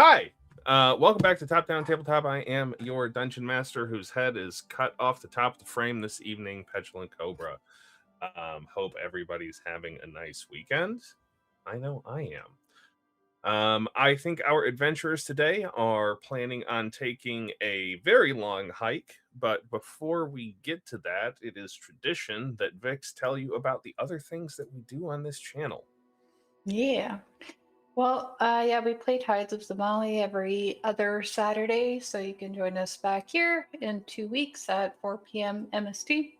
Hi! Welcome back to Top Down Tabletop. I am your Dungeon Master whose head is cut off the top of the frame this evening, PetulantCobra. Hope everybody's having a nice weekend. I know I am. I think our adventurers today are planning on taking a very long hike, but before we get to that, it is tradition that Vix tell you about the other things that we do on this channel. Yeah. Well, yeah, we play Tides of Zemali every other Saturday, so you can join us back here in 2 weeks at 4 p.m. MST.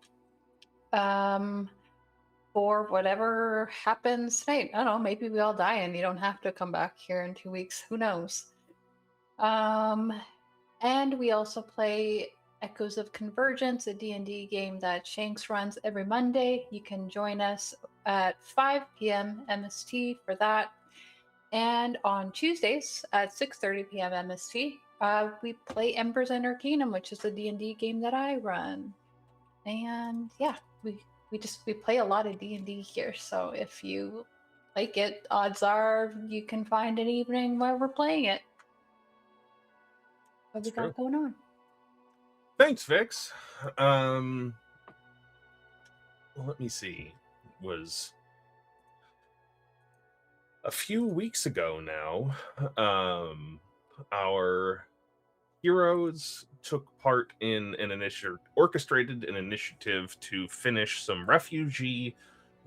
For whatever happens tonight. I don't know, maybe we all die and you don't have to come back here in 2 weeks. Who knows? And we also play Echoes of Convergence, a D&D game that Shanks runs every Monday. You can join us at 5 p.m. MST for that. And on Tuesdays at 6:30 p.m. MST, we play Embers and Arcanum, which is a D&D game that I run. And yeah, we play a lot of D&D here. So if you like it, odds are you can find an evening where we're playing it. What we got going on? Thanks, Vix. Let me see. It was a few weeks ago now. Our heroes took part in an orchestrated an initiative to finish some refugee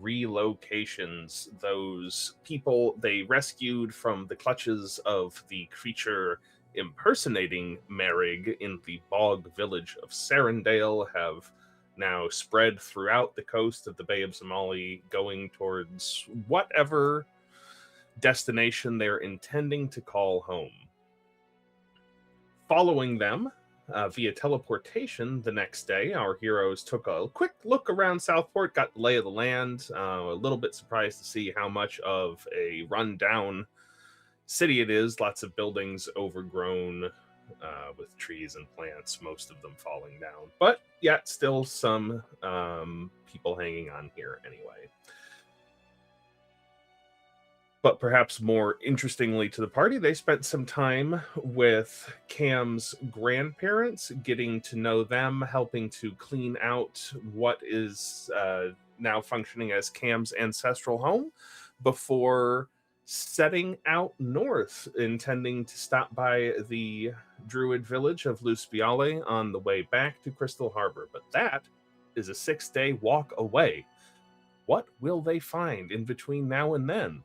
relocations. Those people they rescued from the clutches of the creature impersonating Merrig in the bog village of Sarendale have now spread throughout the coast of the Bay of Zemali, going towards whatever destination they're intending to call home. Following them via teleportation the next day, our heroes took a quick look around Southport, got the lay of the land, a little bit surprised to see how much of a rundown city it is. Lots of buildings overgrown with trees and plants, most of them falling down. But yet still some people hanging on here anyway. But perhaps more interestingly to the party, they spent some time with Cam's grandparents, getting to know them, helping to clean out what is now functioning as Cam's ancestral home, before setting out north, intending to stop by the druid village of Luspiale on the way back to Crystal Harbor. But that is a 6-day walk away. What will they find in between now and then?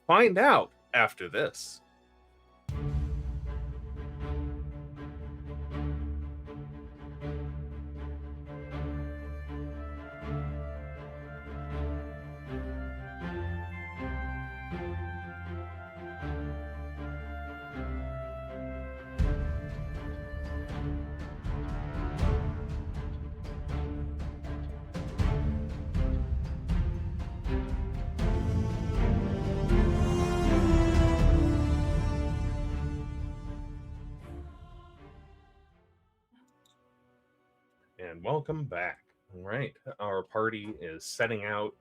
Find out after this. And welcome back. All right, our party is setting out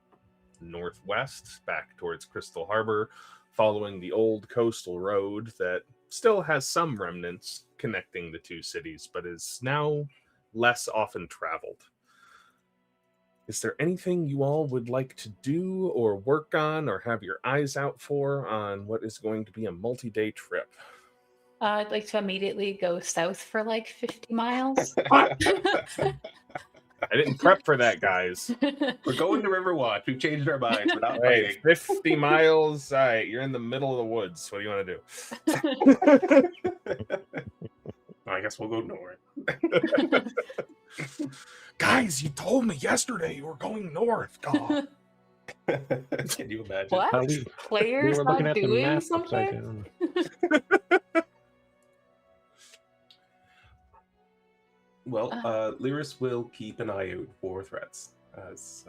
northwest back towards Crystal Harbor, following the old coastal road that still has some remnants connecting the two cities, but is now less often traveled. Is there anything you all would like to do or work on or have your eyes out for on what is going to be a multi-day trip? I'd like to immediately go south for like 50 miles. I didn't prep for that, guys. We're going to Riverwatch. We've changed our minds. We're not Hey, fighting. 50 miles. All right, you're in the middle of the woods. What do you want to do? I guess we'll go north. Guys, you told me yesterday you were going north. God. Can you imagine? What? We Players were looking not at the doing map upside something? down. Well, Learas will keep an eye out for threats. As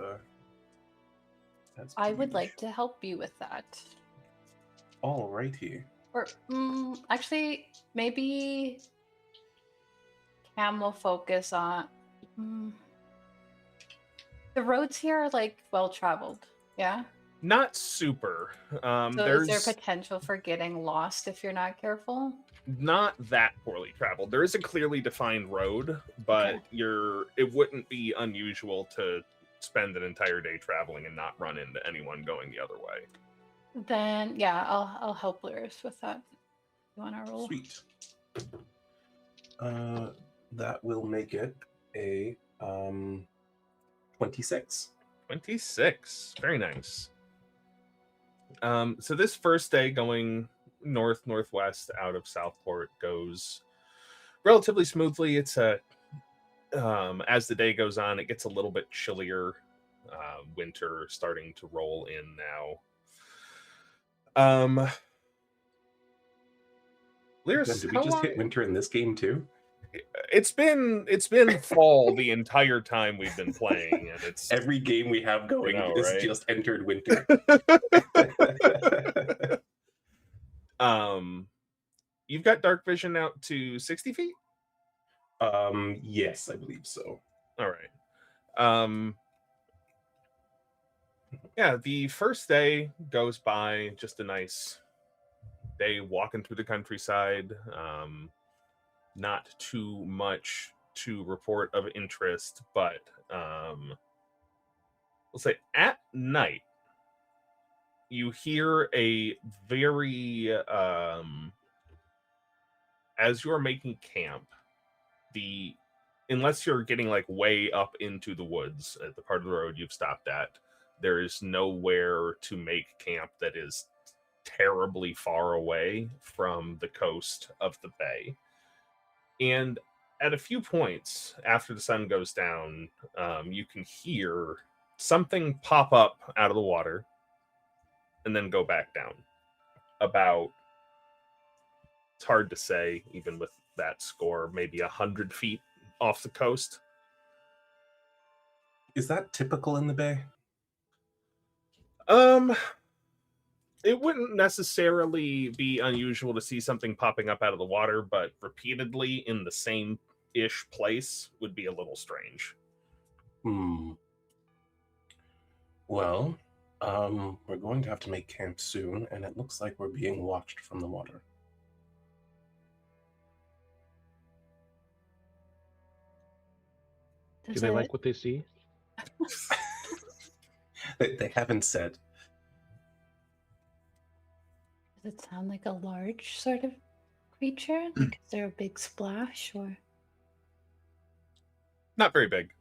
I would like to help you with that. All righty. Or actually, maybe Cam will focus on the roads here are like well traveled. Yeah. Not super. So is there There's potential for getting lost if you're not careful? not that poorly traveled. There is a clearly defined road, but it wouldn't be unusual to spend an entire day traveling and not run into anyone going the other way. Then yeah, I'll help Learas with that. You want to roll? Sweet. That will make it a 26. 26. Very nice. So this first day going northwest out of Southport goes relatively smoothly. It's as the day goes on, it gets a little bit chillier. Winter starting to roll in now. Learas, Did we just hit winter in this game too? It's been fall the entire time we've been playing, and it's every game we have going is right? just entered winter. You've got dark vision out to 60 feet? Yes, I believe so. All right. Yeah, the first day goes by just a nice day walking through the countryside. Not too much to report of interest, but we'll say at night you hear a very as you're making camp, unless you're getting like way up into the woods at the part of the road you've stopped at, there is nowhere to make camp that is terribly far away from the coast of the bay. And at a few points after the sun goes down, you can hear something pop up out of the water and then go back down. It's hard to say, even with that score, maybe 100 feet off the coast. Is that typical in the bay? It wouldn't necessarily be unusual to see something popping up out of the water, but repeatedly in the same-ish place would be a little strange. Well, we're going to have to make camp soon, and it looks like we're being watched from the water. Do they like what they see? They haven't said. Does it sound like a large sort of creature? Like, is there a big splash or? Not very big.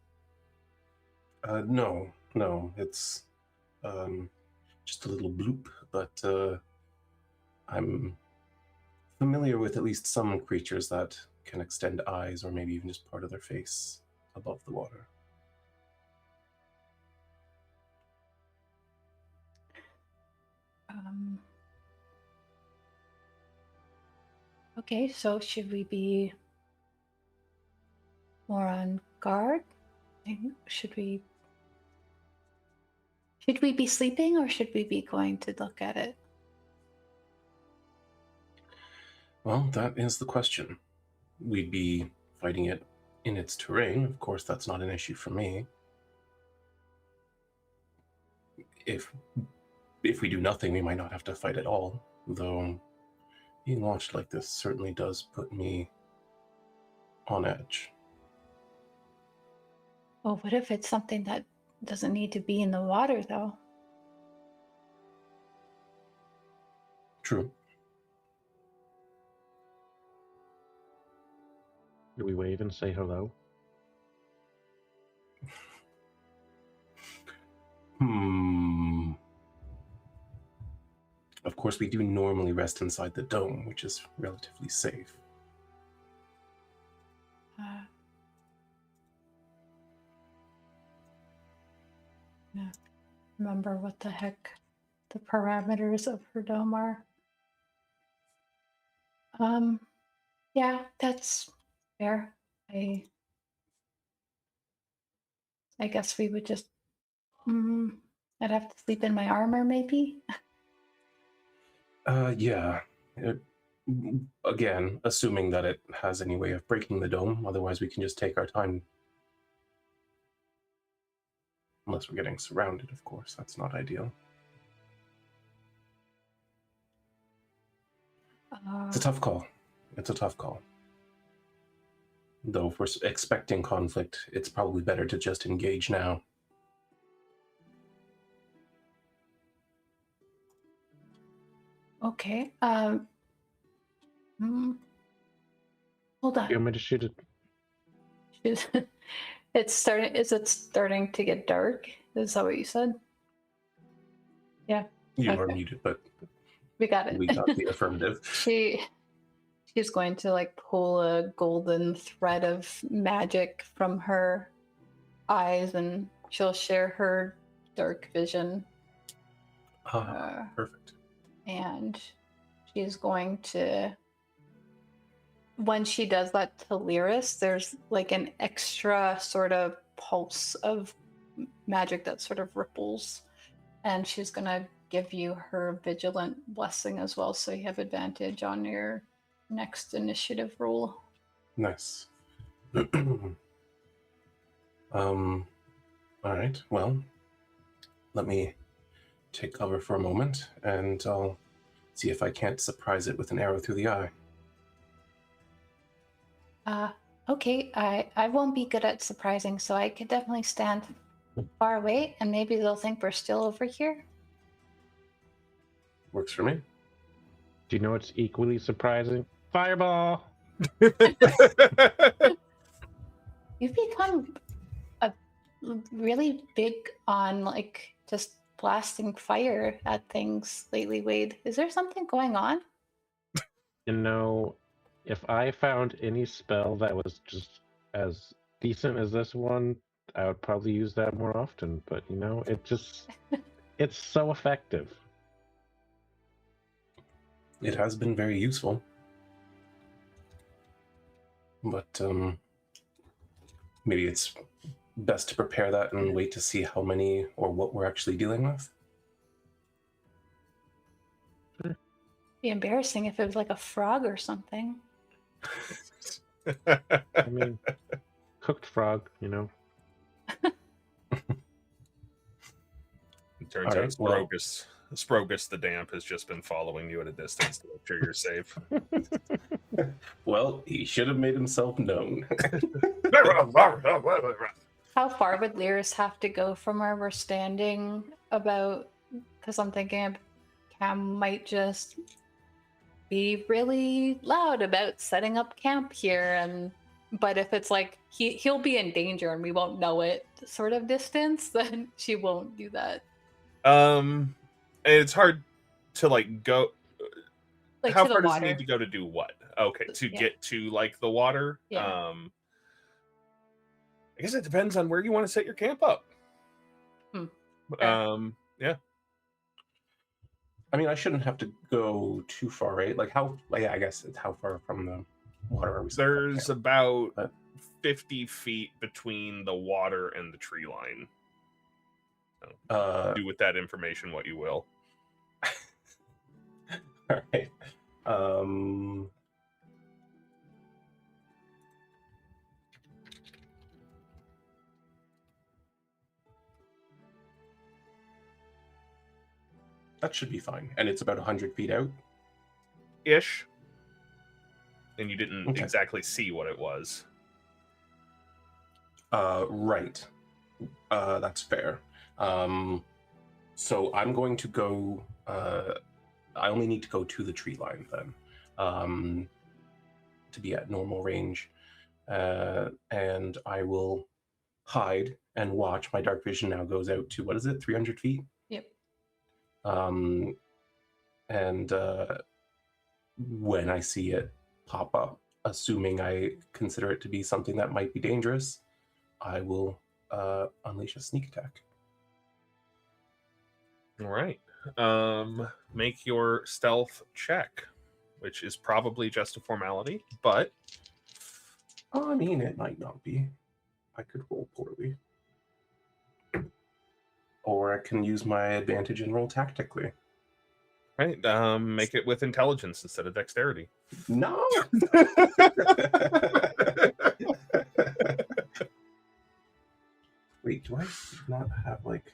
No. It's just a little bloop, but I'm familiar with at least some creatures that can extend eyes or maybe even just part of their face above the water. Okay, so should we be more on guard? Should we be sleeping or should we be going to look at it? Well, that is the question. We'd be fighting it in its terrain. Of course, that's not an issue for me. If we do nothing, we might not have to fight at all, though being watched like this certainly does put me on edge. Well, what if it's something that doesn't need to be in the water, though? True. Do we wave and say hello? Of course, we do normally rest inside the dome, which is relatively safe. Yeah. Remember what the heck the parameters of her dome are. Yeah, that's fair. I guess we would just I'd have to sleep in my armor, maybe. Yeah. Again, assuming that it has any way of breaking the dome, otherwise we can just take our time. Unless we're getting surrounded, of course. That's not ideal. It's a tough call. It's a tough call. Though if we're expecting conflict, it's probably better to just engage now. Okay. Hold on. You want me to shoot it? Is it starting to get dark? Is that what you said? Yeah. You Okay. are muted, but We got it. we got the affirmative. She's going to like pull a golden thread of magic from her eyes, and she'll share her dark vision. Perfect. And she's going to, when she does that to Learas, there's like an extra sort of pulse of magic that sort of ripples, and she's going to give you her vigilant blessing as well, so you have advantage on your next initiative roll. Nice. All right. Well, let me take cover for a moment, and I'll see if I can't surprise it with an arrow through the eye. Okay, I won't be good at surprising, so I could definitely stand far away, and maybe they'll think we're still over here. Works for me. Do you know what's equally surprising? Fireball! You've become really big on like just blasting fire at things lately, Wade. Is there something going on? You know, if I found any spell that was just as decent as this one, I would probably use that more often. But, you know, it's so effective. It has been very useful. But maybe it's best to prepare that and wait to see how many or what we're actually dealing with. Be embarrassing if it was like a frog or something. I mean, cooked frog, you know. It turns out Sprogus the Damp has just been following you at a distance to make sure you're safe. Well, he should have made himself known. How far would Learas have to go from where we're standing? Because I'm thinking Cam might just be really loud about setting up camp here, but if it's like he'll be in danger and we won't know it sort of distance, then she won't do that. It's hard to like go. Like how to the far does water. he need to go to do what? Okay, to Yeah. get to like the water. Yeah. I guess it depends on where you want to set your camp up. Yeah. I mean, I shouldn't have to go too far, right? Like I guess it's how far from the water are we? There's about 50 feet between the water and the tree line. So, do with that information what you will. All right. That should be fine. And it's about 100 feet out? Ish. And you didn't Okay. exactly see what it was. Right. That's fair. So I'm going to go... I only need to go to the tree line then. To be at normal range. And I will hide and watch. My dark vision now goes out to, what is it, 300 feet? Yep. And when I see it pop up, assuming I consider it to be something that might be dangerous, I will unleash a sneak attack. All right. Make your stealth check, which is probably just a formality, but I mean, it might not be. I could roll poorly. Or I can use my advantage and roll tactically. right. Make it with intelligence instead of dexterity. No! Wait, do I not have like...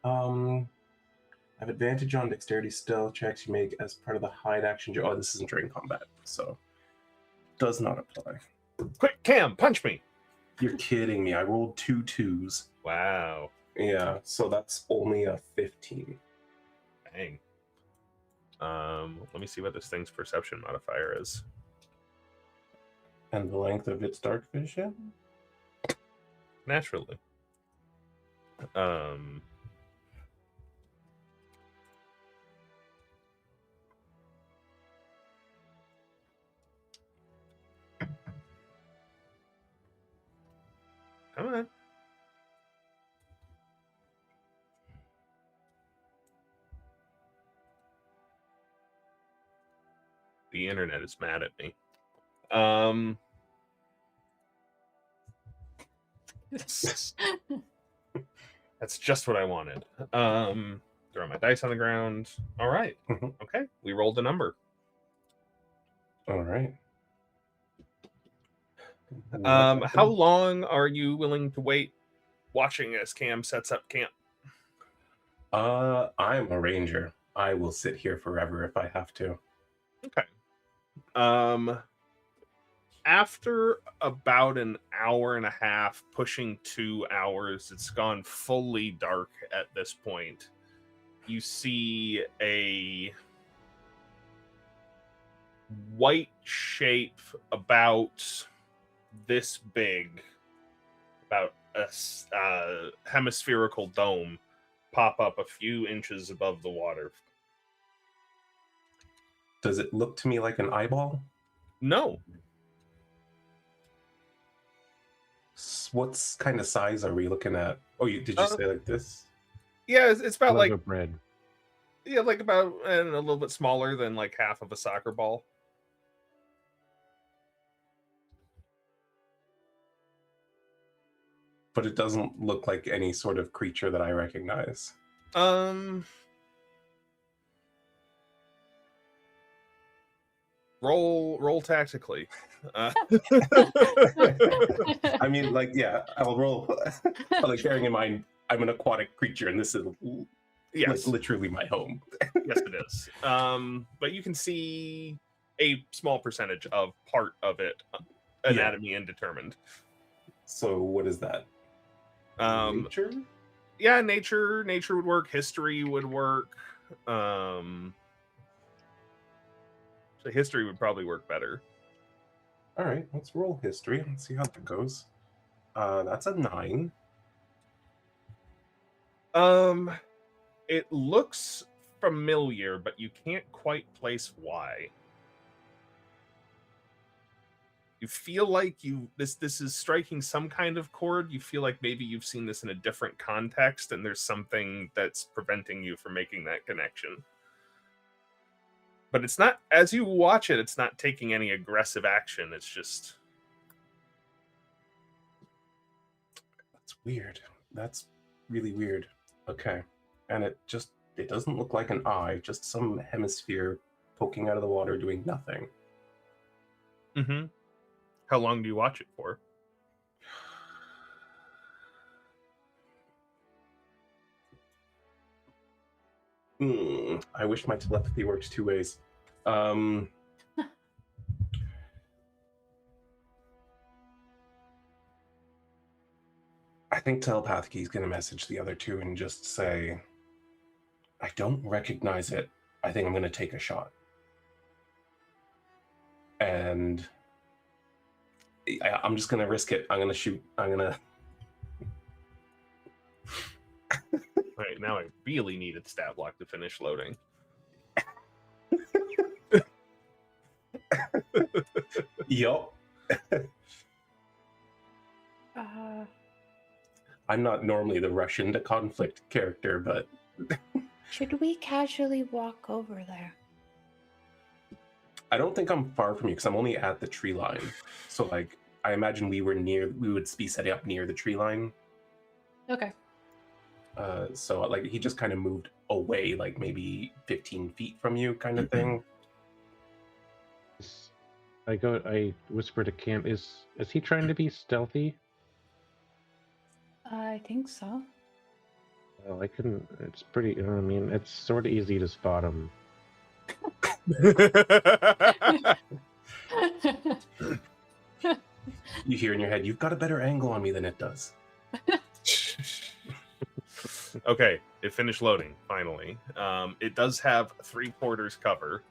I have advantage on dexterity stealth checks you make as part of the hide action. Oh, this isn't during combat, so does not apply. Quick, Cam, punch me. You're kidding me. I rolled 2 2s. Wow. Yeah, so that's only a 15. Dang. Let me see what this thing's perception modifier is. And the length of its dark vision? Naturally. Come on. The internet is mad at me. That's just what I wanted. Throw my dice on the ground. All right. Mhm. Okay. We rolled a number. All right. How long are you willing to wait watching as Cam sets up camp? I'm a ranger. I will sit here forever if I have to. Okay. After about an hour and a half, pushing 2 hours, it's gone fully dark at this point. You see a white shape about this big, about a hemispherical dome, pop up a few inches above the water. Does it look to me like an eyeball? No. What kind of size are we looking at? Oh, did you say like this? Yeah, it's about like bread. Yeah, like about and a little bit smaller than like half of a soccer ball. But it doesn't look like any sort of creature that I recognize. Roll tactically. I mean, like, yeah, I'll roll. Like, bearing in mind, I'm an aquatic creature, and this is Yes. like literally my home. Yes, it is. But you can see a small percentage of part of it, anatomy indetermined. So what is that? Nature? Yeah, nature would work. History would work. So history would probably work better. All right, let's roll history. Let's see how that goes. That's a 9. It looks familiar, but you can't quite place why. You feel like this is striking some kind of chord. You feel like maybe you've seen this in a different context, and there's something that's preventing you from making that connection. But it's not, as you watch it, it's not taking any aggressive action. It's just... That's weird. That's really weird. Okay. And it doesn't look like an eye, just some hemisphere poking out of the water doing nothing. Mm-hmm. How long do you watch it for? I wish my telepathy worked 2 ways. I think telepathy is going to message the other two and just say, I don't recognize it. I think I'm going to take a shot. And I'm just going to risk it. I'm going to shoot. I'm going to... Right, now I really needed stat block to finish loading. Yup. I'm not normally the rush into conflict character, but... Should we casually walk over there? I don't think I'm far from you, because I'm only at the tree line. So, like, I imagine we would be setting up near the tree line. Okay. So, like, he just kind of moved away, like, maybe 15 feet from you, kind of thing. I whisper to Cam, is he trying to be stealthy? I think so. Well, I couldn't. It's pretty. You know what I mean, it's sort of easy to spot them. You hear in your head, you've got a better angle on me than it does. Okay, it finished loading, finally. It does have 3/4 cover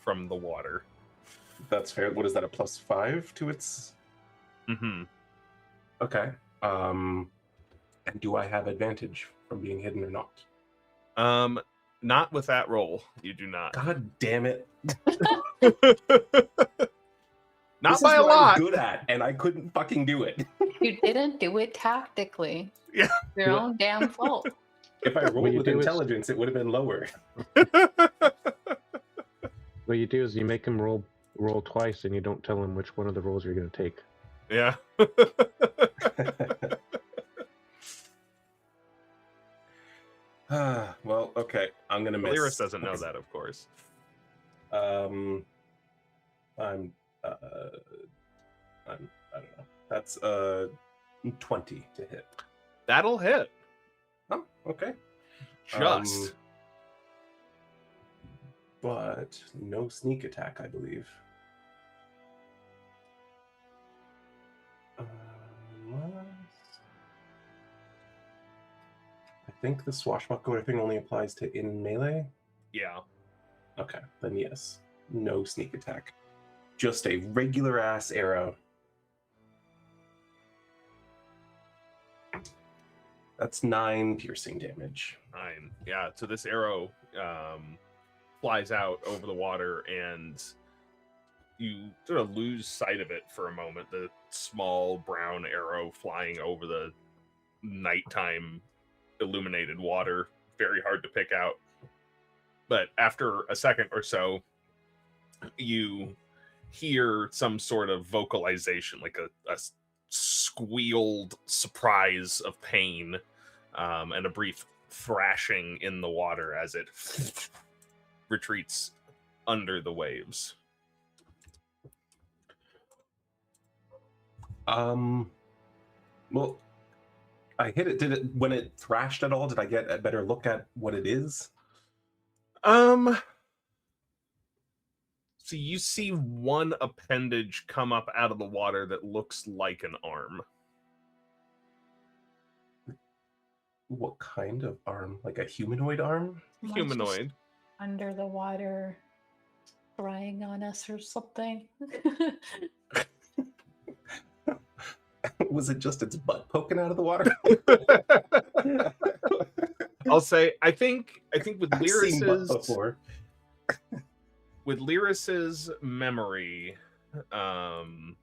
from the water. That's fair. What is that, a +5 to its... Mm-hmm. Okay. And do I have advantage from being hidden or not? Not with that roll. You do not. God damn it. Not This by is a what I'm lot. good at, and I couldn't fucking do it. You didn't do it tactically. Yeah. Your own damn fault. If I What rolled you with do is- intelligence, it would have been lower. What you do is you make him roll twice, and you don't tell him which one of the rolls you're going to take. Yeah. Well, okay. I'm gonna miss. Learas doesn't know that, of course. I'm I don't know. That's 20 to hit. That'll hit. Oh, okay. Just. But no sneak attack, I believe. I think the swashbuckler thing only applies to in melee. Yeah. Okay, then yes. No sneak attack. Just a regular ass arrow. That's 9 piercing damage. 9. Yeah, so this arrow flies out over the water, and you sort of lose sight of it for a moment. The small brown arrow flying over the nighttime illuminated water. Very hard to pick out. But after a second or so, you hear some sort of vocalization, like a squealed surprise of pain, and a brief thrashing in the water as it retreats under the waves. Well, I hit it. Did it when it thrashed at all? Did I get a better look at what it is? So you see one appendage come up out of the water that looks like an arm. What kind of arm? Like a humanoid arm? Mine's just Humanoid. under the water, crying on us or something. Was it just its butt poking out of the water? I'll say I think with I've seen butt Learas's before. with Learas's memory, and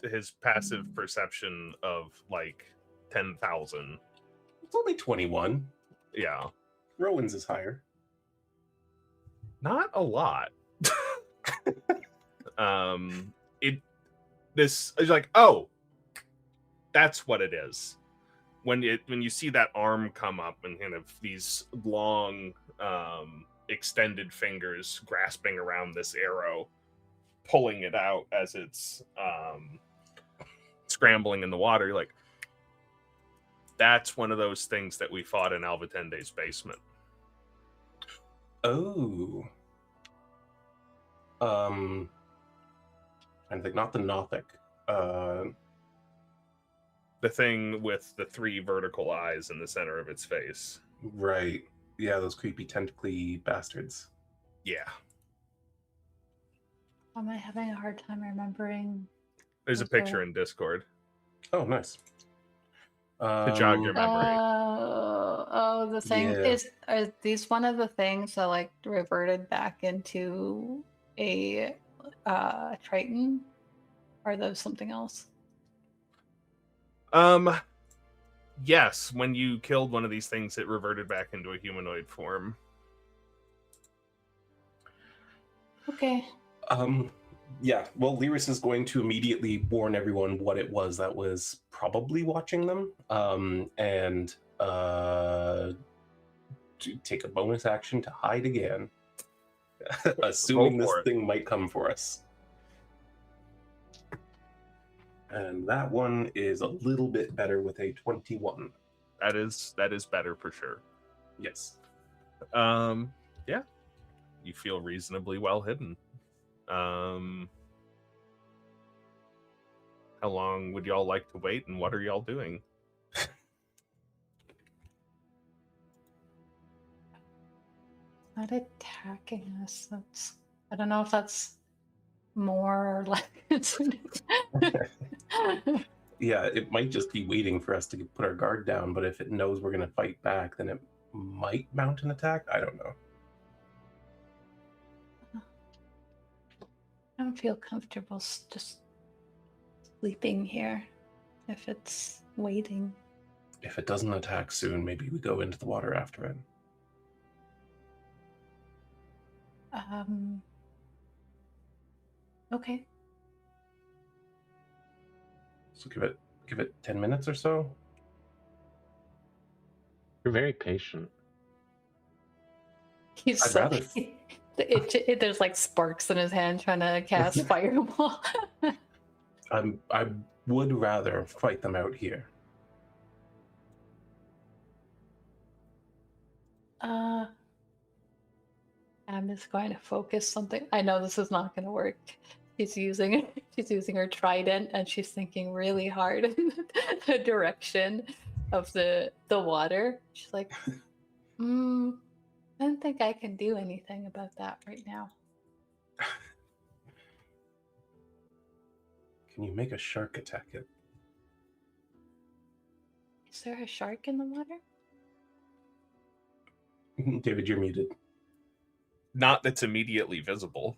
his passive perception of like 10,000. It's only 21. Yeah, Rowan's is higher. not a lot. This is like, oh, that's what it is. When you see that arm come up and kind of these long extended fingers grasping around this arrow, pulling it out as it's scrambling in the water, you're like, that's one of those things that we fought in Alvatende's basement. Oh. I think not the Nothic. The thing with the 3 vertical eyes in the center of its face. Right. Yeah, those creepy tentacly bastards. Yeah. Am I having a hard time remembering? There's a Okay. picture in Discord Oh, nice. to jog your memory. Oh, the thing Yeah. are these one of the things that like reverted back into a Triton? Or are those something else? Yes, when you killed one of these things, it reverted back into a humanoid form. Okay. Yeah, well, Learas is going to immediately warn everyone what it was that was probably watching them, and to take a bonus action to hide again, assuming Go this for it. thing might come for us. And that one is a little bit better with a 21. That is better for sure. Yes. Yeah, you feel reasonably well hidden. How long would y'all like to wait, and what are y'all doing? Not attacking us. I don't know if that's more or less. Yeah, it might just be waiting for us to put our guard down, but if it knows we're going to fight back, then it might mount an attack. I don't know. I don't feel comfortable just sleeping here if it's waiting. If it doesn't attack soon, maybe we go into the water after it. Okay. So give it 10 minutes or so. You're very patient. He's I'd so rather- there's like sparks in his hand trying to cast fireball. I would rather fight them out here. I'm just going to focus something. I know this is not going to work. She's using her trident, and she's thinking really hard in the direction of the water. She's like, I don't think I can do anything about that right now. Can you make a shark attack it? Is there a shark in the water? David, you're muted. Not that's immediately visible.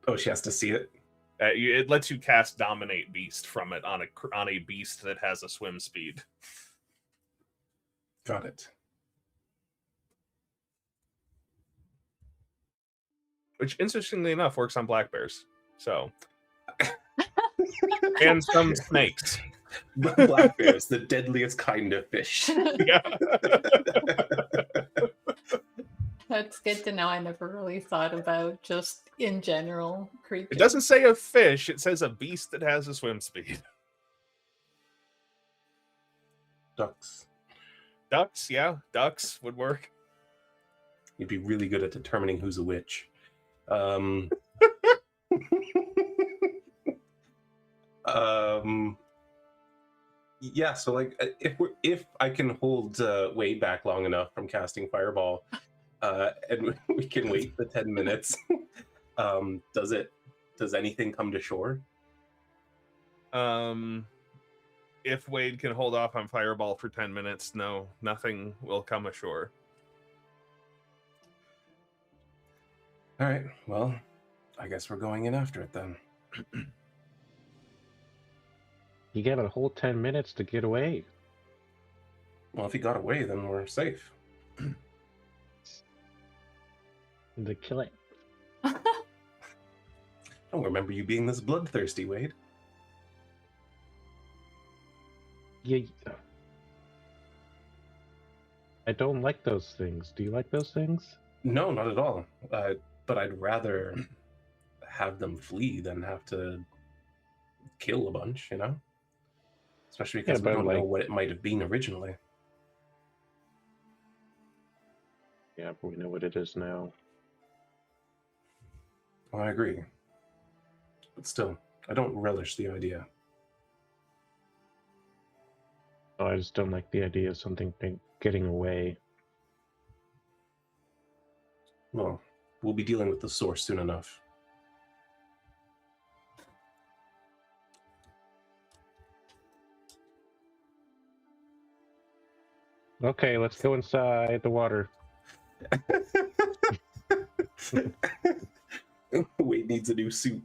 Oh, she has to see it? It lets you cast Dominate Beast from it on a beast that has a swim speed. Got it. Which, interestingly enough, works on black bears. So, and some snakes. Black bears, the deadliest kind of fish. Yeah. That's good to know. I never really thought about just in general creatures. It doesn't say a fish, it says a beast that has a swim speed. Ducks. Ducks, yeah, ducks would work. You'd be really good at determining who's a witch. Yeah, so like if I can hold Wade back long enough from casting Fireball, and we can wait the 10 minutes, does anything come to shore? If Wade can hold off on Fireball for 10 minutes, no, nothing will come ashore. All right, well, I guess we're going in after it then. You get a whole 10 minutes to get away. Well, if he got away, then we're safe. To kill it. I don't remember you being this bloodthirsty, Wade. Yeah. I don't like those things. Do you like those things? No, not at all. But I'd rather have them flee than have to kill a bunch, you know? Especially because we don't know what it might have been originally. Yeah, but we know what it is now. Well, I agree. But still, I don't relish the idea. Oh, I just don't like the idea of something getting away. Well, we'll be dealing with the source soon enough. Okay, let's go inside the water. Wade needs a new suit.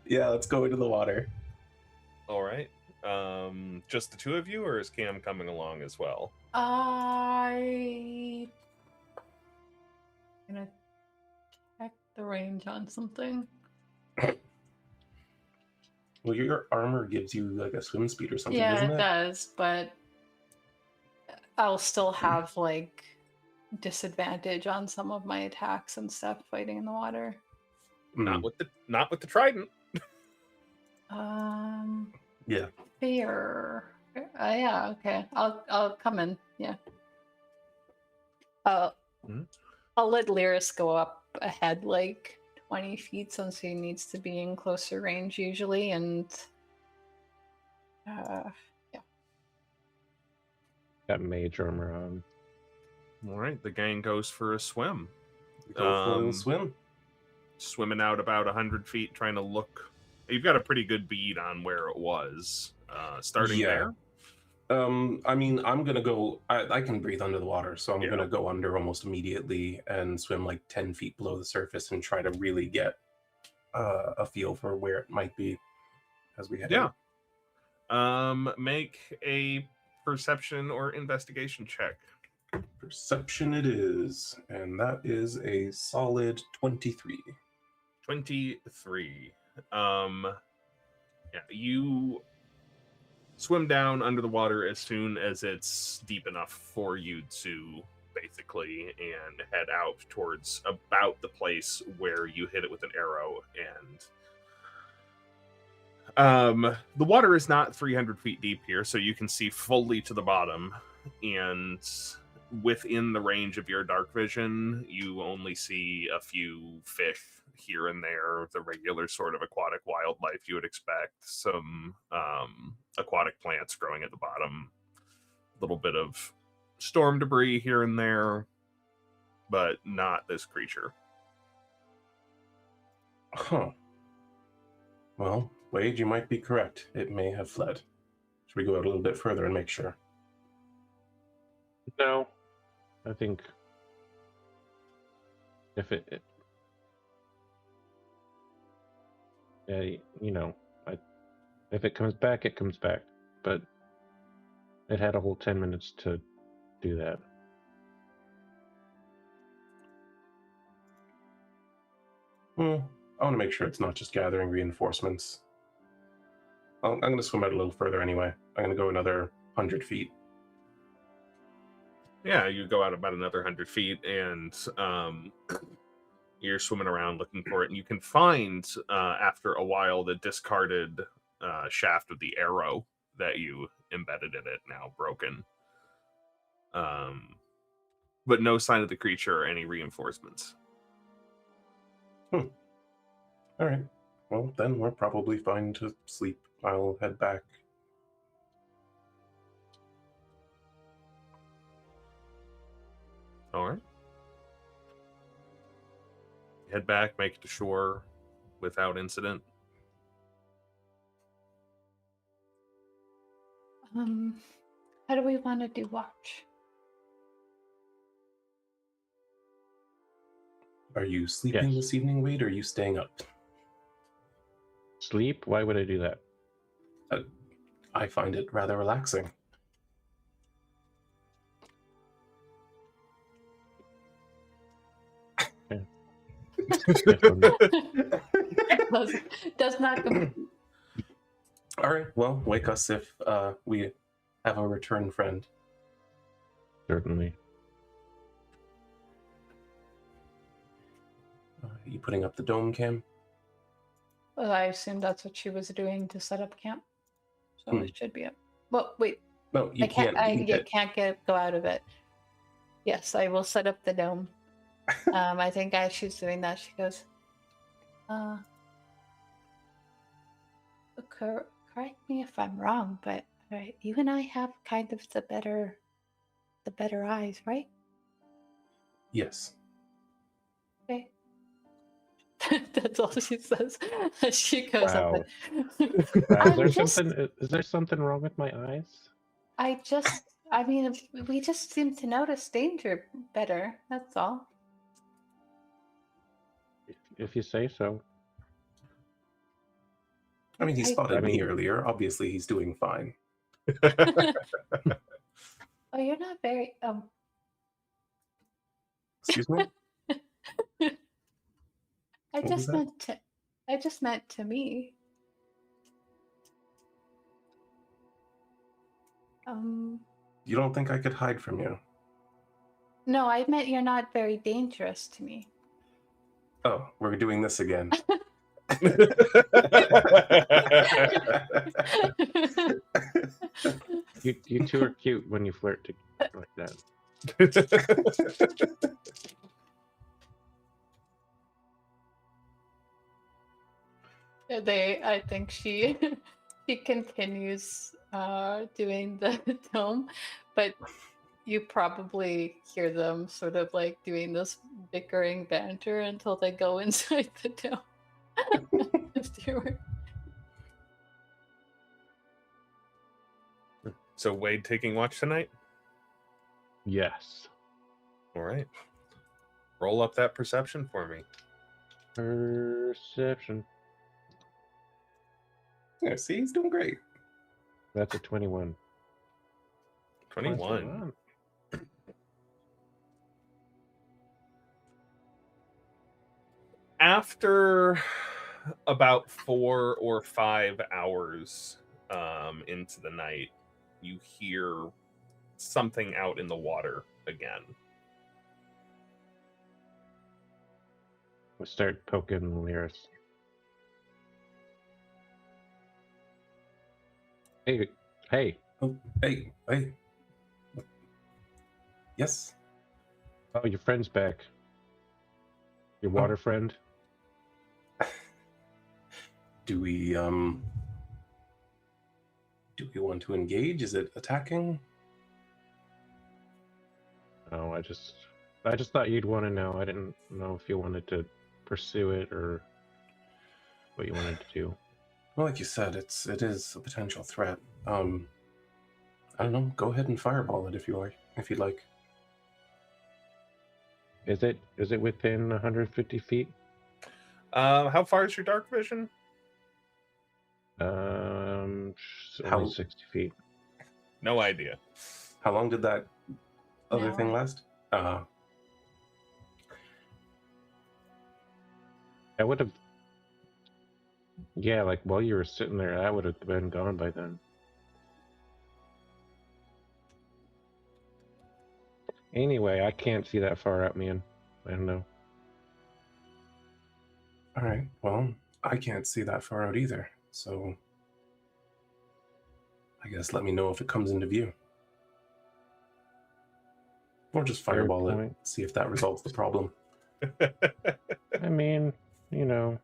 Yeah, let's go into the water. All right. Just the two of you, or is Cam coming along as well? I'm gonna check the range on something. Well, your armor gives you like a swim speed or something, Yeah, doesn't it it? does, but I'll still have like disadvantage on some of my attacks and stuff fighting in the water. Mm. Not with the trident. Yeah. Fair. Yeah. Okay. I'll come in. Yeah. I'll let Learas go up ahead like 20 feet since he needs to be in closer range usually, and yeah. Got mage armor on. All right, the gang goes for a swim. Go for a little swim. Swimming out about 100 feet, trying to look. You've got a pretty good bead on where it was. Starting there. I mean, I'm gonna go. I can breathe under the water, so I'm gonna go under almost immediately and swim like 10 feet below the surface and try to really get a feel for where it might be as we head in. Make a perception or investigation check. Perception it is, and that is a solid 23. 23. You swim down under the water as soon as it's deep enough for you to basically, and head out towards about the place where you hit it with an arrow. And the water is not 300 feet deep here, so you can see fully to the bottom, and within the range of your dark vision, you only see a few fish here and there, the regular sort of aquatic wildlife you would expect, some aquatic plants growing at the bottom, a little bit of storm debris here and there, but not this creature. Huh. Well, Wade, you might be correct. It may have fled. Should we go out a little bit further and make sure? No. I think if it if it comes back, it comes back. But it had a whole 10 minutes to do that. I want to make sure it's not just gathering reinforcements. I'm going to swim out a little further anyway. I'm going to go another 100 feet. Yeah, you go out about another 100 feet, and you're swimming around looking for it, and you can find, after a while, the discarded shaft of the arrow that you embedded in it, now broken. But no sign of the creature or any reinforcements. All right. Well, then we're probably fine to sleep. I'll head back. All right. Head back, make it to shore without incident. How do we want to do watch? Are you sleeping this evening, Wade, or are you staying up? Sleep? Why would I do that? I find it rather relaxing. Does not come. All right. Well, wake us if we have a return friend. Certainly. You putting up the dome, Cam? Well, I assume that's what she was doing to set up camp. So it should be up. Well, wait. No, you can't. Can't go out of it. Yes, I will set up the dome. I think as she's doing that, she goes, correct me if I'm wrong, but you and I have kind of the better eyes, right? Yes. Okay. That's all she says as she goes Wow. up. Is there something wrong with my eyes? We just seem to notice danger better. That's all. If you say so. I mean, he spotted me earlier. Obviously, he's doing fine. Oh, you're not very Excuse me? I just meant to me. You don't think I could hide from you? No, I meant you're not very dangerous to me. Oh, we're doing this again. You two are cute when you flirt like that. I think she she continues doing the dome, but you probably hear them sort of like doing this bickering banter until they go inside the dome. Afterward. So Wade taking watch tonight? Yes. All right. Roll up that perception for me. Perception. Yeah, see, he's doing great. That's a 21. 21. After about 4 or 5 hours into the night, you hear something out in the water again. We start poking Learas. Hey. Oh, hey. Yes. Oh, your friend's back. Your water friend. Do we want to engage? Is it attacking? No, I just thought you'd want to know. I didn't know if you wanted to pursue it or what you wanted to do. Well, like you said, it is a potential threat. I don't know. Go ahead and fireball it if you'd like. Is it within 150 feet? How far is your dark vision? Only How- 60 feet. No idea. How long did that other thing last? I would have. Yeah, like while you were sitting there, I would have been gone by then. Anyway, I can't see that far out, man. I don't know. All right. Well, I can't see that far out either. So I guess let me know if it comes into view. Or just fireball it, see if that resolves the problem. I mean, you know,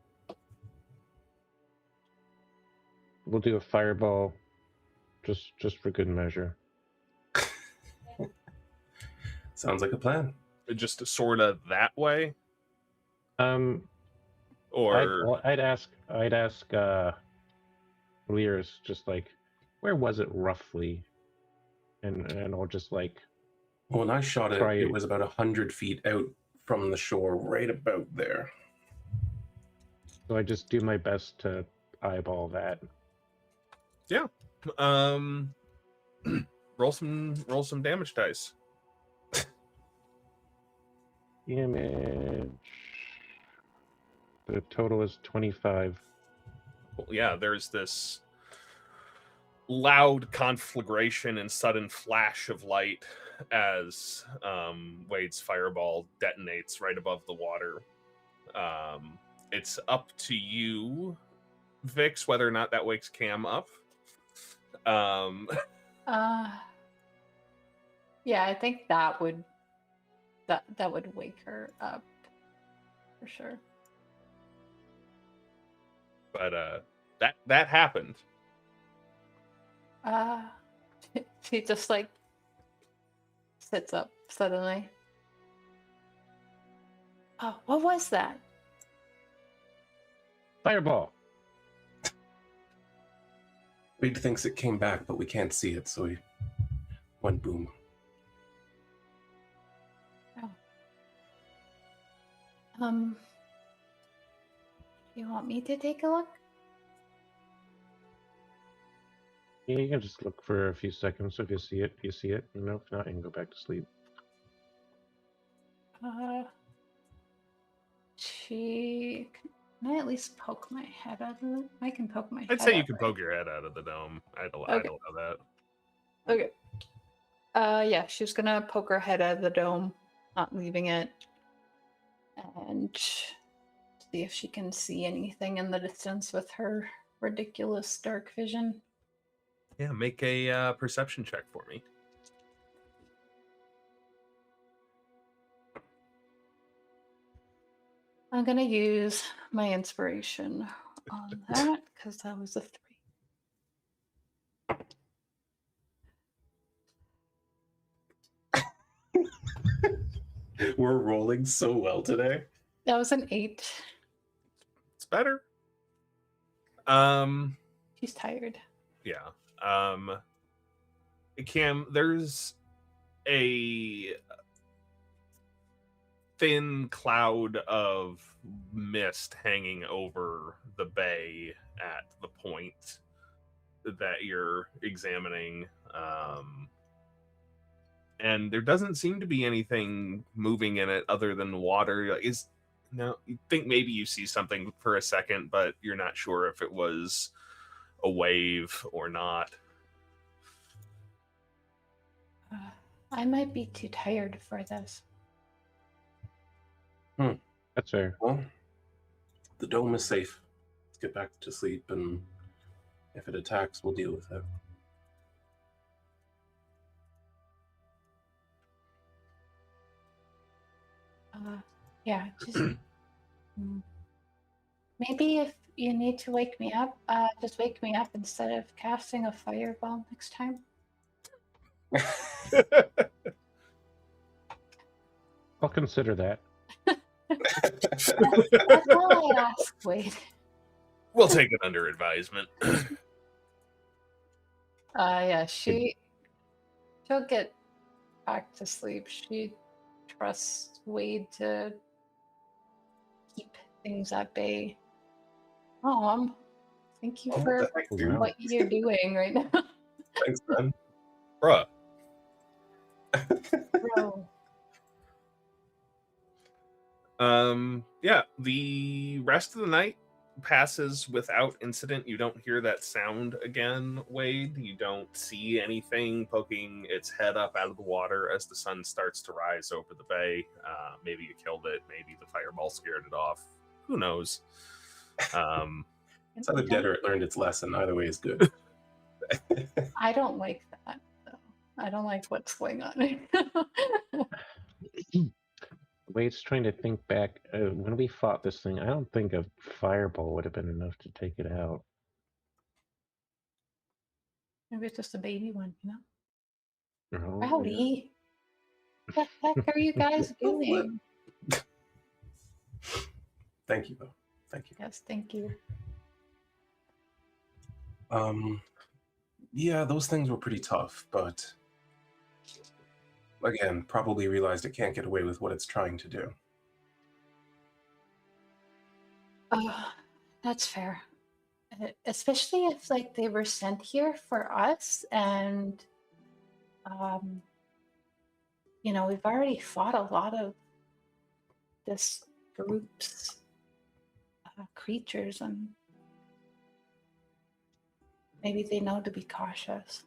we'll do a fireball just for good measure. Sounds like a plan. Just sort of that way? Or I'd ask Learas just like, where was it roughly? And I'll just like. When I shot it, it was about 100 feet out from the shore, right about there. So I just do my best to eyeball that. Yeah. Roll some damage dice. Damage. The total is 25. Well, yeah, there's this loud conflagration and sudden flash of light as Wade's fireball detonates right above the water. It's up to you, Vix, whether or not that wakes Cam up. Yeah, I think that would wake her up for sure. But that happened. She just like sits up suddenly. Oh, what was that? Fireball. Wade thinks it came back, but we can't see it, so he went boom. Oh. You want me to take a look? Yeah, you can just look for a few seconds. If you see it, you see it. You know, if not, you can go back to sleep. Can I at least poke my head out of it? I can poke my head I'd say you out, can right? poke your head out of the dome. I'd allow that. Okay. Yeah, she's gonna poke her head out of the dome, not leaving it, and see if she can see anything in the distance with her ridiculous dark vision. Yeah, make a perception check for me. I'm gonna use my inspiration on that because that was a 3. We're rolling so well today. That was an 8. It's better. He's tired. Yeah. Cam, there's a thin cloud of mist hanging over the bay at the point that you're examining. And there doesn't seem to be anything moving in it other than water. You think maybe you see something for a second, but you're not sure if it was a wave or not. I might be too tired for this. That's fair. Well, the dome is safe. Let's get back to sleep, and if it attacks, we'll deal with it. Yeah, just maybe if you need to wake me up, just wake me up instead of casting a fireball next time. I'll consider that. That's all I ask, Wade. We'll take it under advisement. Yeah, she'll get back to sleep. She trusts Wade to keep things at bay. Mom, thank you for What the heck, dude? what you're doing right now. Thanks, man. Bruh. Bro. Yeah, the rest of the night passes without incident. You don't hear that sound again, Wade. You don't see anything poking its head up out of the water as the sun starts to rise over the bay. Maybe you killed it. Maybe the fireball scared it off. Who knows? It's either dead or it learned its lesson. Either way is good. I don't like that, though. I don't like what's going on. Wade's trying to think back. When we fought this thing, I don't think a fireball would have been enough to take it out. Maybe it's just a baby one, you know? Oh, yeah. Rowdy. What the heck are you guys doing? Thank you, though. Thank you. Yes, thank you. Yeah, those things were pretty tough, but again, probably realized it can't get away with what it's trying to do. That's fair. Especially if like they were sent here for us, and you know, we've already fought a lot of this group's creatures, and maybe they know to be cautious.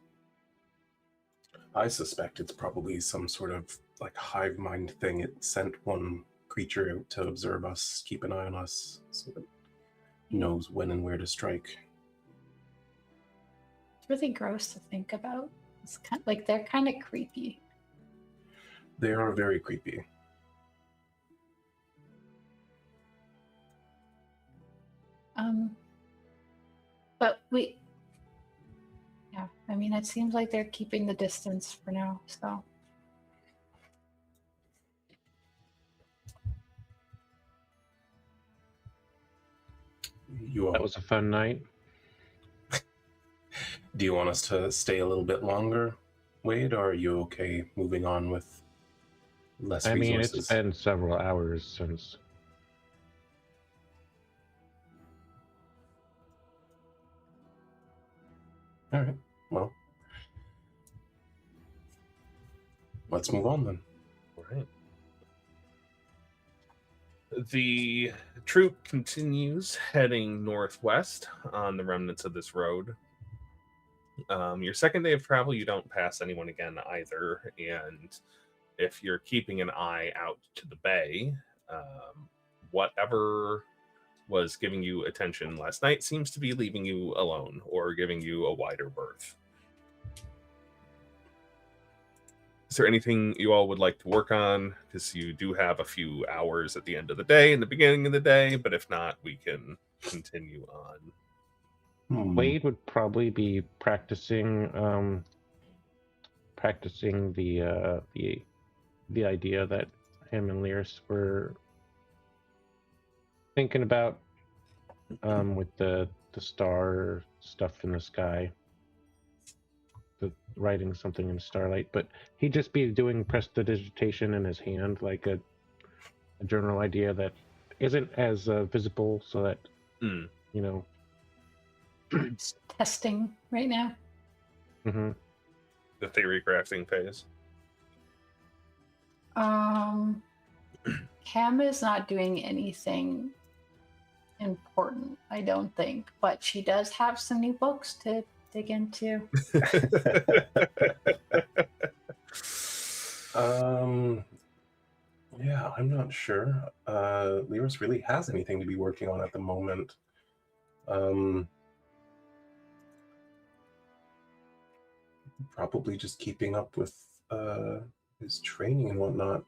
I suspect it's probably some sort of like hive mind thing. It sent one creature out to observe us, keep an eye on us, so that it knows when and where to strike. It's really gross to think about. It's kind of, like they're kind of creepy. They are very creepy. But yeah, I mean, it seems like they're keeping the distance for now, so. You all, That was a fun night. do you want us to stay a little bit longer, Wade, or are you okay moving on with less I mean, resources? it's been several hours since. All right, well, let's move on then. All right. The troop continues heading northwest on the remnants of this road. Your second day of travel, you don't pass anyone again either. And if you're keeping an eye out to the bay, whatever was giving you attention last night seems to be leaving you alone or giving you a wider berth. Is there anything you all would like to work on? Because you do have a few hours at the end of the day and the beginning of the day, but if not, we can continue on. Wade would probably be practicing the idea that him and Learas were thinking about with the star stuff in the sky, the writing something in starlight, but he'd just be doing prestidigitation in his hand, like a general idea that isn't as visible, so that you know. It's testing right now. Mm-hmm. The theory crafting phase. Cam is not doing anything important, I don't think, but she does have some new books to dig into. Yeah, I'm not sure. Learas really has anything to be working on at the moment. Probably just keeping up with his training and whatnot.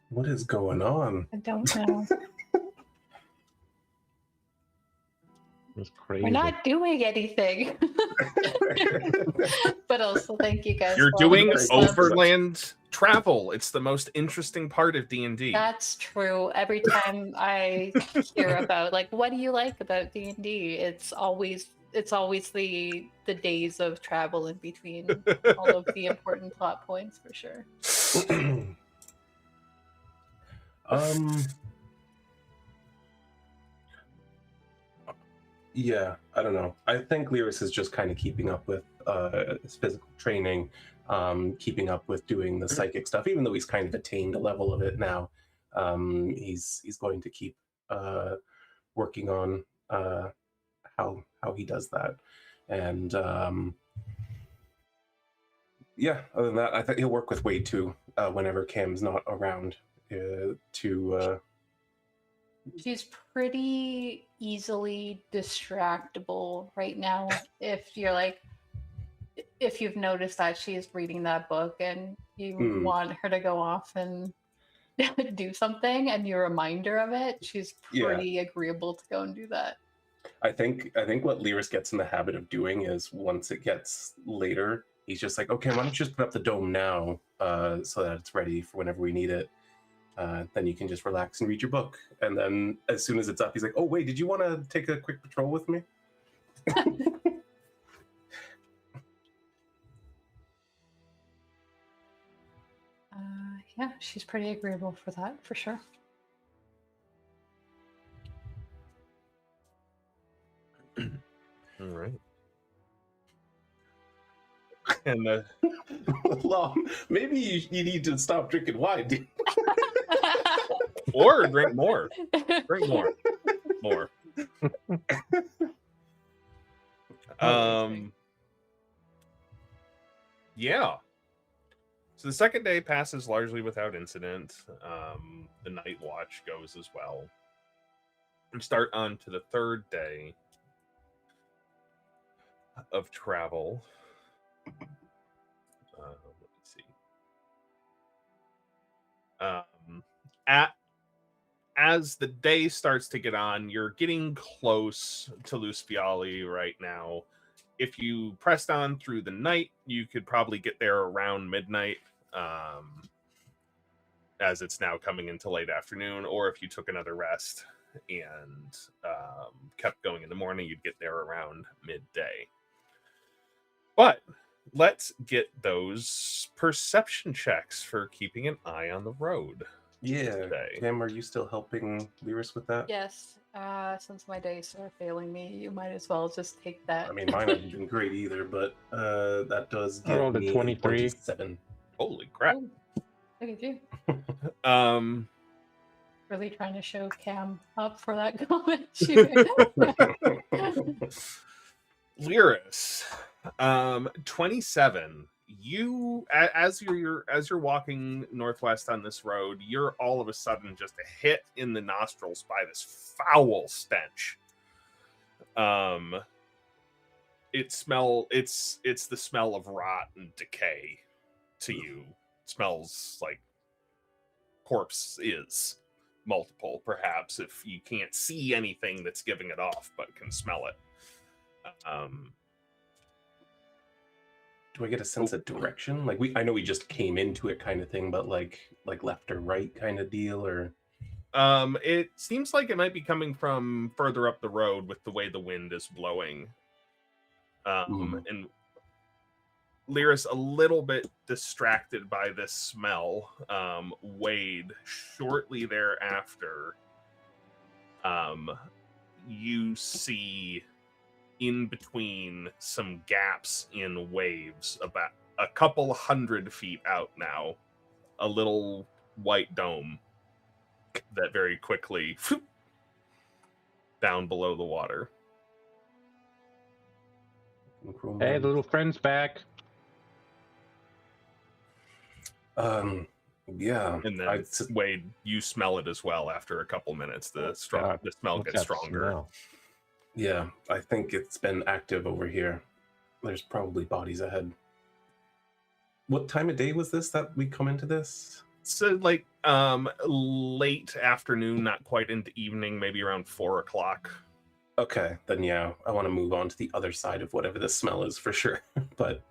What is going on? I don't know. It's crazy. We're not doing anything. But also, thank you guys. You're for all doing the subs. overland travel. It's the most interesting part of D&D. That's true. Every time I hear about, like, what do you like about D&D? It's always the days of travel in between all of the important plot points, for sure. Yeah, I don't know. I think Learas is just kind of keeping up with his physical training, keeping up with doing the psychic stuff. Even though he's kind of attained a level of it now, he's going to keep working on how he does that. And yeah, other than that, I think he'll work with Wade too whenever Cam's not around to. She's pretty easily distractible right now. If you've noticed that she's reading that book and you want her to go off and do something and you remind her of it, she's pretty agreeable to go and do that. I think what Learas gets in the habit of doing is once it gets later, he's just like, okay, why don't you just put up the dome now so that it's ready for whenever we need it. Then you can just relax and read your book. And then as soon as it's up, he's like, oh, wait, did you want to take a quick patrol with me? Yeah, she's pretty agreeable for that, for sure. All right. And Long, maybe you need to stop drinking wine, dude. Or drink more. Drink more. More. Yeah. So the second day passes largely without incident. The night watch goes as well. We start on to the third day of travel. Let's see. As the day starts to get on, you're getting close to Luspiali right now. If you pressed on through the night, you could probably get there around midnight, as it's now coming into late afternoon. Or if you took another rest and kept going in the morning, you'd get there around midday. But let's get those perception checks for keeping an eye on the road. Yeah. Today. Cam, are you still helping Learas with that? Yes. Since my dice are failing me, you might as well just take that. I mean, mine haven't been great either, but that does I give rolled a me 23. 27. Holy crap. Oh, look at you. Really trying to show Cam up for that comment. Learas, 27. You, as you're walking northwest on this road, you're all of a sudden just hit in the nostrils by this foul stench. it's the smell of rot and decay to you. It smells like corpse is multiple, perhaps, if you can't see anything that's giving it off, but can smell it. Do I get a sense of direction? Like I know we just came into it kind of thing, but like left or right kind of deal, or it seems like it might be coming from further up the road with the way the wind is blowing. And Learas, a little bit distracted by this smell, Wade, shortly thereafter, you see in between some gaps in waves, about a couple 100 feet out now, a little white dome that very quickly down below the water. Hey, the little friend's back. Yeah. And then Wade, you smell it as well. After a couple minutes, the smell gets stronger. Smell? Yeah, I think it's been active over here. There's probably bodies ahead. What time of day was this that we come into this? So like late afternoon, not quite into evening, maybe around 4 o'clock. Okay, then yeah, I want to move on to the other side of whatever this smell is for sure. But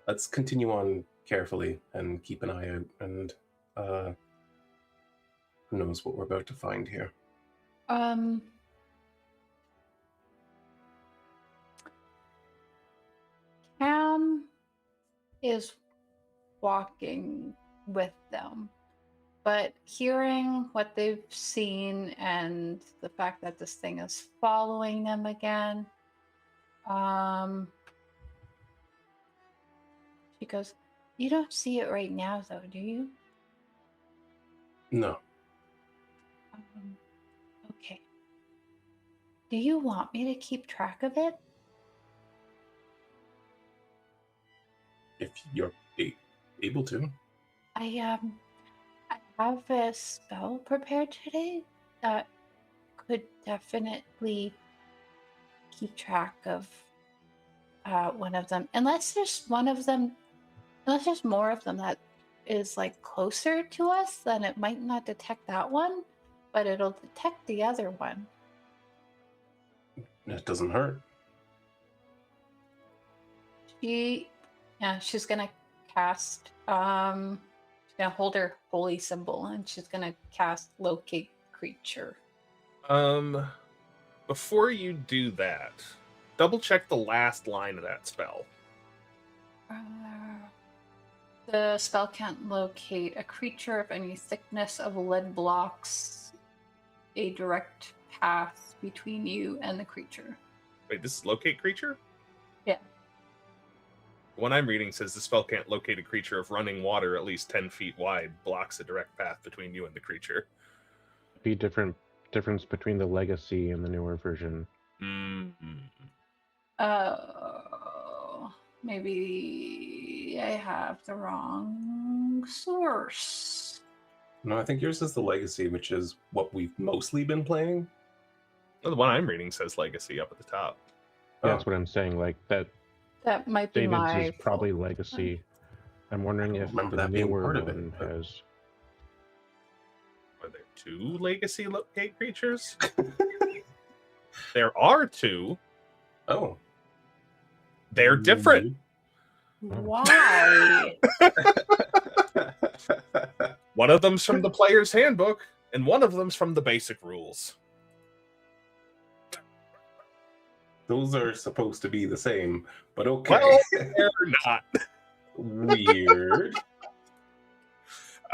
let's continue on carefully and keep an eye out, and who knows what we're about to find here. Cam is walking with them, but hearing what they've seen and the fact that this thing is following them again, she goes, "You don't see it right now, though, do you?" No. Okay. Do you want me to keep track of it? If you're able to. I have a spell prepared today that could definitely keep track of one of them. Unless there's more of them that is like closer to us, then it might not detect that one, but it'll detect the other one. It doesn't hurt. She's gonna cast she's gonna hold her holy symbol and she's gonna cast locate creature. Before you do that, double check the last line of that spell. The spell can't locate a creature of any thickness of lead blocks a direct path between you and the creature. Wait, this is locate creature? Yeah. The one I'm reading says the spell can't locate a creature of running water at least 10 feet wide, blocks a direct path between you and the creature. Be difference between the legacy and the newer version. Maybe I have the wrong source. No, I think yours is the legacy, which is what we've mostly been playing. Well, the one I'm reading says legacy up at the top. Yeah, that's what I'm saying. Like that. That might be David's my is probably legacy. I'm wondering if the newer one has. Are there 2 legacy locate creatures? There are 2. Oh. They're different. Why? One of them's from the player's handbook, and one of them's from the basic rules. Those are supposed to be the same, but okay. Well, they're not. Weird.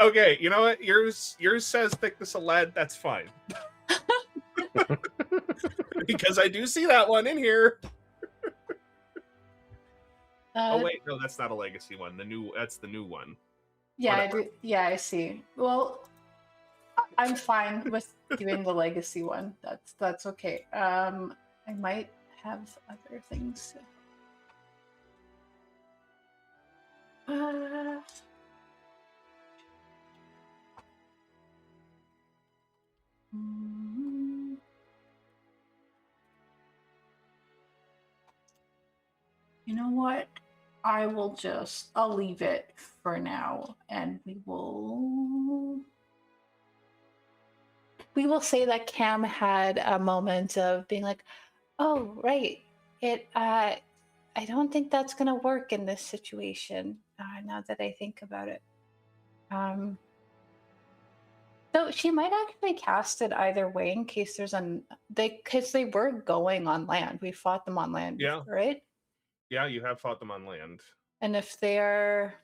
Okay, you know what? Yours says thickness of lead. That's fine. Because I do see that one in here. Oh wait, no, that's not a legacy one. That's the new one. Yeah, Whatever. I do. Yeah, I see. Well, I'm fine with doing the legacy one. That's okay. I might have other things. You know what? I'll leave it for now, and we will say that Cam had a moment of being like, oh, right. I don't think that's going to work in this situation, now that I think about it. So she might actually cast it either way in case there's because they were going on land. We fought them on land, Yeah. right? Yeah, you have fought them on land. And if they're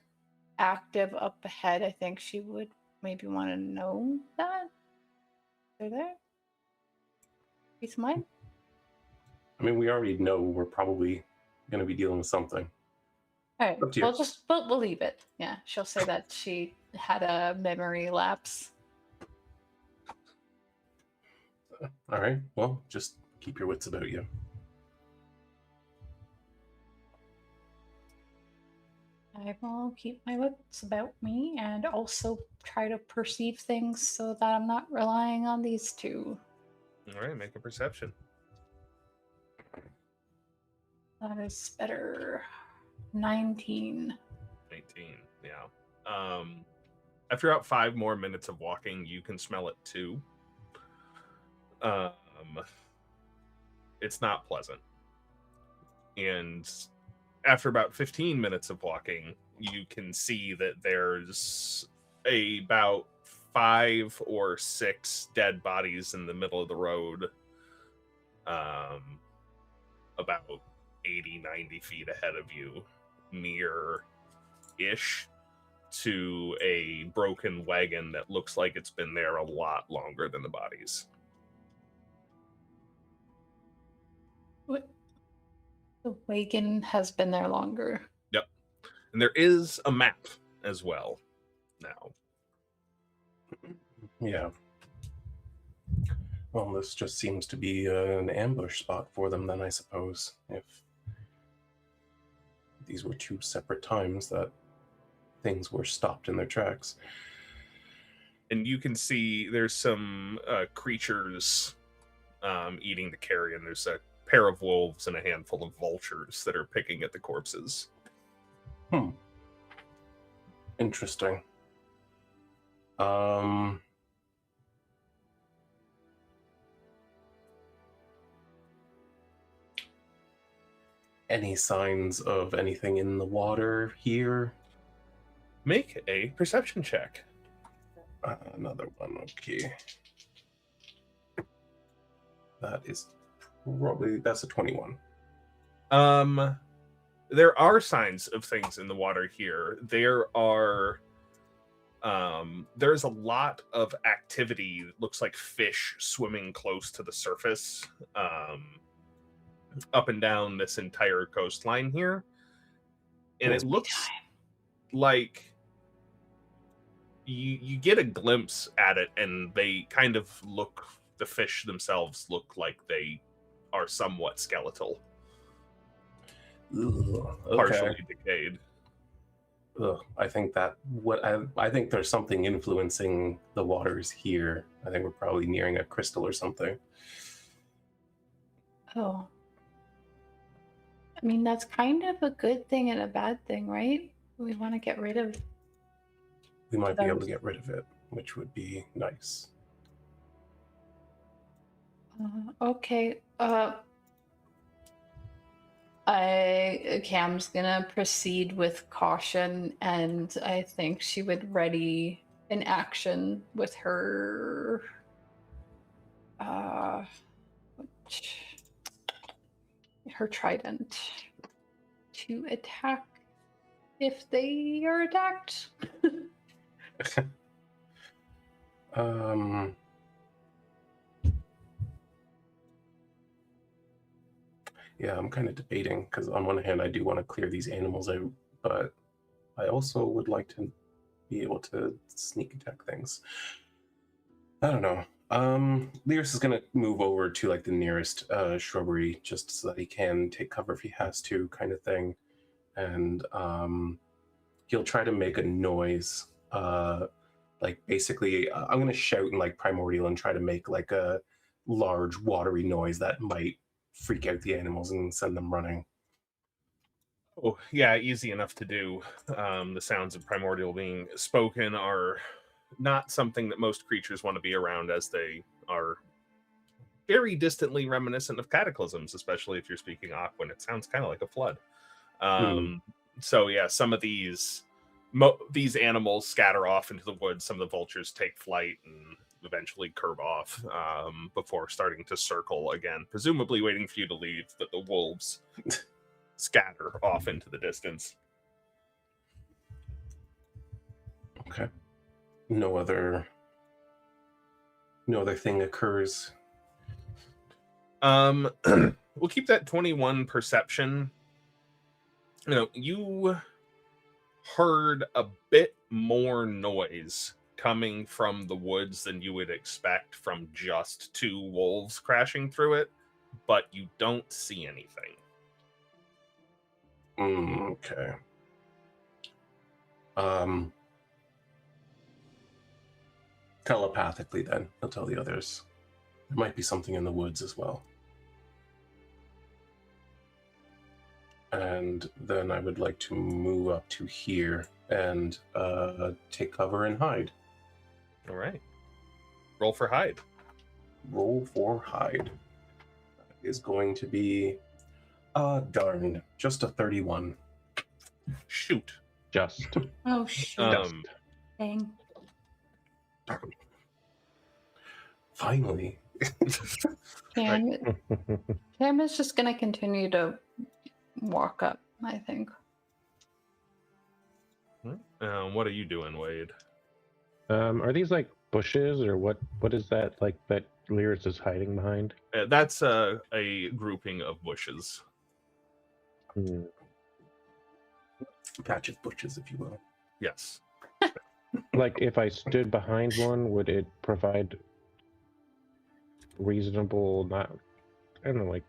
active up ahead, I think she would maybe want to know that they're there. Peace of mind. I mean, we already know we're probably going to be dealing with something. All right, Up to you. we'll leave it. Yeah, she'll say that she had a memory lapse. All right. Well, just keep your wits about you. I will keep my wits about me and also try to perceive things so that I'm not relying on these two. All right, make a perception. That is better. 19. 19, yeah. After about 5 more minutes of walking, you can smell it too. It's not pleasant. And after about 15 minutes of walking, you can see that there's about 5 or 6 dead bodies in the middle of the road, about 80, 90 feet ahead of you, near-ish to a broken wagon that looks like it's been there a lot longer than the bodies. What? The wagon has been there longer. Yep. And there is a map as well now. Yeah. Well, this just seems to be an ambush spot for them then, I suppose. If these were 2 separate times that things were stopped in their tracks. And you can see there's some creatures eating the carrion. There's a pair of wolves and a handful of vultures that are picking at the corpses. Interesting. Any signs of anything in the water here? Make a perception check. Another one, okay. That's a 21. There are signs of things in the water here. There's a lot of activity. It looks like fish swimming close to the surface, up and down this entire coastline here. And it looks like you get a glimpse at it, and they kind of look, the fish themselves look like they are somewhat skeletal. Ugh, okay. Partially decayed. Ugh, I think there's something influencing the waters here. I think we're probably nearing a crystal or something. Oh. I mean, that's kind of a good thing and a bad thing, right? We want to get rid of... We might be able to get rid of it, which would be nice. Okay. Cam's gonna proceed with caution, and I think she would ready an action with her her trident to attack if they are attacked. Yeah, I'm kind of debating, because on one hand, I do want to clear these animals out, but I also would like to be able to sneak attack things. I don't know. Learas is going to move over to like the nearest shrubbery, just so that he can take cover if he has to, kind of thing. And he'll try to make a noise. Like basically, I'm going to shout in like primordial and try to make like a large watery noise that might freak out the animals and send them running. Oh, yeah, easy enough to do. The sounds of primordial being spoken are not something that most creatures want to be around, as they are very distantly reminiscent of cataclysms, especially if you're speaking Aquan. It sounds kind of like a flood. So yeah, some of these animals scatter off into the woods. Some of the vultures take flight and eventually curve off before starting to circle again, presumably waiting for you to leave, but the wolves scatter off into the distance. Okay. No other thing occurs. We'll keep that 21 perception. You know, you heard a bit more noise coming from the woods than you would expect from just two wolves crashing through it, but you don't see anything. Okay. Telepathically, then I'll tell the others there might be something in the woods as well. And then I would like to move up to here and take cover and hide. All right. Roll for hide. Roll for hide. That is going to be darn, just a 31. Shoot. Just. Oh, shoot. Dang. Finally. Cam is just going to continue to walk up, I think. What are you doing, Wade? Are these like bushes or what? What is that like that Learas is hiding behind? That's a grouping of bushes. Patch of bushes, if you will. Yes. Like if I stood behind one, would it provide reasonable, not, I don't know, like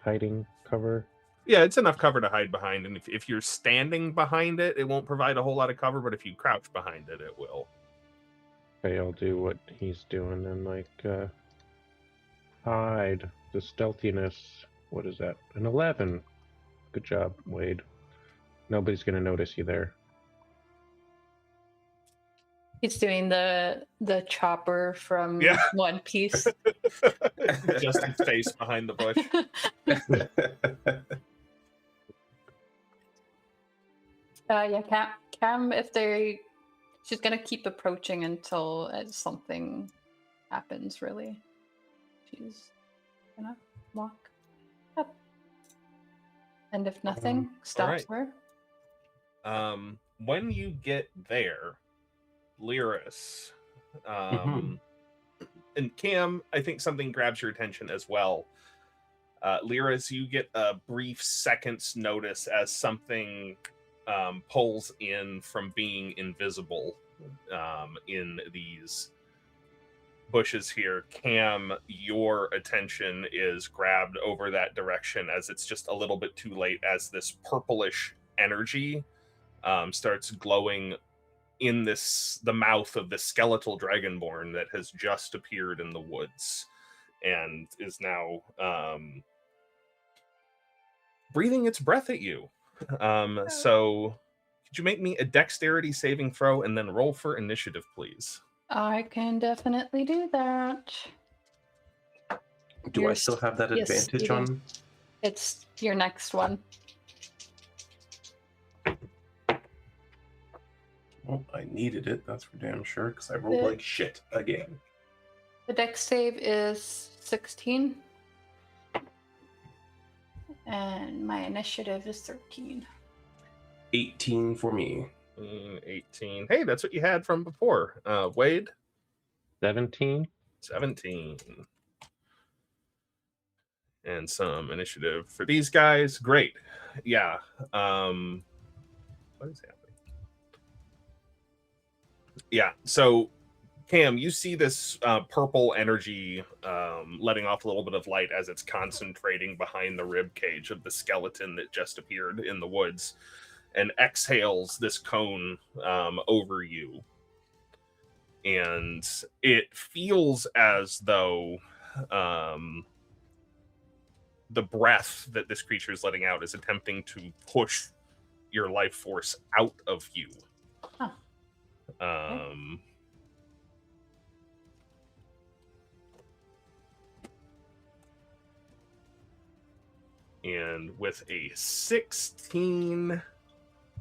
hiding cover? Yeah, it's enough cover to hide behind, and if you're standing behind it, it won't provide a whole lot of cover, but if you crouch behind it, it will. Okay, I'll do what he's doing and like hide. The stealthiness, what is that? An 11. Good job, Wade. Nobody's gonna notice you there. He's doing the chopper from One Piece. Just his face behind the bush. Yeah, Cam, she's gonna keep approaching until something happens, really. She's gonna walk up. And if nothing stops her. When you get there, Learas, and Cam, I think something grabs your attention as well. Learas, you get a brief second's notice as something pulls in from being invisible in these bushes here. Cam, your attention is grabbed over that direction as it's just a little bit too late, as this purplish energy starts glowing in the mouth of the skeletal dragonborn that has just appeared in the woods and is now breathing its breath at you. So could you make me a dexterity saving throw and then roll for initiative, please? I can definitely do that. Do I still have that advantage on? It's your next one. Well, I needed it, that's for damn sure, because I rolled like shit again. The dex save is 16. And my initiative is 13. 18 for me. 18. Hey, that's what you had from before. Wade? 17. 17. And some initiative for these guys. Great. Yeah. What is happening? Yeah, so Cam, you see this purple energy letting off a little bit of light as it's concentrating behind the rib cage of the skeleton that just appeared in the woods, and exhales this cone over you. And it feels as though the breath that this creature is letting out is attempting to push your life force out of you. Huh. And with a 16,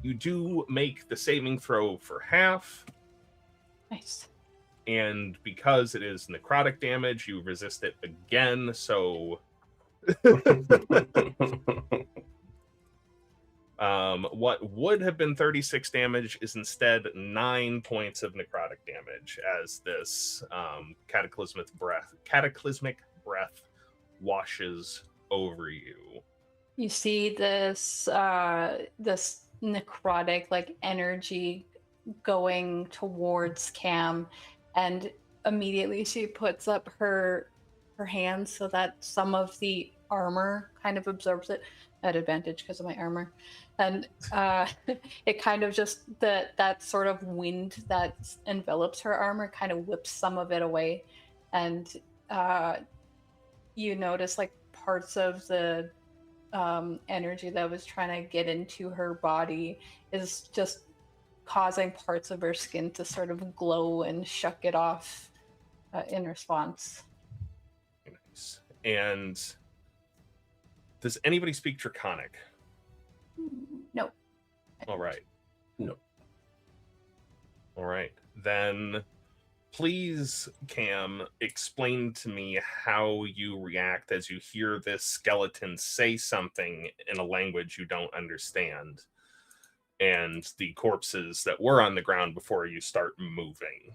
you do make the saving throw for half. Nice. And because it is necrotic damage, you resist it again. So what would have been 36 damage is instead 9 points of necrotic damage as this cataclysmic breath washes over you. You see this this necrotic like energy going towards Cam, and immediately she puts up her hands so that some of the armor kind of absorbs it at advantage because of my armor, and it kind of just that sort of wind that envelops her armor kind of whips some of it away, and you notice like parts of the energy that was trying to get into her body is just causing parts of her skin to sort of glow and shuck it off in response. Nice. And does anybody speak Draconic? No. All right. No. All right. Then please, Cam, explain to me how you react as you hear this skeleton say something in a language you don't understand, and the corpses that were on the ground before you start moving.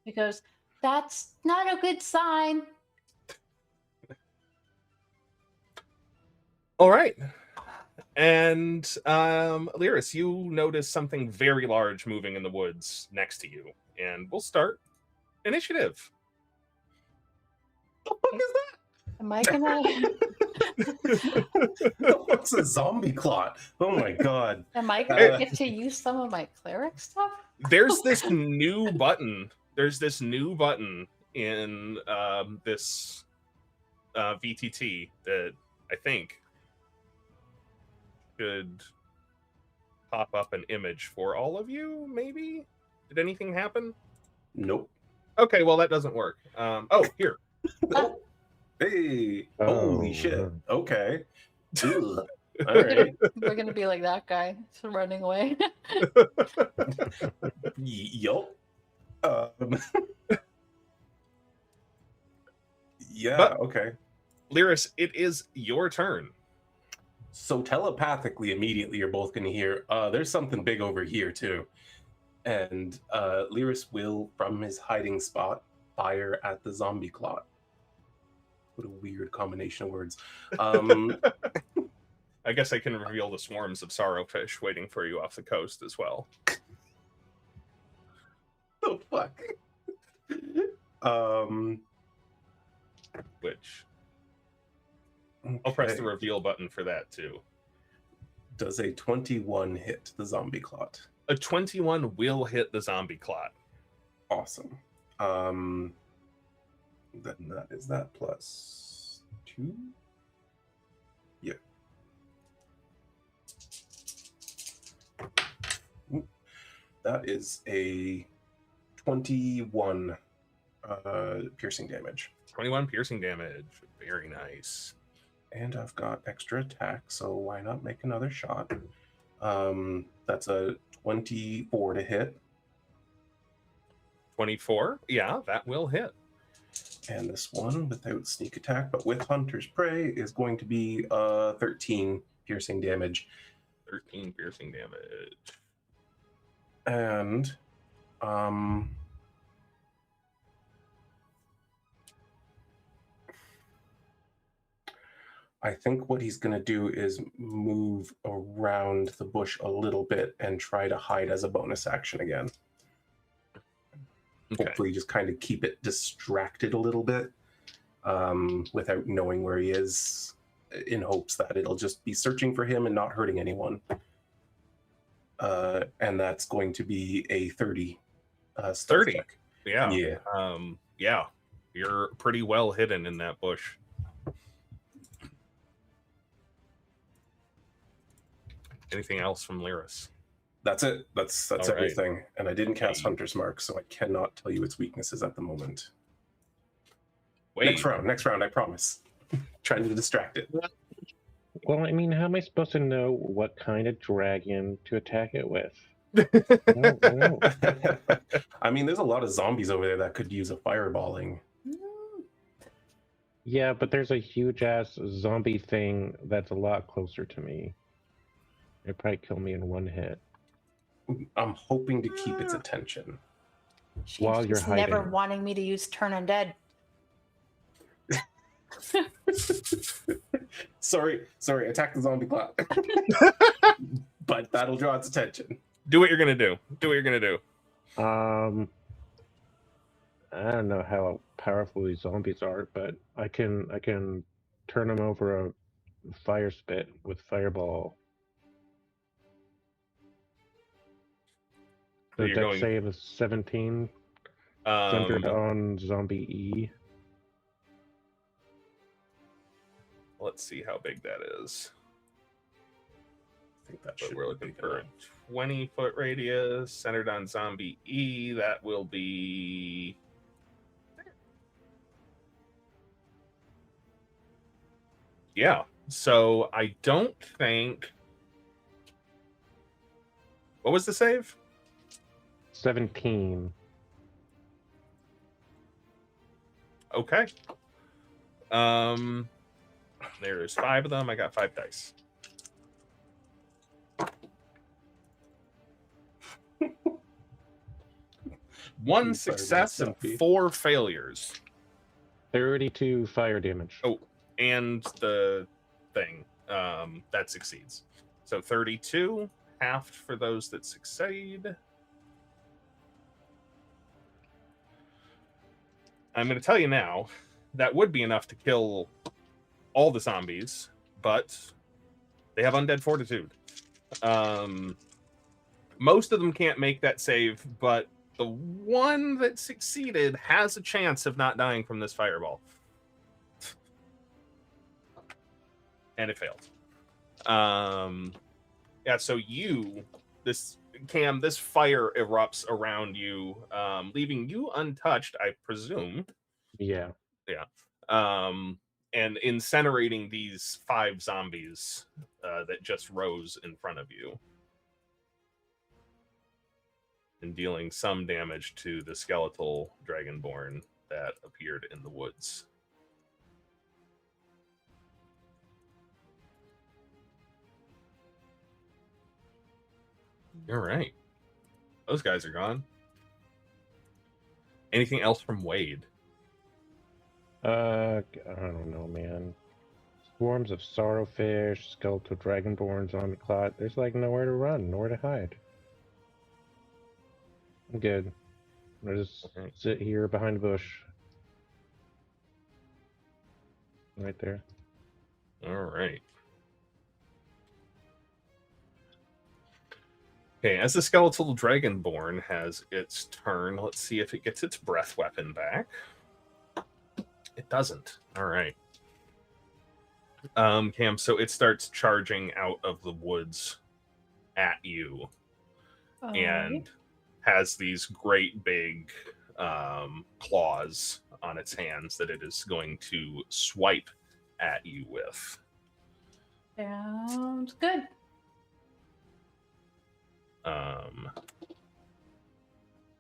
He goes, "That's not a good sign." All right. And Learas, you notice something very large moving in the woods next to you, and we'll start initiative. What the fuck is that? Am I gonna? What's a zombie clot? Oh my god! Am I gonna get to use some of my cleric stuff? There's this new button. There's this new button in this VTT that I think could pop up an image for all of you, maybe? Did anything happen? Nope. Okay, well, that doesn't work. Oh, here. Oh. Hey! Holy Oh. shit! Okay. Ugh. All right. We're gonna be like that guy, just running away. Yup. Yeah. But- Okay. Learas, it is your turn. So telepathically, immediately, you're both going to hear, there's something big over here, too. And Learas will, from his hiding spot, fire at the zombie clot. What a weird combination of words. I guess I can reveal the swarms of sorrowfish waiting for you off the coast as well. The fuck? Which I'll press the okay. reveal button for that too. Does a 21 hit the zombie clot? A 21 will hit the zombie clot. Awesome. Then that is that plus 2. Yeah. Ooh. That is a 21 piercing damage. 21 piercing damage. Very nice. And I've got extra attack, so why not make another shot? That's a 24 to hit. 24? Yeah, that will hit. And this one, without sneak attack, but with Hunter's Prey, is going to be 13 piercing damage. 13 piercing damage. And I think what he's going to do is move around the bush a little bit and try to hide as a bonus action again. Okay. Hopefully just kind of keep it distracted a little bit without knowing where he is, in hopes that it'll just be searching for him and not hurting anyone. And that's going to be a 30. 30. Check. Yeah. Yeah. Yeah. You're pretty well hidden in that bush. Anything else from Learas? That's it. That's All right. everything. And I didn't cast Okay. Hunter's Mark, so I cannot tell you its weaknesses at the moment. Wait, Next round, I promise. Trying to distract it. Well, I mean, how am I supposed to know what kind of dragon to attack it with? I don't know. I mean, there's a lot of zombies over there that could use a fireballing. Yeah, but there's a huge ass zombie thing that's a lot closer to me. It'd probably kill me in one hit. I'm hoping to keep its attention. While you're She's never hiding. wanting me to use turn undead. Sorry, attack the zombie cloud. But that'll draw its attention. do what you're gonna do. Do what you're gonna do. I don't know how powerful these zombies are, but I can turn them over a fire spit with fireball. So The you're dex going- save is 17, centered on zombie E. Let's see how big that is. I think that But should we're be looking big for a enough. 20-foot radius centered on zombie E. That will be. Yeah. So I don't think. What was the save? 17. Okay. There's 5 of them. I got 5 dice. One Sorry, success and Sophie. 4 failures. 32 fire damage. Oh, and the thing that succeeds. So 32, halved for those that succeed. I'm going to tell you now, that would be enough to kill all the zombies, but they have undead fortitude. Most of them can't make that save, but the one that succeeded has a chance of not dying from this fireball. And it failed. Yeah, so this fire erupts around you, leaving you untouched, I presume. Yeah. And incinerating these 5 zombies that just rose in front of you. And dealing some damage to the skeletal dragonborn that appeared in the woods. All right. Those guys are gone. Anything else from Wade? I don't know, man. Swarms of sorrowfish, skeletal dragonborns on the clot. There's like nowhere to run, nowhere to hide. I'm good. I just Okay. sit here behind a bush. Right there. All right. Okay, as the skeletal dragonborn has its turn, let's see if it gets its breath weapon back. It doesn't. All right. Cam, so it starts charging out of the woods at you and has these great big claws on its hands that it is going to swipe at you with. Sounds good.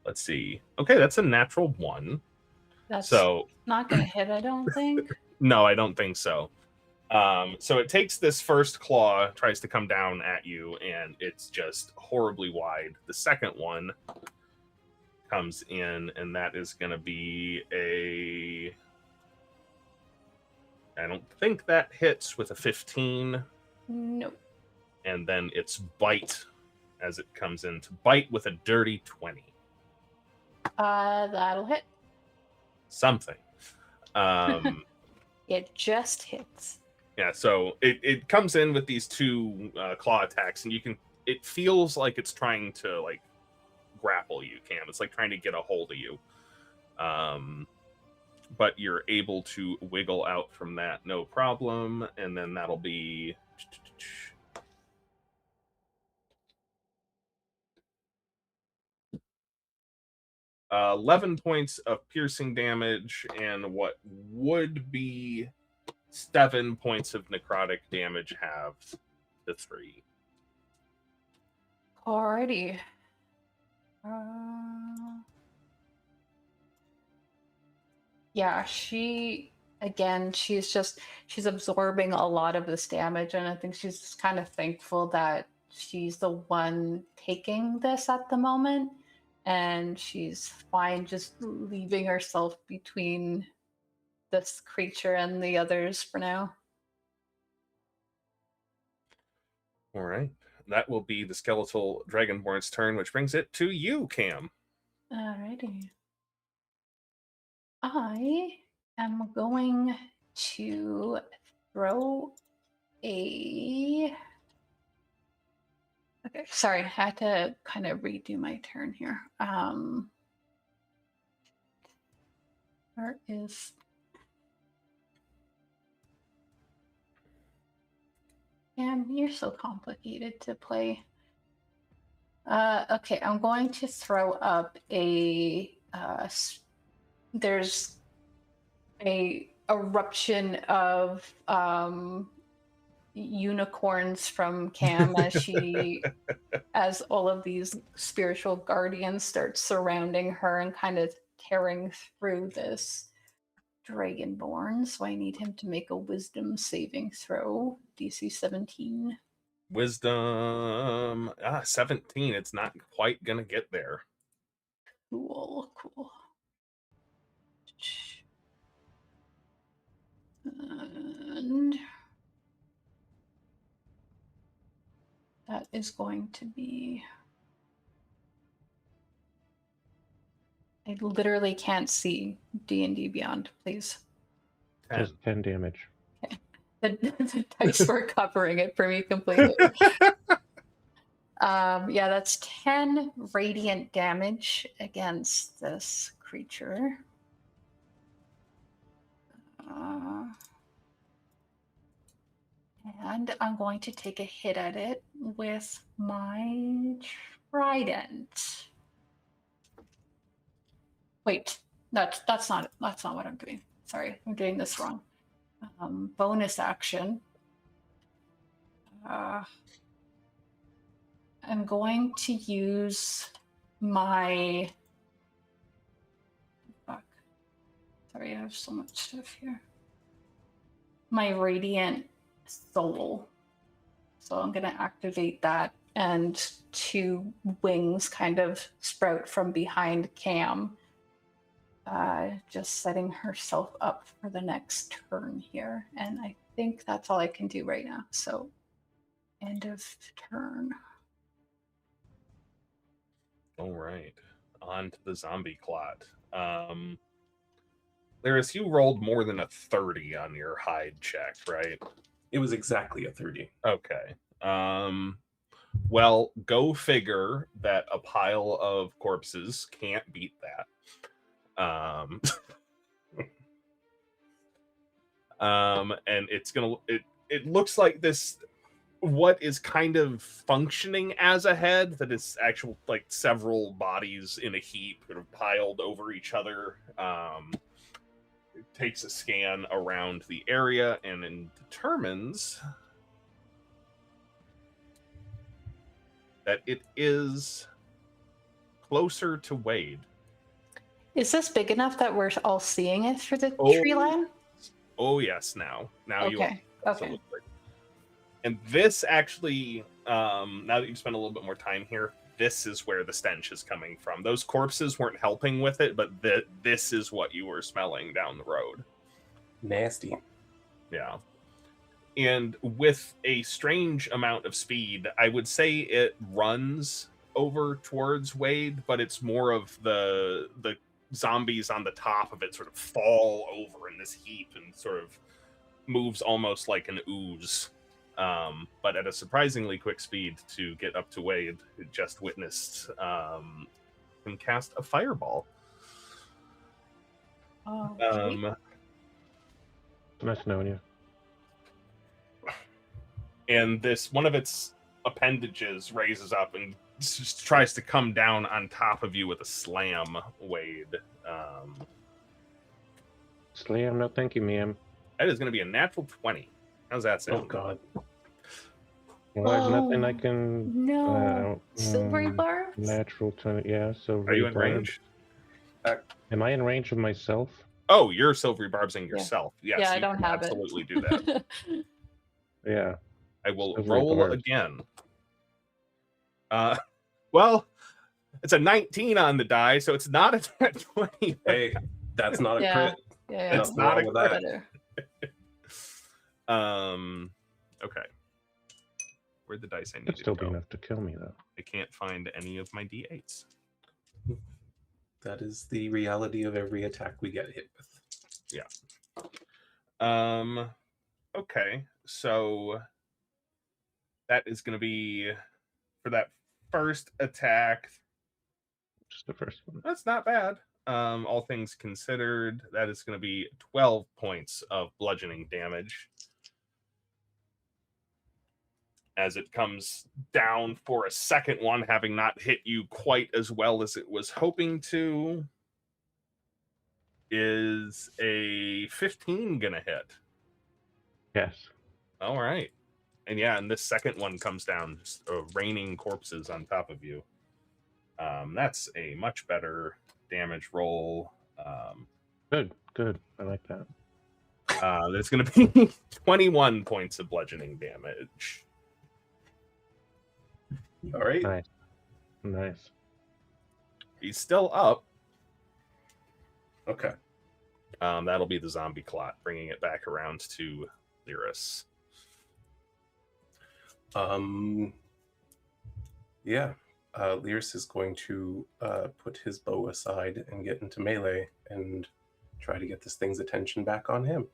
Let's see. Okay, that's a natural 1. That's So not gonna hit, I don't think. no, I don't think so. So it takes this first claw, tries to come down at you, and it's just horribly wide. The second one comes in, and that is going to be a... I don't think that hits with a 15. Nope. And then its bite, as it comes in, to bite with a dirty 20. That'll hit. Something. It just hits. Yeah, so it comes in with these 2 claw attacks, and it feels like it's trying to like grapple you, Cam. It's like trying to get a hold of you. but you're able to wiggle out from that, no problem. And then that'll be 11 points of piercing damage and what would be 7 points of necrotic damage halved to 3. Alrighty. Yeah, she's absorbing a lot of this damage, and I think she's just kind of thankful that she's the one taking this at the moment, and she's fine just leaving herself between this creature and the others for now. All right. That will be the skeletal dragonborn's turn, which brings it to you, Cam. Alrighty. I am going to throw a... Okay, sorry, I had to kind of redo my turn here. Where is... Damn, you're so complicated to play. Okay, I'm going to throw up a... there's a eruption of unicorns from Cam as all of these spiritual guardians start surrounding her and kind of tearing through this dragonborn. So I need him to make a wisdom saving throw, DC 17. Wisdom 17. It's not quite gonna get there. Cool. And that is going to be... I literally can't see D&D Beyond, please. 10 damage. Okay. The dice were covering it for me completely. Yeah, that's 10 radiant damage against this creature. And I'm going to take a hit at it with my trident. Wait, that's not what I'm doing. Sorry, I'm doing this wrong. Bonus action. I'm going to use my... Fuck. Sorry, I have so much stuff here. My radiant soul. So I'm going to activate that, and 2 wings kind of sprout from behind Cam. Just setting herself up for the next turn here. And I think that's all I can do right now. So end of turn. All right. On to the zombie clot. Learas, you rolled more than a 30 on your hide check, right? It was exactly a 30. Okay. Well, go figure that a pile of corpses can't beat that. And it's gonna... It looks like this... what is kind of functioning as a head that is actual, like, several bodies in a heap sort of piled over each other. It takes a scan around the area and then determines that it is closer to Wade. Is this big enough that we're all seeing it through the tree line? Oh yes, now you are. Okay. Absolutely. And this actually, now that you've spent a little bit more time here, this is where the stench is coming from. Those corpses weren't helping with it, but this is what you were smelling down the road. Nasty. Yeah. And with a strange amount of speed, I would say it runs over towards Wade, but it's more of the zombies on the top of it sort of fall over in this heap and sort of moves almost like an ooze. But at a surprisingly quick speed to get up to Wade, who just witnessed him cast a fireball. Oh, Nice knowing you. And this one of its appendages raises up and just tries to come down on top of you with a slam, Wade. Slam, no thank you, ma'am. That is going to be a natural 20. How's that sound? Oh God. Well, there's nothing I can. No. Silvery mm, barbs? Natural 20. Yeah, silvery. Are you in barbs. range? Am I in range of myself? Oh, you're silvery barbsing yourself. Yes, Yeah, I you don't can have absolutely it. do that. Yeah. I will Silvery roll barbs. again. Well, it's a 19 on the die, so it's not a nat 20. Hey, that's not a Yeah. crit. Yeah, It's Nothing not wrong a with that. better. Okay. Where'd the dice I That'd needed still go? be enough to kill me, though. I can't find any of my d8s. That is the reality of every attack we get hit with. Okay, so that is going to be for that first attack. Just the first one. That's not bad. All things considered, that is going to be 12 points of bludgeoning damage as it comes down for a second one, having not hit you quite as well as it was hoping to. Is a 15 gonna hit? Yes. All right. And yeah, and this second one comes down, just raining corpses on top of you. That's a much better damage roll. Good. I like that. There's going to be 21 points of bludgeoning damage. All right. Nice. He's still up. Okay. That'll be the zombie clot, bringing it back around to Learas. Yeah. Learas is going to put his bow aside and get into melee and try to get this thing's attention back on him.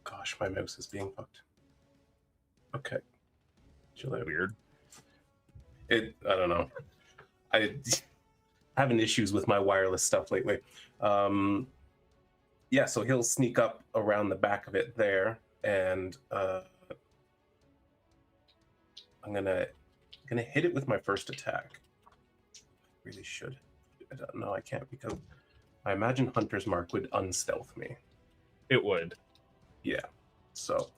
Gosh, my mouse is being fucked. Okay. Chill out. Weird. I don't know. I having issues with my wireless stuff lately. Yeah, so he'll sneak up around the back of it there, and I'm gonna hit it with my first attack. Really should. I don't know. I can't because I imagine Hunter's Mark would unstealth me. It would. Yeah. So,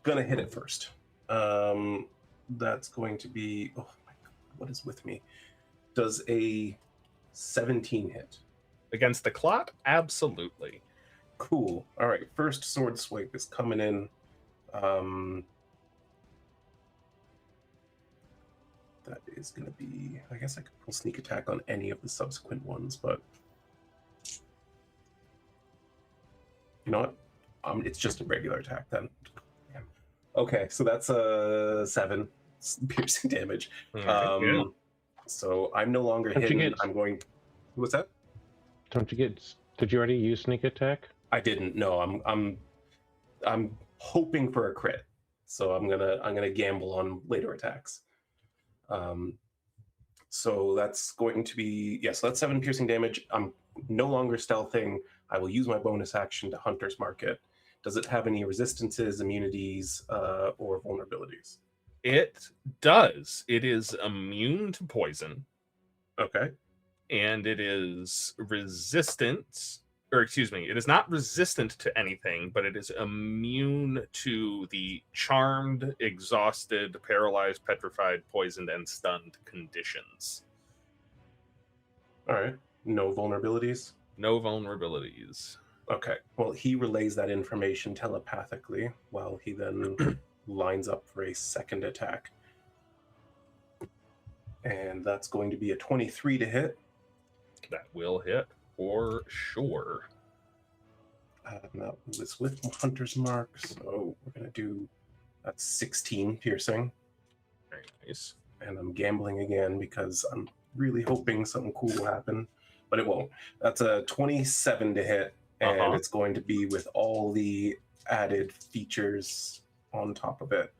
gonna hit it first. That's going to be. Oh my God! What is with me? Does a 17 hit? Against the clot? Absolutely. Cool. All right. First sword swipe is coming in. That is going to be. I guess I could pull sneak attack on any of the subsequent ones, but you know what? It's just a regular attack then. Damn. Okay, so that's a 7 piercing damage. Right, yeah. So I'm no longer hidden. I'm going. What's that? Don't you get? Did you already use sneak attack? I didn't. No, I'm hoping for a crit. So I'm gonna gamble on later attacks. So that's going to be so that's 7 piercing damage. I'm no longer stealthing. I will use my bonus action to Hunter's Mark it. Does it have any resistances, immunities, or vulnerabilities? It does. It is immune to poison. Okay. And it is resistant, or excuse me, it is not resistant to anything, but it is immune to the charmed, exhausted, paralyzed, petrified, poisoned, and stunned conditions. All right. No vulnerabilities? No vulnerabilities. Okay. Well, he relays that information telepathically while he then lines up for a second attack. And that's going to be a 23 to hit. That will hit for sure. And that was with Hunter's Mark, so we're going to do that's 16 piercing. Very nice. And I'm gambling again because I'm really hoping something cool will happen, but it won't. That's a 27 to hit, and it's going to be with all the added features on top of it.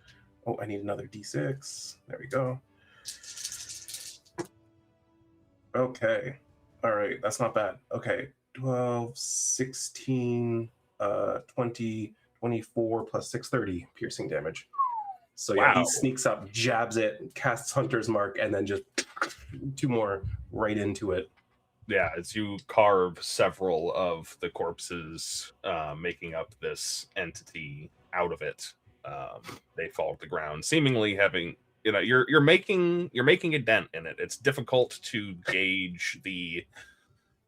Oh, I need another d6. There we go. Okay. All right. That's not bad. Okay. 12, 16, 20, 24 plus 6, 30 piercing damage. So yeah, Wow. he sneaks up, jabs it, casts Hunter's Mark, and then just 2 more right into it. Yeah, as you carve several of the corpses making up this entity out of it, they fall to the ground, seemingly having, you're making a dent in it. It's difficult to gauge the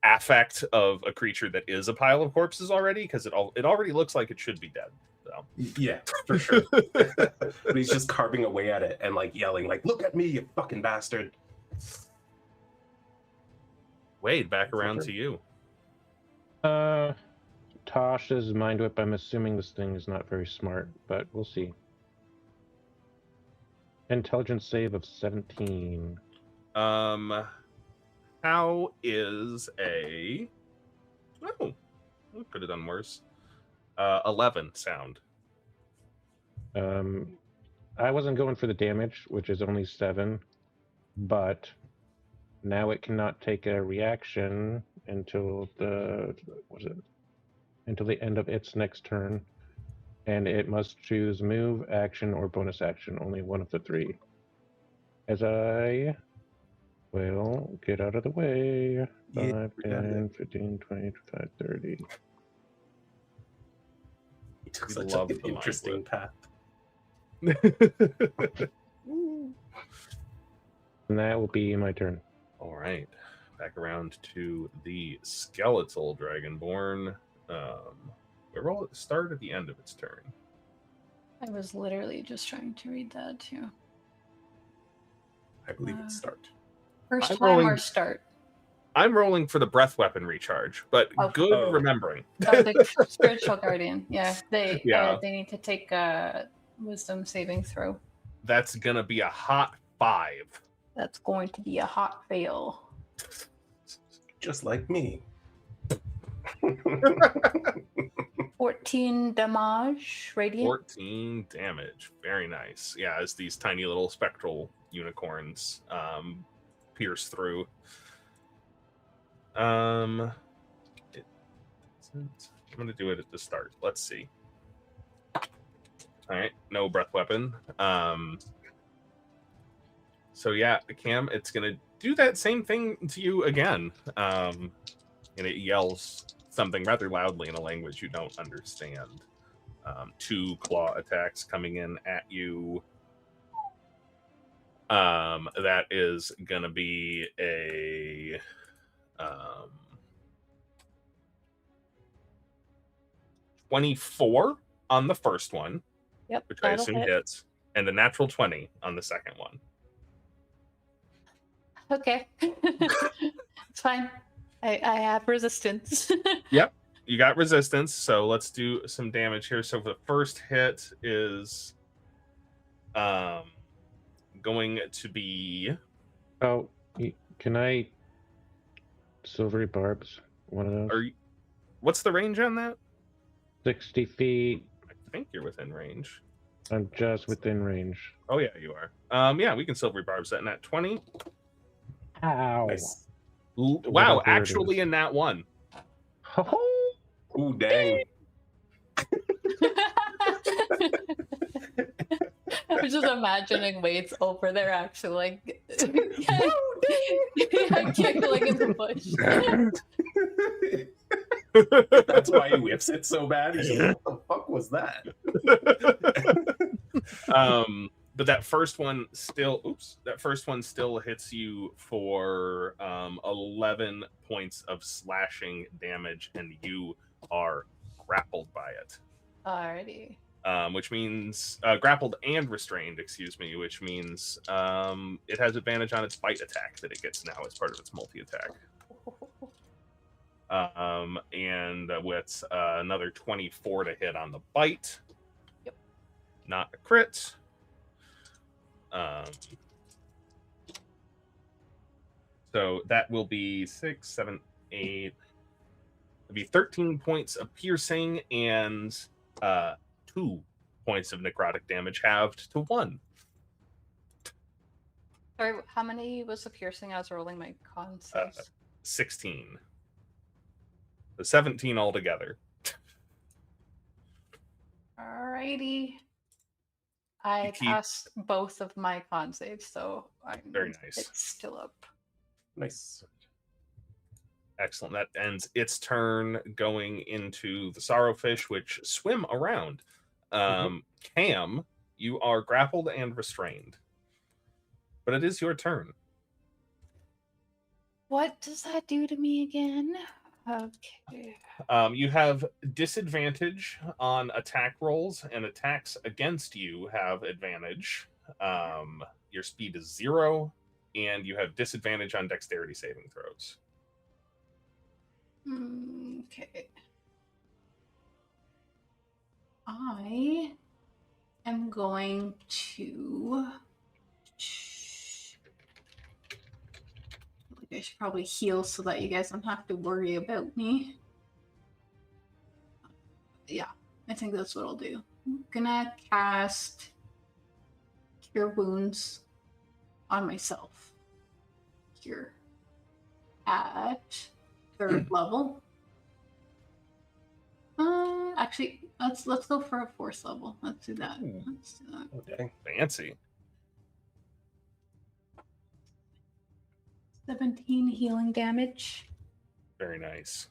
affect of a creature that is a pile of corpses already, because it already looks like it should be dead. So. Yeah, for sure. But he's just carving away at it and like yelling, like, "Look at me, you fucking bastard!" Wade, back around to you. Tosh's mind whip. I'm assuming this thing is not very smart, but we'll see. Intelligence save of 17. How is a? Oh, could have done worse. 11 sound. I wasn't going for the damage, which is only 7, but now it cannot take a reaction until until the end of its next turn, and it must choose move, action, or bonus action, only one of the 3. As I will get out of the way. 5, 10, 15, 20, 25, 30. He took We such love an the interesting path. And that will be my turn. All right, back around to the skeletal dragonborn. Where will it start at the end of its turn? I was literally just trying to read that too. I believe it's start. First I'm time rolling- or start? I'm rolling for the breath weapon recharge, but good remembering. Oh, the spiritual guardian. Yeah, they need to take a wisdom saving throw. That's gonna be a hot 5. That's going to be a hot fail. Just like me. 14 damage, radiant. 14 damage. Very nice. Yeah, as these tiny little spectral unicorns pierce through. I'm gonna do it at the start. Let's see. All right, no breath weapon. So yeah, Cam, it's gonna do that same thing to you again. And it yells something rather loudly in a language you don't understand. 2 claw attacks coming in at you. That is gonna be a 24 on the first one, Yep, which I that'll assume hit. hits, and a natural 20 on the second one. Okay. It's fine. I have resistance. Yep, you got resistance, so let's do some damage here. So the first hit is going to be... Oh, can I silvery barbs one of those? What's the range on that? 60 feet. I think you're within range. I'm just within range. Oh yeah, you are. Yeah, we can silvery barbs that in that 20. Ow. Nice. Wow, Whatever it actually is. in that one. Ooh, dang. I'm just imagining Wade's over there actually like giggling in the bush. That's why he whips it so bad. He's like, what the fuck was that? But that first one still hits you for 11 points of slashing damage, and you are grappled by it. Alrighty. Which means grappled and restrained, excuse me, which means it has advantage on its bite attack that it gets now as part of its multi-attack. And with another 24 to hit on the bite. Yep. Not a crit. So that will be 6, 7, 8. It'll be 13 points of piercing and 2 points of necrotic damage halved to 1. Sorry, how many was the piercing? I was rolling my con saves. 16. So 17 altogether. Alrighty. I passed both of my con saves, so Very nice. It's still up. Nice. Excellent. That ends its turn, going into the Sorrowfish, which swim around. Cam, you are grappled and restrained. But it is your turn. What does that do to me again? Okay. You have disadvantage on attack rolls, and attacks against you have advantage. Your speed is 0, and you have disadvantage on dexterity saving throws. Okay. I am going to... I should probably heal so that you guys don't have to worry about me. Yeah, I think that's what I'll do. I'm gonna cast Cure Wounds on myself here at 3rd level. Actually, let's go for a 4th level. Let's do that. Let's do that. Okay. Fancy. 17 healing damage. Very nice.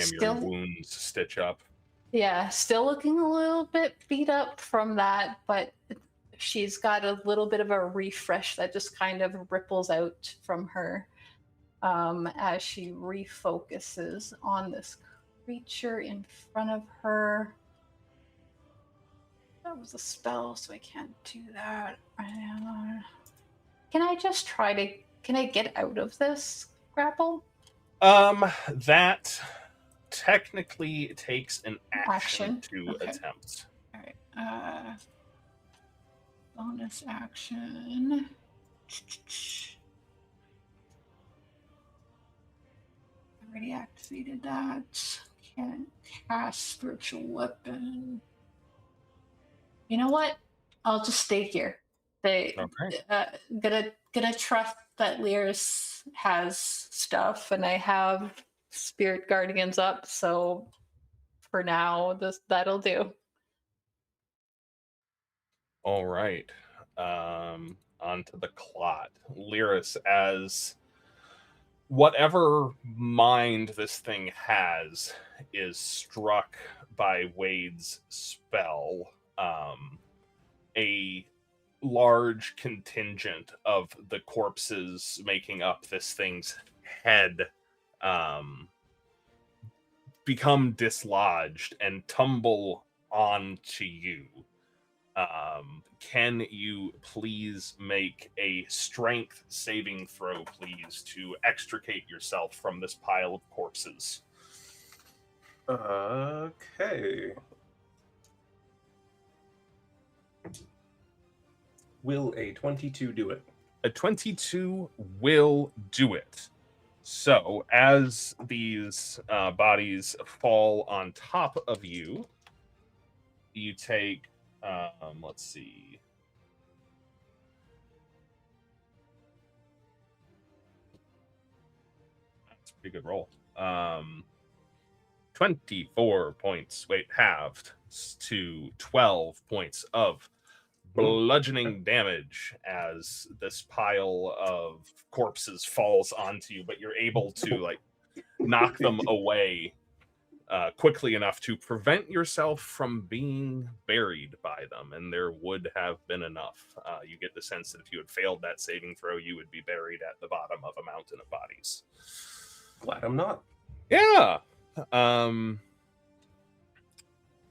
Still, your wounds stitch up. Yeah, still looking a little bit beat up from that, but she's got a little bit of a refresh that just kind of ripples out from her as she refocuses on this creature in front of her. That was a spell, so I can't do that. Can I just try to... Can I get out of this grapple? That technically takes an action to Okay. attempt. All right. Bonus action. Already activated that. Can't cast spiritual weapon. You know what? I'll just stay here. Gonna trust that Learas has stuff, and I have Spirit Guardians up, so for now, that'll do. All right. Onto the clot. Learas, as whatever mind this thing has is struck by Wade's spell. A large contingent of the corpses making up this thing's head become dislodged and tumble onto you. Can you please make a strength saving throw, please, to extricate yourself from this pile of corpses? Okay. Will a 22 do it? A 22 will do it. So, as these bodies fall on top of you, you take, let's see. That's a pretty good roll. 24 points, halved to 12 points of bludgeoning damage as this pile of corpses falls onto you, but you're able to knock them away quickly enough to prevent yourself from being buried by them, and there would have been enough. You get the sense that if you had failed that saving throw, you would be buried at the bottom of a mountain of bodies. Glad I'm not. Yeah. But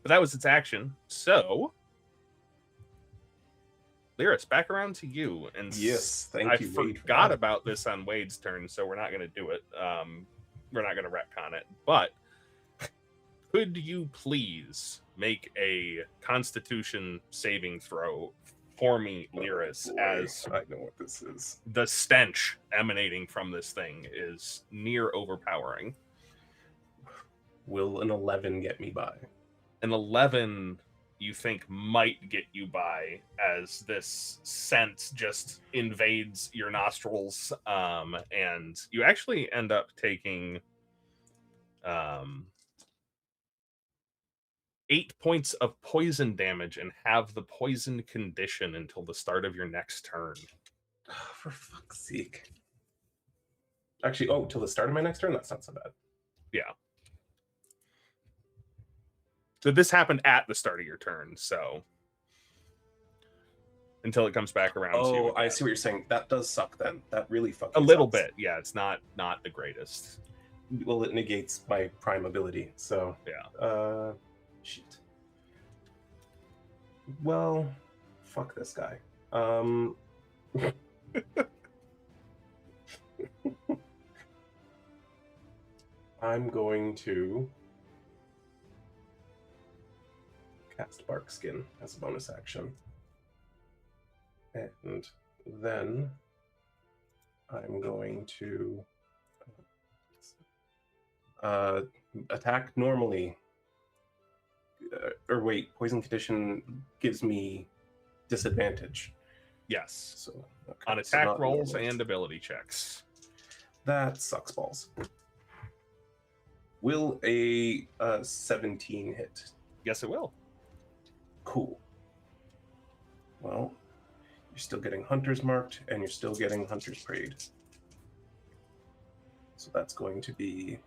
that was its action. So Learas, back around to you. And yes, thank you. I forgot about this on Wade's turn, so we're not going to do it. We're not going to retcon it. But could you please make a Constitution saving throw for me, Learas, as I know what this is. The stench emanating from this thing is near overpowering. Will an 11 get me by? An 11... you think might get you by, as this scent just invades your nostrils, and you actually end up taking 8 points of poison damage and have the poison condition until the start of your next turn. Oh, for fuck's sake. Actually, till the start of my next turn? That's not so bad. Yeah. So this happened at the start of your turn, so until it comes back around to you. Oh, I see what you're saying. That does suck then. That really fucking a little sucks. bit. Yeah, it's not the greatest. Well, it negates my prime ability, so yeah. Shit. Well, fuck this guy. I'm going to cast Barkskin as a bonus action. And then I'm going to attack normally. Or wait, poison condition gives me disadvantage. Yes. So on so attack not rolls normal. and ability checks. That sucks balls. Will a 17 hit? Yes, it will. Cool. Well, you're still getting Hunter's Marked, and you're still getting Hunter's Prayed. So that's going to be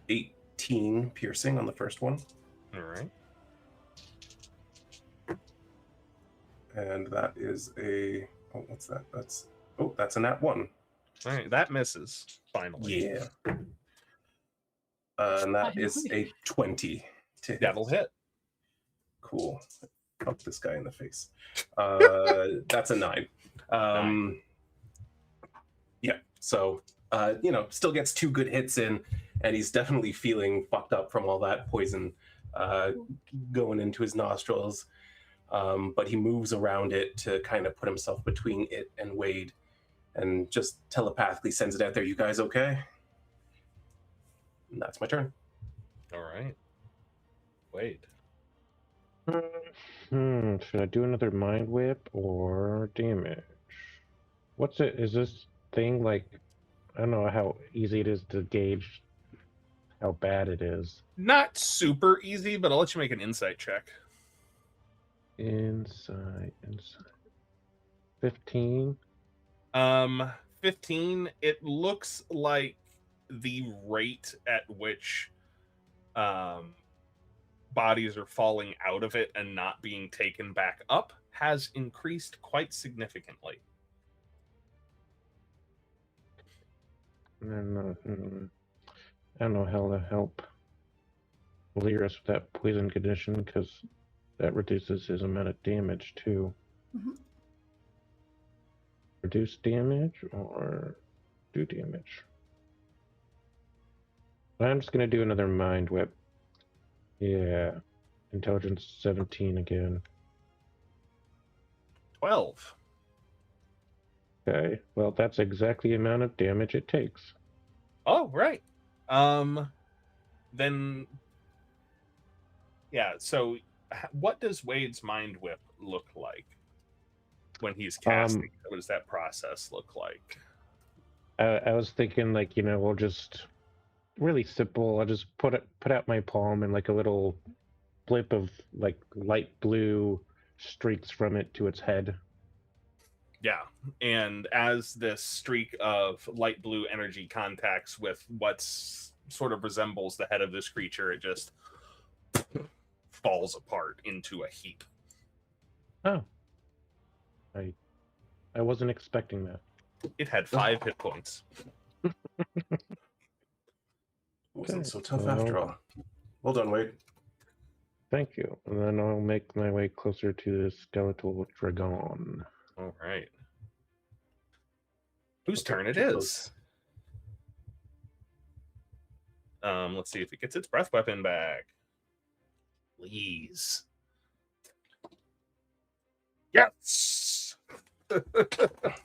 18 piercing on the first one. All right. And that is a... Oh, what's that? That's a nat 1. All right, that misses, finally. Yeah. And that is a 20 to hit. That'll hit. Cool. Fuck this guy in the face. That's a 9. 9. Yeah, so, still gets 2 good hits in, and he's definitely feeling fucked up from all that poison going into his nostrils. But he moves around it to kind of put himself between it and Wade, and just telepathically sends it out there. You guys okay? And that's my turn. All right. Wade. Should I do another mind whip or damage? What's it? Is this thing like? I don't know how easy it is to gauge how bad it is. Not super easy, but I'll let you make an insight check. Insight. 15. 15. It looks like the rate at which bodies are falling out of it and not being taken back up has increased quite significantly. I don't know how to help Learas with that poison condition, because that reduces his amount of damage too. Mm-hmm. Reduce damage or do damage? I'm just gonna do another mind whip. Yeah. Intelligence 17 again. 12. Okay. Well, that's exactly the amount of damage it takes. Oh, right. Then, yeah, so what does Wade's mind whip look like when he's casting? What does that process look like? I was thinking, we'll just really simple. I'll just put out my palm and like a little blip of like light blue streaks from it to its head. Yeah, and as this streak of light blue energy contacts with what's sort of resembles the head of this creature, it just falls apart into a heap. Oh. I wasn't expecting that. It had 5 hit points. Wasn't so tough after all. Well done, Wade. Thank you. And then I'll make my way closer to the skeletal dragon. All right. Whose turn it is? Let's see if it gets its breath weapon back. Please. Yes.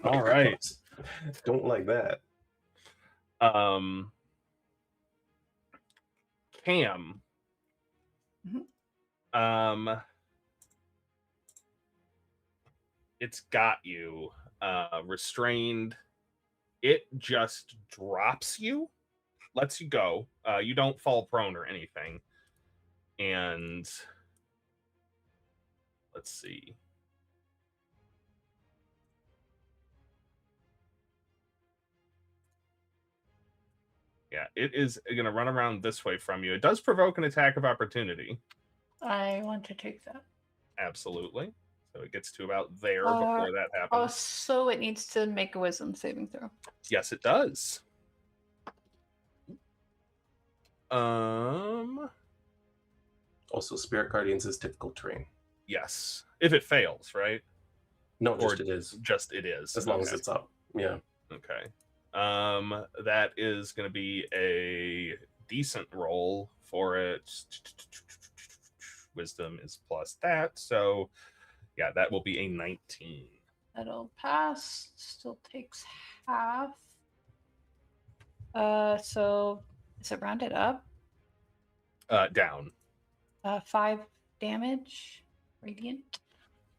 All right. Don't like that. Cam, It's got you restrained. It just drops you, lets you go. You don't fall prone or anything. And let's see. Yeah, it is going to run around this way from you. It does provoke an attack of opportunity. I want to take that. Absolutely. So it gets to about there before that happens. Oh, so it needs to make a wisdom saving throw. Yes, it does. Also, Spirit Guardians is difficult terrain. Yes. If it fails, right? No, just it is. Just it is. As long as it's up. Yeah. Okay. That is going to be a decent roll for it. Wisdom is plus that. So, yeah, that will be a 19. That'll pass. Still takes half. So is it rounded up? Down. 5 damage, radiant.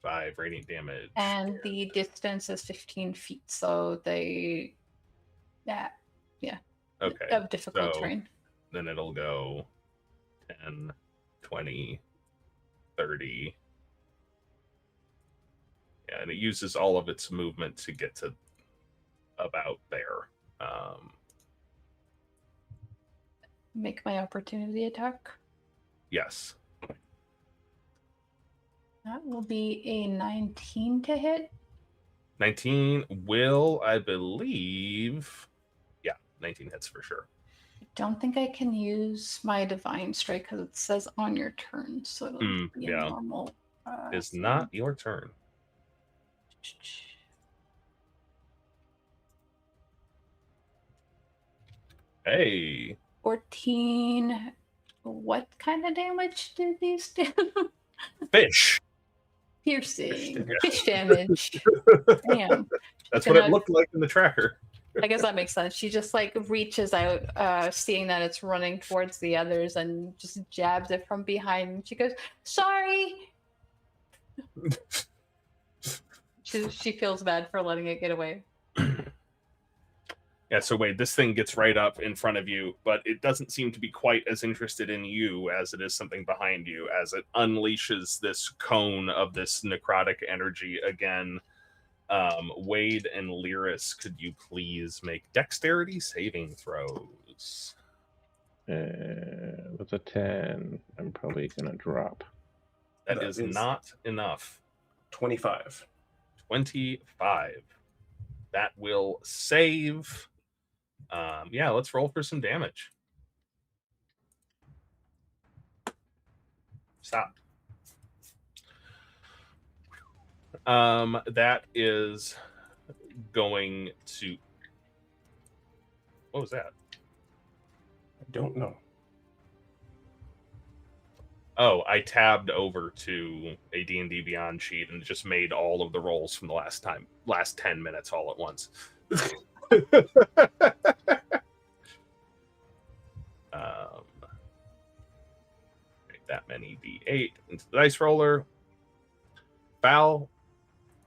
5 radiant damage. And the distance is 15 feet, so they... Yeah. Okay. Of difficult terrain. Then it'll go 10, 20, 30. Yeah, and it uses all of its movement to get to about there. Make my opportunity attack. Yes. That will be a 19 to hit. 19 will, I believe... Yeah, 19 hits for sure. I don't think I can use my Divine Strike because it says on your turn, so it'll be a normal... It's not your turn. Hey. 14. What kind of damage did these do? Fish. Piercing. Fish damage. Damn. That's what it looked like in the tracker. I guess that makes sense. She just like reaches out, seeing that it's running towards the others, and just jabs it from behind. She goes, "Sorry." She feels bad for letting it get away. Yeah, so wait, this thing gets right up in front of you, but it doesn't seem to be quite as interested in you as it is something behind you, as it unleashes this cone of this necrotic energy again. Wade and Learas, could you please make dexterity saving throws? With a 10, I'm probably going to drop. That is not enough. 25. 25. That will save. Yeah, let's roll for some damage. Stop. That is going to... What was that? I don't know. Oh, I tabbed over to a D&D Beyond sheet and just made all of the rolls from the last 10 minutes all at once. Make that many D8 into the dice roller. Val,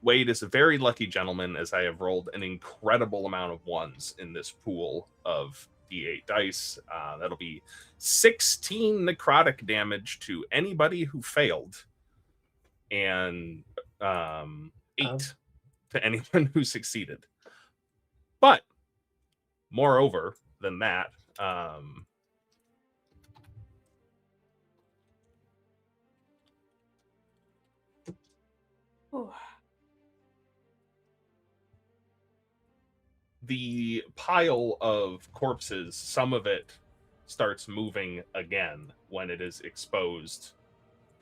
Wade is a very lucky gentleman, as I have rolled an incredible amount of ones in this pool of D8 dice. That'll be 16 necrotic damage to anybody who failed, and 8 to anyone who succeeded. But moreover than that, the pile of corpses, some of it starts moving again when it is exposed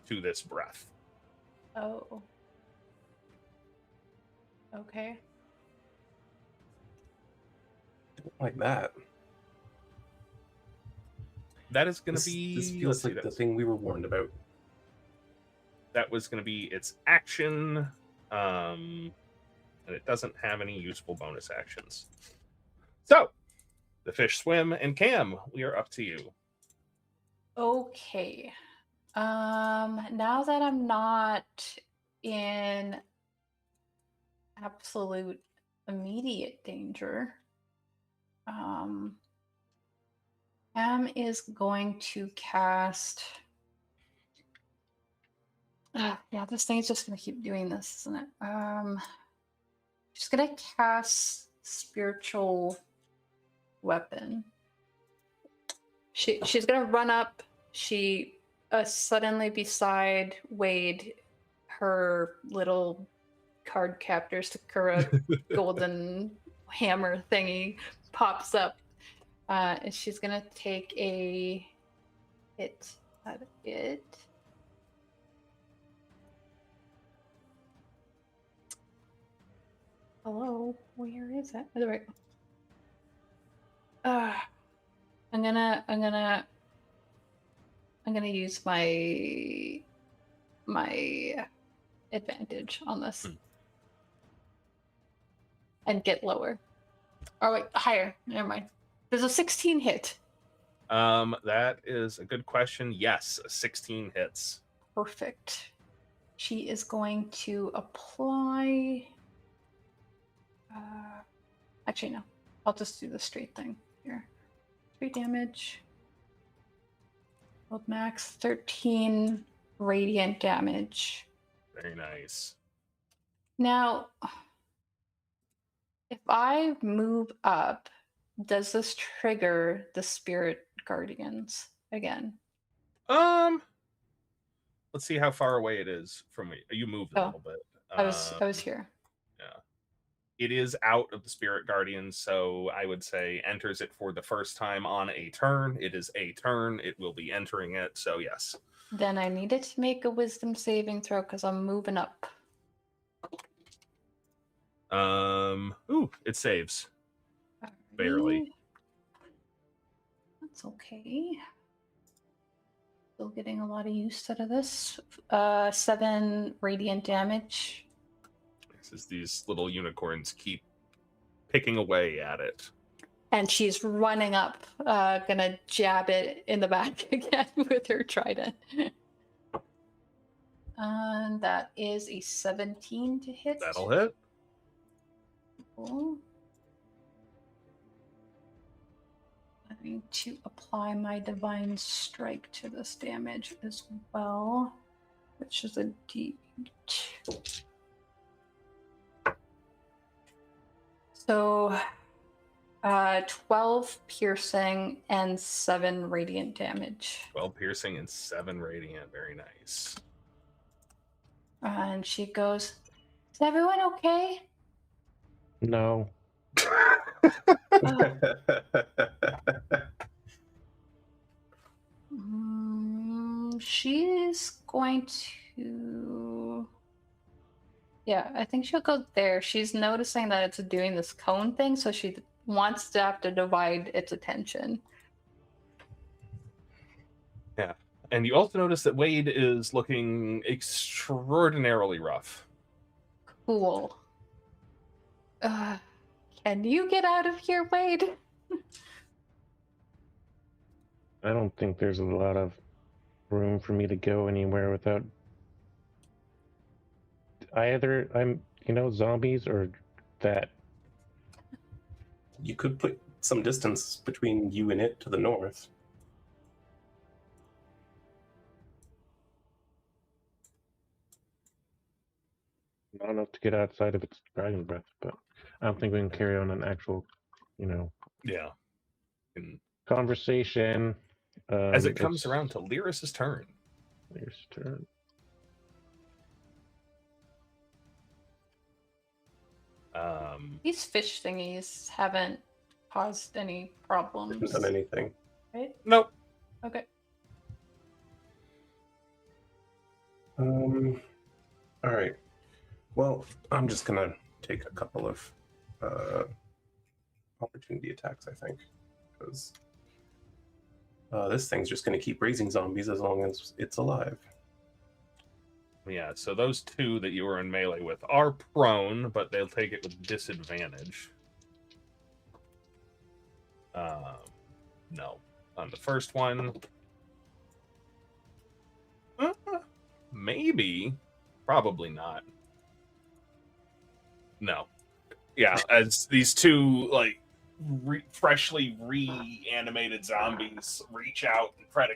to this breath. Oh. Okay. Don't like that. That is going to be... This feels like the thing we were warned about. That was going to be its action, and it doesn't have any useful bonus actions. So, the fish swim, and Cam, we are up to you. Okay. Now that I'm not in absolute immediate danger, Am is going to cast. Yeah, this thing is just gonna keep doing this, isn't it? She's gonna cast spiritual weapon. She's gonna run up. She suddenly beside Wade, her little card captor Sakura golden hammer thingy pops up, and she's gonna take a hit at it. Hello, where is it? Oh, there we go. I'm gonna use my advantage on this and get lower. Oh wait, higher. Never mind. There's a 16 hit. That is a good question. Yes, 16 hits. Perfect. She is going to apply. Actually, no. I'll just do the straight thing here. 3 damage. World max 13 radiant damage. Very nice. Now, if I move up, does this trigger the spirit guardians again? Let's see how far away it is from me. You moved a little bit. I was here. Yeah. It is out of the spirit guardians, so I would say enters it for the first time on a turn. It is a turn. It will be entering it, so yes. Then I needed to make a wisdom saving throw because I'm moving up. Ooh, it saves. Barely. That's okay. Still getting a lot of use out of this. 7 radiant damage. This is these little unicorns keep picking away at it. And she's running up, gonna jab it in the back again with her trident. And that is a 17 to hit. That'll hit. Cool. I'm going to apply my divine strike to this damage as well, which is a D8. So 12 piercing and 7 radiant damage. 12 piercing and 7 radiant. Very nice. And she goes, "Is everyone okay?" No. She's going to... Yeah, I think she'll go there. She's noticing that it's doing this cone thing, so she wants to have to divide its attention. Yeah. And you also notice that Wade is looking extraordinarily rough. Cool. Can you get out of here, Wade? I don't think there's a lot of room for me to go anywhere without either zombies or that. You could put some distance between you and it to the north. Not enough to get outside of its dragon breath, but I don't think we can carry on an actual, Yeah. And conversation. as it comes around to Learas' turn. Learas' turn. These fish thingies haven't caused any problems. Haven't done anything. Right? Nope. Okay. All right. Well, I'm just gonna take a couple of opportunity attacks, I think, because this thing's just gonna keep raising zombies as long as it's alive. Yeah, so those 2 that you were in melee with are prone, but they'll take it with disadvantage. No. On the first one, Maybe. Probably not. No. Yeah, as these two, like, freshly reanimated zombies reach out and try to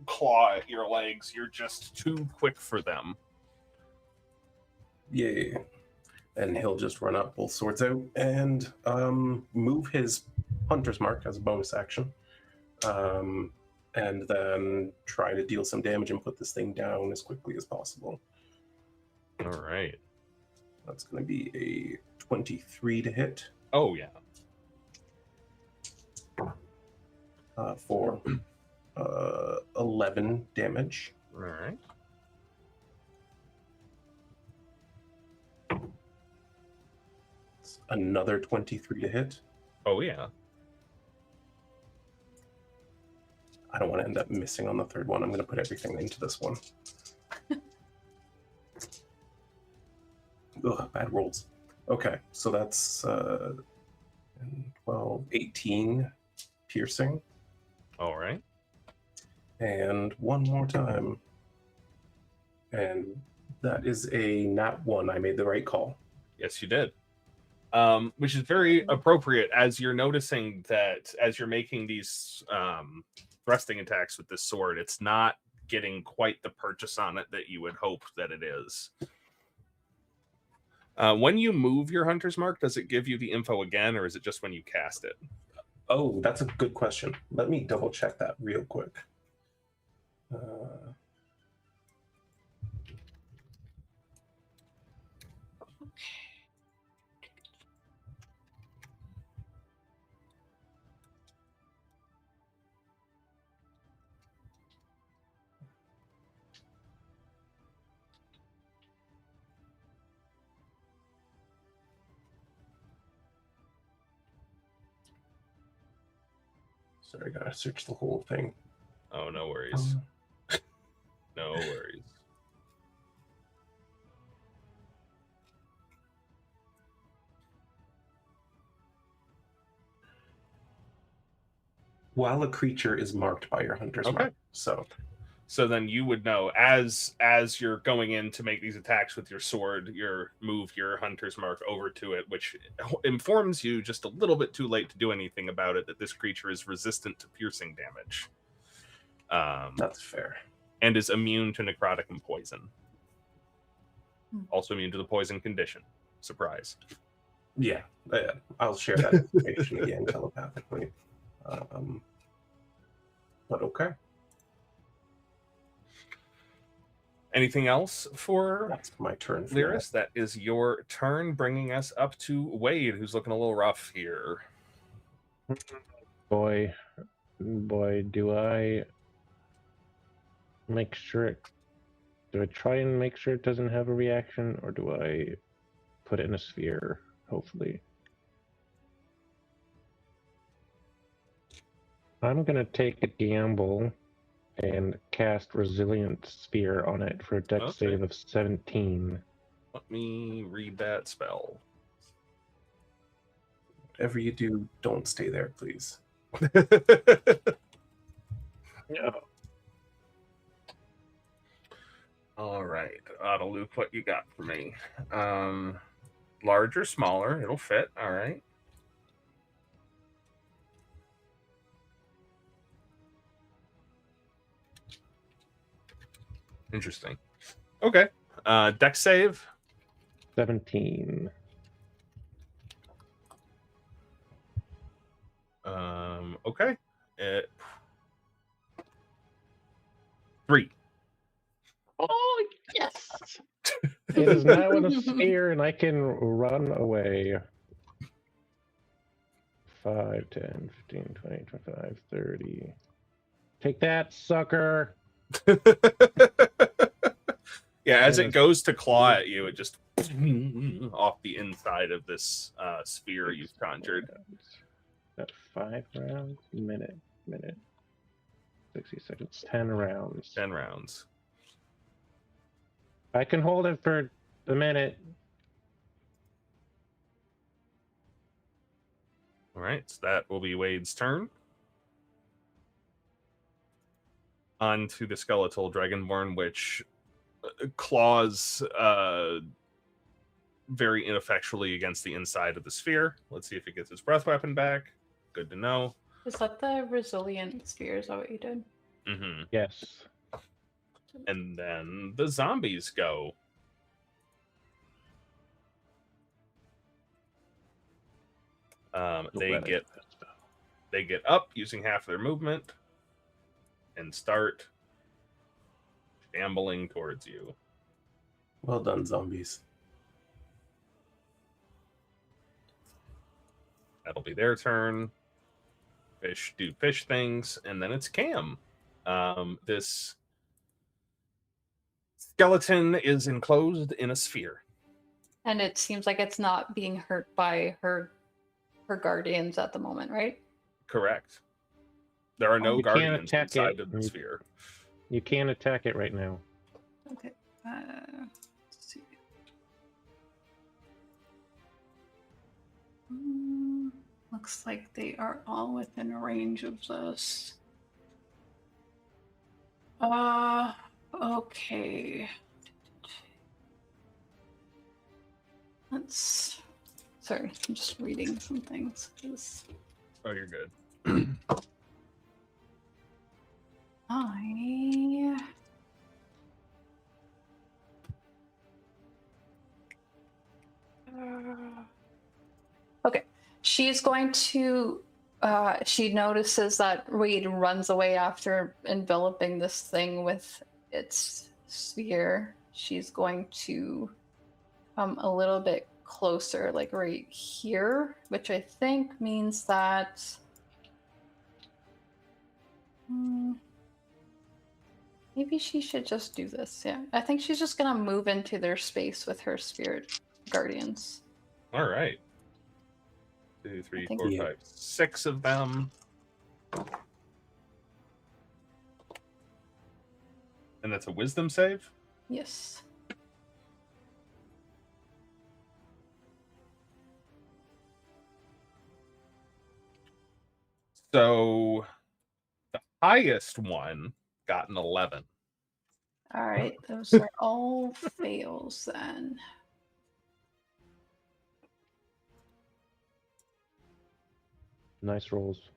claw at your legs, you're just too quick for them. Yeah. And he'll just run up, pull swords out, and move his hunter's mark as a bonus action. And then try to deal some damage and put this thing down as quickly as possible. All right. That's going to be a 23 to hit. Oh, yeah. For 11 damage. All right. Another 23 to hit. Oh, yeah. I don't want to end up missing on the third one. I'm going to put everything into this one. Ugh, bad rolls. Okay, so that's 12, 18 piercing. All right. And one more time. And that is a nat 1. I made the right call. Yes, you did. Which is very appropriate as you're noticing that as you're making these thrusting attacks with this sword, it's not getting quite the purchase on it that you would hope that it is. When you move your hunter's mark, does it give you the info again, or is it just when you cast it? Oh, that's a good question. Let me double check that real quick. Sorry, I gotta search the whole thing. Oh, no worries. No worries. While a creature is marked by your hunter's mark. So then you would know as you're going in to make these attacks with your sword, move your hunter's mark over to it, which informs you just a little bit too late to do anything about it that this creature is resistant to piercing damage. That's fair. And is immune to necrotic and poison. Also immune to the poison condition. Surprise. Yeah, I'll share that information again telepathically. But okay. Anything else for That's my turn. Learas? That is your turn, bringing us up to Wade, who's looking a little rough here. Boy, do I make sure do I try and make sure it doesn't have a reaction, or do I put it in a sphere, hopefully? I'm gonna take a gamble and cast Resilient Spear on it for a dex save of 17. Let me read that spell. Whatever you do, don't stay there, please. No. All right, Autoloop, what you got for me? Larger, smaller, it'll fit. All right. Interesting. Okay. Dex save. 17. Okay. 3. Oh, yes! It is now in a sphere, and I can run away. 5, 10, 15, 20, 25, 30. Take that, sucker! Yeah, as it goes to claw at you, it just off the inside of this sphere you've conjured. At 5 rounds, minute, 60 seconds, 10 rounds. 10 rounds. I can hold it for a minute. All right, so that will be Wade's turn. On to the skeletal dragonborn, which claws very ineffectually against the inside of the sphere. Let's see if it gets its breath weapon back. Good to know. Is that the resilient sphere? Is that what you did? Mm-hmm. Yes. And then the zombies go. They get up using half their movement and start shambling towards you. Well done, zombies. That'll be their turn. Fish do fish things, and then it's Cam. This skeleton is enclosed in a sphere. And it seems like it's not being hurt by her guardians at the moment, right? Correct. There are no You can't guardians attack inside it. of the sphere. You can't attack it right now. Okay. Let's see. Looks like they are all within range of this. Okay. Sorry, I'm just reading some things. Oh, you're good. Okay, she's going to. She notices that Reed runs away after enveloping this thing with its sphere. She's going to come a little bit closer, like right here, which I think means that. Maybe she should just do this. Yeah, I think she's just gonna move into their space with her spirit guardians. All right. 2, 3, 4, Yeah. 5, 6 of them. And that's a wisdom save? Yes. So the highest one got an 11. All right, those are all fails then. Nice rolls.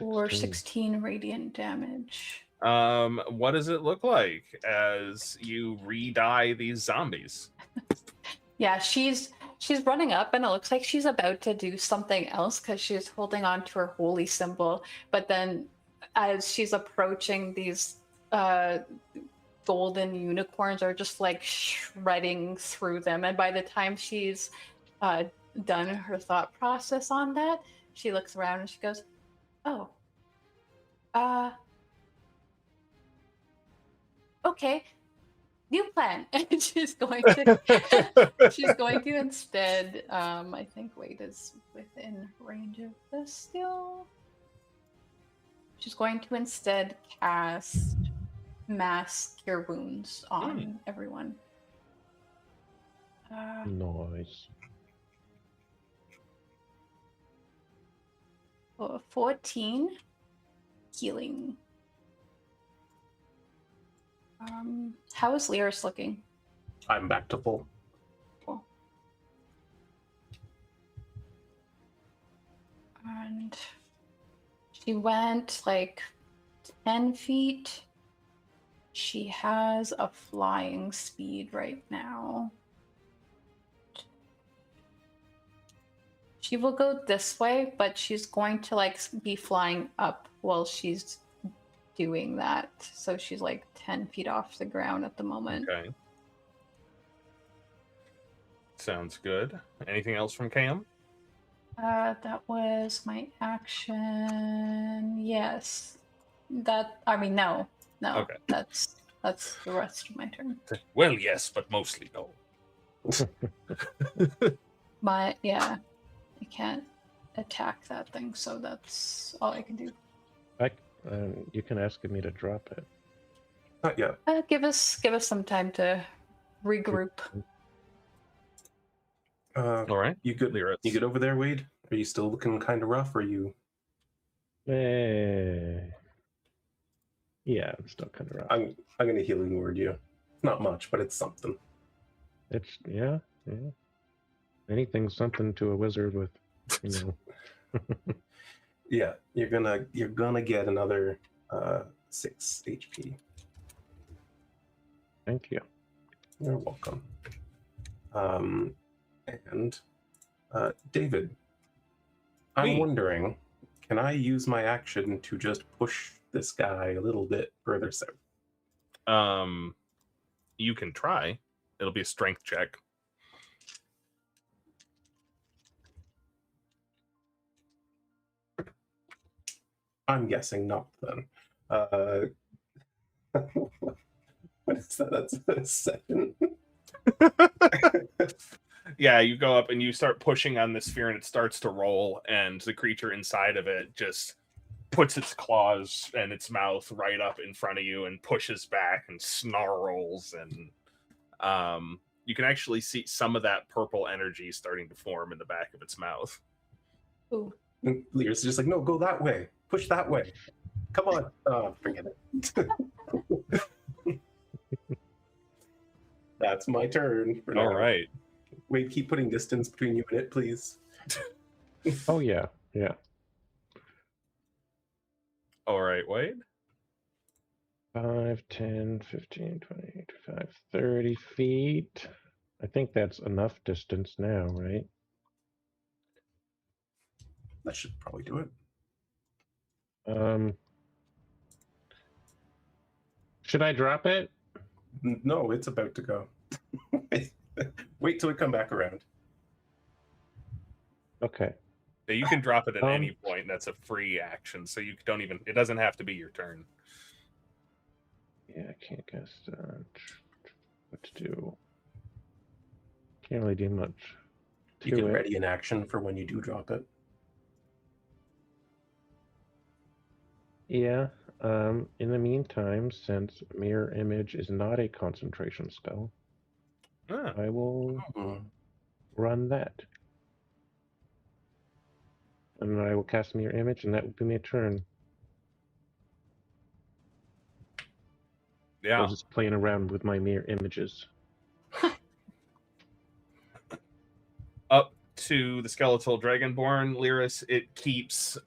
Or 16 radiant damage. What does it look like as you re-die these zombies? Yeah, she's running up, and it looks like she's about to do something else because she's holding on to her holy symbol. But then, as she's approaching, these golden unicorns are just like shredding through them. And by the time she's done her thought process on that, she looks around and she goes, "Oh, okay, new plan." And she's going to instead, I think Wade is within range of this still. She's going to instead cast Mass Cure Wounds on everyone. Nice. 14 healing. How is Learas looking? I'm back to full. Cool. And she went like 10 feet. She has a flying speed right now. She will go this way, but she's going to like be flying up while she's doing that. So she's like 10 feet off the ground at the moment. Okay. Sounds good. Anything else from Cam? That was my action. Yes. No. Okay. That's the rest of my turn. Well, yes, but mostly no. I can't attack that thing, so that's all I can do. You can ask me to drop it. Not yet. Give us some time to regroup. All right. You good? Learas. You good over there, Wade? Are you still looking kind of rough? Or are you? Yeah, I'm still kind of rough. I'm gonna healing word you. Not much, but it's something. It's yeah. Anything's something to a wizard with, Yeah, you're gonna get another 6 HP. Thank you. You're welcome. And David, I'm Me? wondering, can I use my action to just push this guy a little bit further south? You can try. It'll be a strength check. I'm guessing not then. What is that? That's a 7. Yeah, you go up and you start pushing on the sphere and it starts to roll, and the creature inside of it just puts its claws and its mouth right up in front of you and pushes back and snarls, and you can actually see some of that purple energy starting to form in the back of its mouth. Ooh. And Learas is just like, no, go that way. Push that way. Come on. Oh, forget it. That's my turn. For All now. right. Wade, keep putting distance between you and it, please. Oh yeah. All right, Wade. 5, 10, 15, 20, 25, 30 feet. I think that's enough distance now, right? That should probably do it. Should I drop it? No, it's about to go. Wait till we come back around. Okay. Yeah, you can drop it at any point. That's a free action, so you don't even. It doesn't have to be your turn. Yeah, I can't guess what to do. Can't really do much. You can ready an action for when you do drop it. Yeah. In the meantime, since Mirror Image is not a concentration spell, I will run that. And I will cast Mirror Image, and that will be my turn. Yeah. I was just playing around with my mirror images. Up to the skeletal dragonborn, Learas, it keeps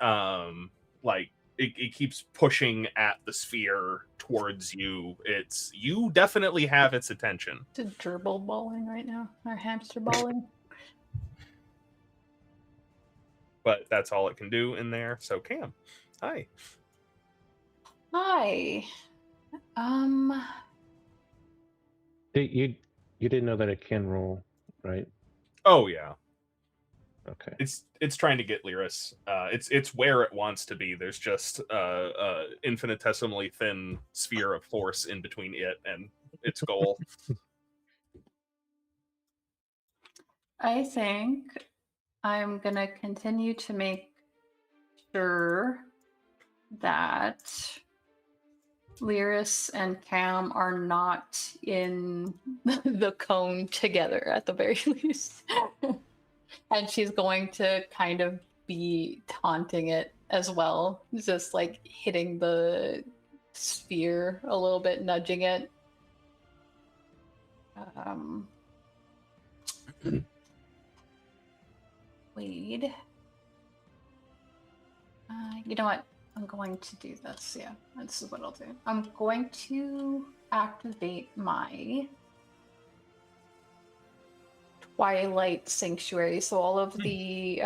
it keeps pushing at the sphere towards you. You definitely have its attention. It's a gerbil balling right now, or hamster balling. But that's all it can do in there. So Cam, hi. Hi. You didn't know that it can roll, right? Oh yeah. Okay. It's trying to get Learas. It's where it wants to be. There's just infinitesimally thin sphere of force in between it and its goal. I think I'm gonna continue to make sure that Learas and Cam are not in the cone together at the very least. And she's going to kind of be taunting it as well, just like hitting the sphere a little bit, nudging it. Wade. You know what? I'm going to do this. Yeah, this is what I'll do. I'm going to activate my Twilight Sanctuary. So all of the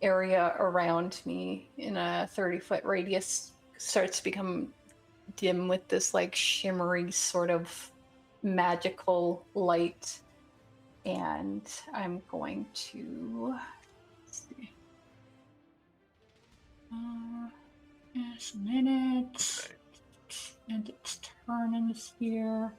area around me in a 30-foot radius starts to become dim with this like shimmery sort of magical light. And I'm going to see. Just a minute. And its turn in the sphere.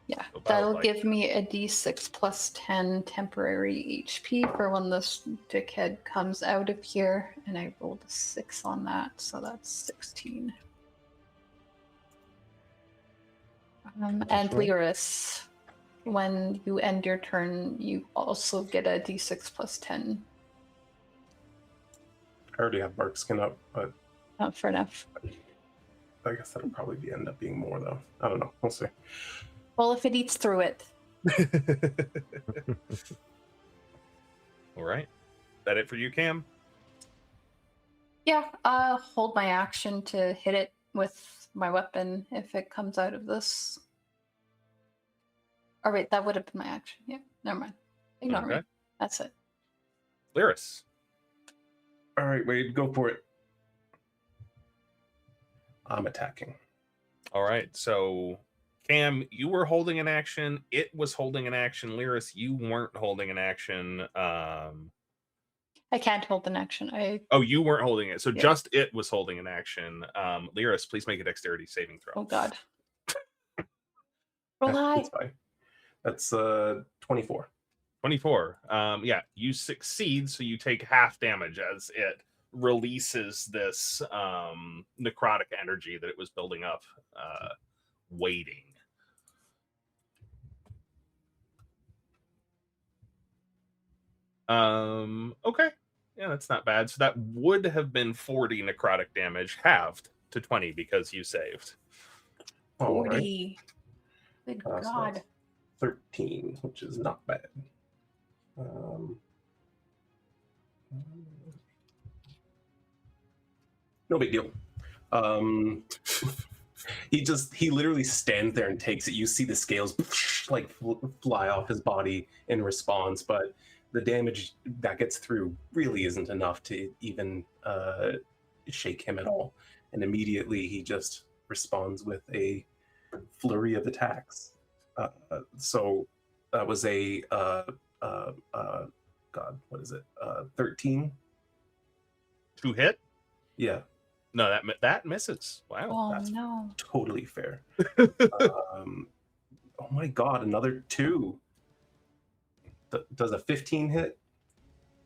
Yeah, that'll give me a d6 plus 10 temporary HP for when this dickhead comes out of here. And I rolled a 6 on that, so that's 16. And Learas, when you end your turn, you also get a d6 plus 10. I already have bark skin up, but Not for enough. I guess that'll probably end up being more, though. I don't know. We'll see. Well, if it eats through it. All right. That it for you, Cam? Yeah, hold my action to hit it with my weapon if it comes out of this. Oh, wait, that would have been my action. Yeah, never mind. Ignore me. Okay. That's it. Learas. All right, Wade, go for it. I'm attacking. All right. So, Cam, you were holding an action. It was holding an action. Learas, you weren't holding an action. I can't hold an action. Oh, you weren't holding it. So Yeah. just it was holding an action. Learas, please make a dexterity saving throw. Oh, God. Roll high. That's fine. That's 24. 24. Yeah, you succeed, so you take half damage as it releases this necrotic energy that it was building up, waiting. Okay. Yeah, that's not bad. So that would have been 40 necrotic damage, halved to 20 because you saved. All right. 40. Good So God. that's 13, which is not bad. No big deal. He literally stands there and takes it. You see the scales like fly off his body in response, but the damage that gets through really isn't enough to even shake him at all. And immediately he just responds with a flurry of attacks. So that was a God, what is it? 13 To hit? Yeah. No, that misses. Wow. Oh, that's no. totally fair. Oh my God, another 2. Does a 15 hit?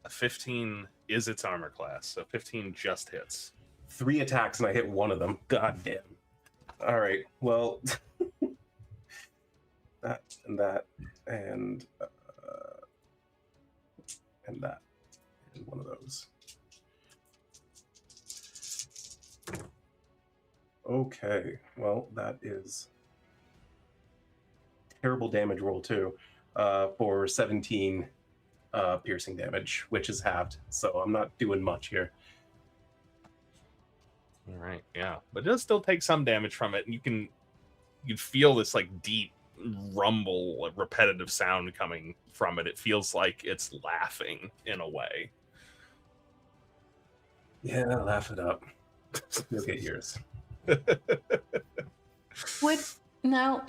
A 15 is its armor class, so 15 just hits. 3 attacks and I hit one of them. God damn. All right. Well, that and that and that and one of those. Okay. Well, that is terrible damage roll too, for 17 piercing damage, which is halved. So I'm not doing much here. All right, yeah, but it does still take some damage from it, and you feel this like deep rumble, like, repetitive sound coming from it. It feels like it's laughing in a way. Yeah, laugh it up. You'll get yours. Now,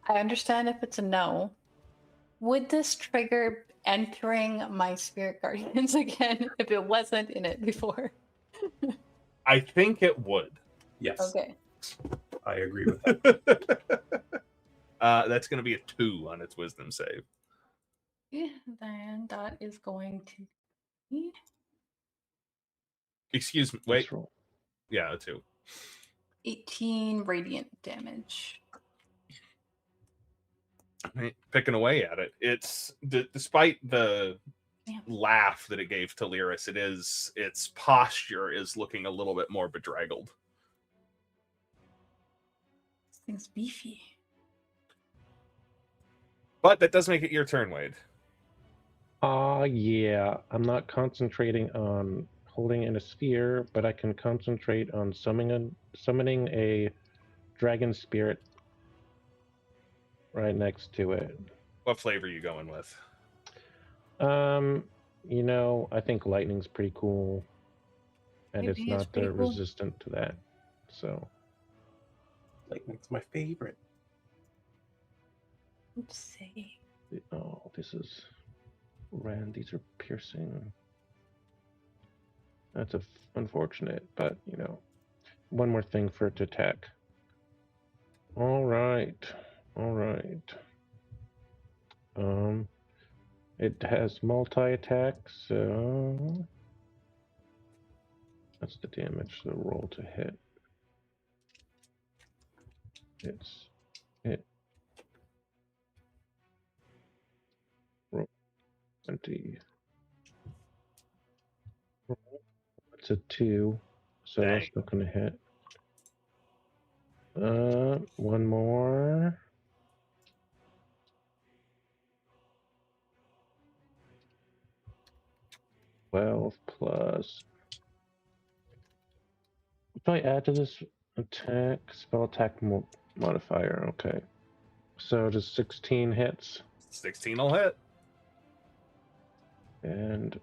I understand if it's a no. Would this trigger entering my spirit guardians again if it wasn't in it before? I think it would. Yes. Okay. I agree with that. That's going to be a 2 on its wisdom save. Yeah, then that is going to be Excuse me. Let's Wait. roll. Yeah, a 2. 18 radiant damage. Right, picking away at it. It's despite the Damn. laugh that it gave to Learas, its posture is looking a little bit more bedraggled. This thing's beefy. But that does make it your turn, Wade. Yeah. I'm not concentrating on holding in a sphere, but I can concentrate on summoning a dragon spirit right next to it. What flavor are you going with? I think lightning's pretty cool, and Maybe it's it's not pretty cool. resistant to that. So Lightning's my favorite. Oopsie. Oh, this is rand. These are piercing. That's unfortunate, but one more thing for it to attack. All right. It has multi-attack, so that's the damage. The roll to hit. It's it. Roll 20. It's a 2, so that's Dang. not going to hit. One more. Twelve plus. What do I add to this attack? Spell attack modifier. Okay. So just 16 hits. 16 will hit. And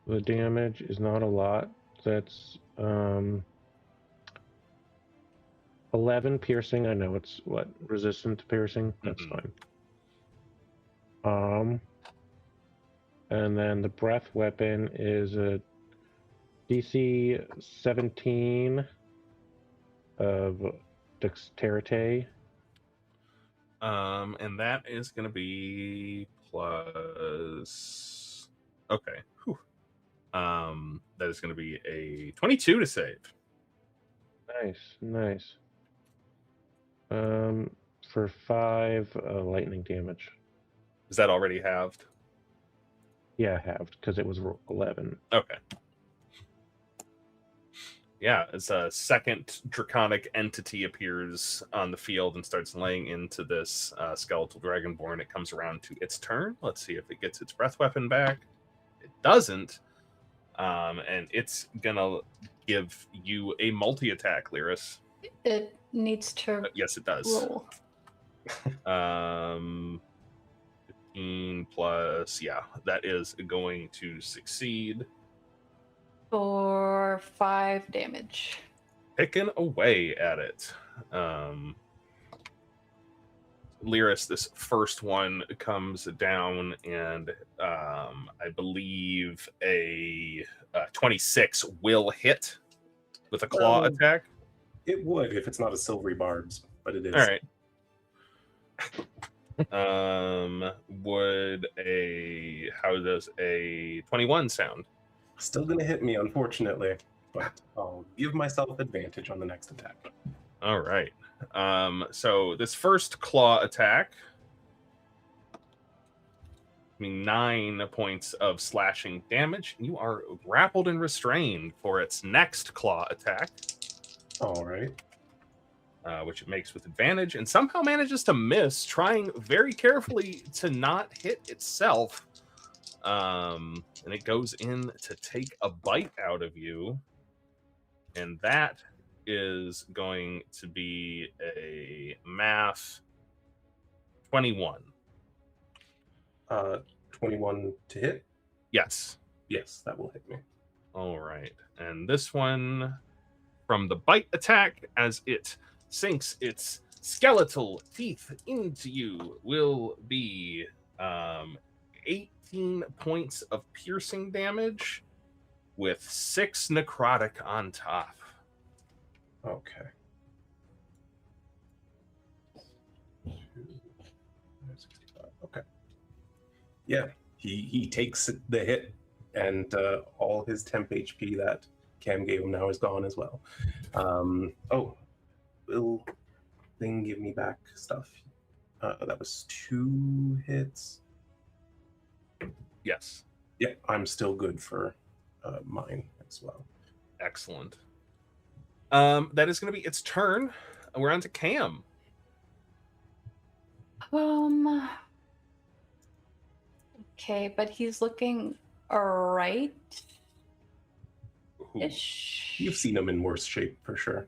the damage is not a lot. That's 11 piercing. I know it's what, resistant to piercing. That's fine. And then the breath weapon is a DC 17 of dexterity. And that is going to be plus. Okay. Whew. That is going to be a 22 to save. Nice. For 5 lightning damage. Is that already halved? Yeah, halved because it was 11. Okay. Yeah, as a second draconic entity appears on the field and starts laying into this skeletal dragonborn, it comes around to its turn. Let's see if it gets its breath weapon back. It doesn't. And it's gonna give you a multi-attack, Learas. It needs to Yes, it does. roll. 15 plus, yeah, that is going to succeed. For 5 damage. Picking away at it. Learas, this first one comes down, and I believe a 26 will hit with a claw attack. It would if it's not a silvery barbs, but it is. All right. How does a 21 sound? Still gonna hit me, unfortunately, but I'll give myself advantage on the next attack. All right. So this first claw attack, 9 points of slashing damage. You are grappled and restrained for its next claw attack. All right. Which it makes with advantage and somehow manages to miss, trying very carefully to not hit itself. And it goes in to take a bite out of you. And that is going to be a math 21. 21 to hit? Yes. Yes, that will hit me. All right. And this one from the bite attack, as it sinks its skeletal teeth into you, will be 18 points of piercing damage with 6 necrotic on top. Okay. Okay. Yeah, he takes the hit, and all his temp HP that Cam gave him now is gone as well. Will thing give me back stuff? That was 2 hits. Yes. Yeah, I'm still good for mine as well. Excellent. That is going to be its turn. We're on to Cam. Okay, but he's looking alright. Ooh. Ish. You've seen him in worse shape for sure.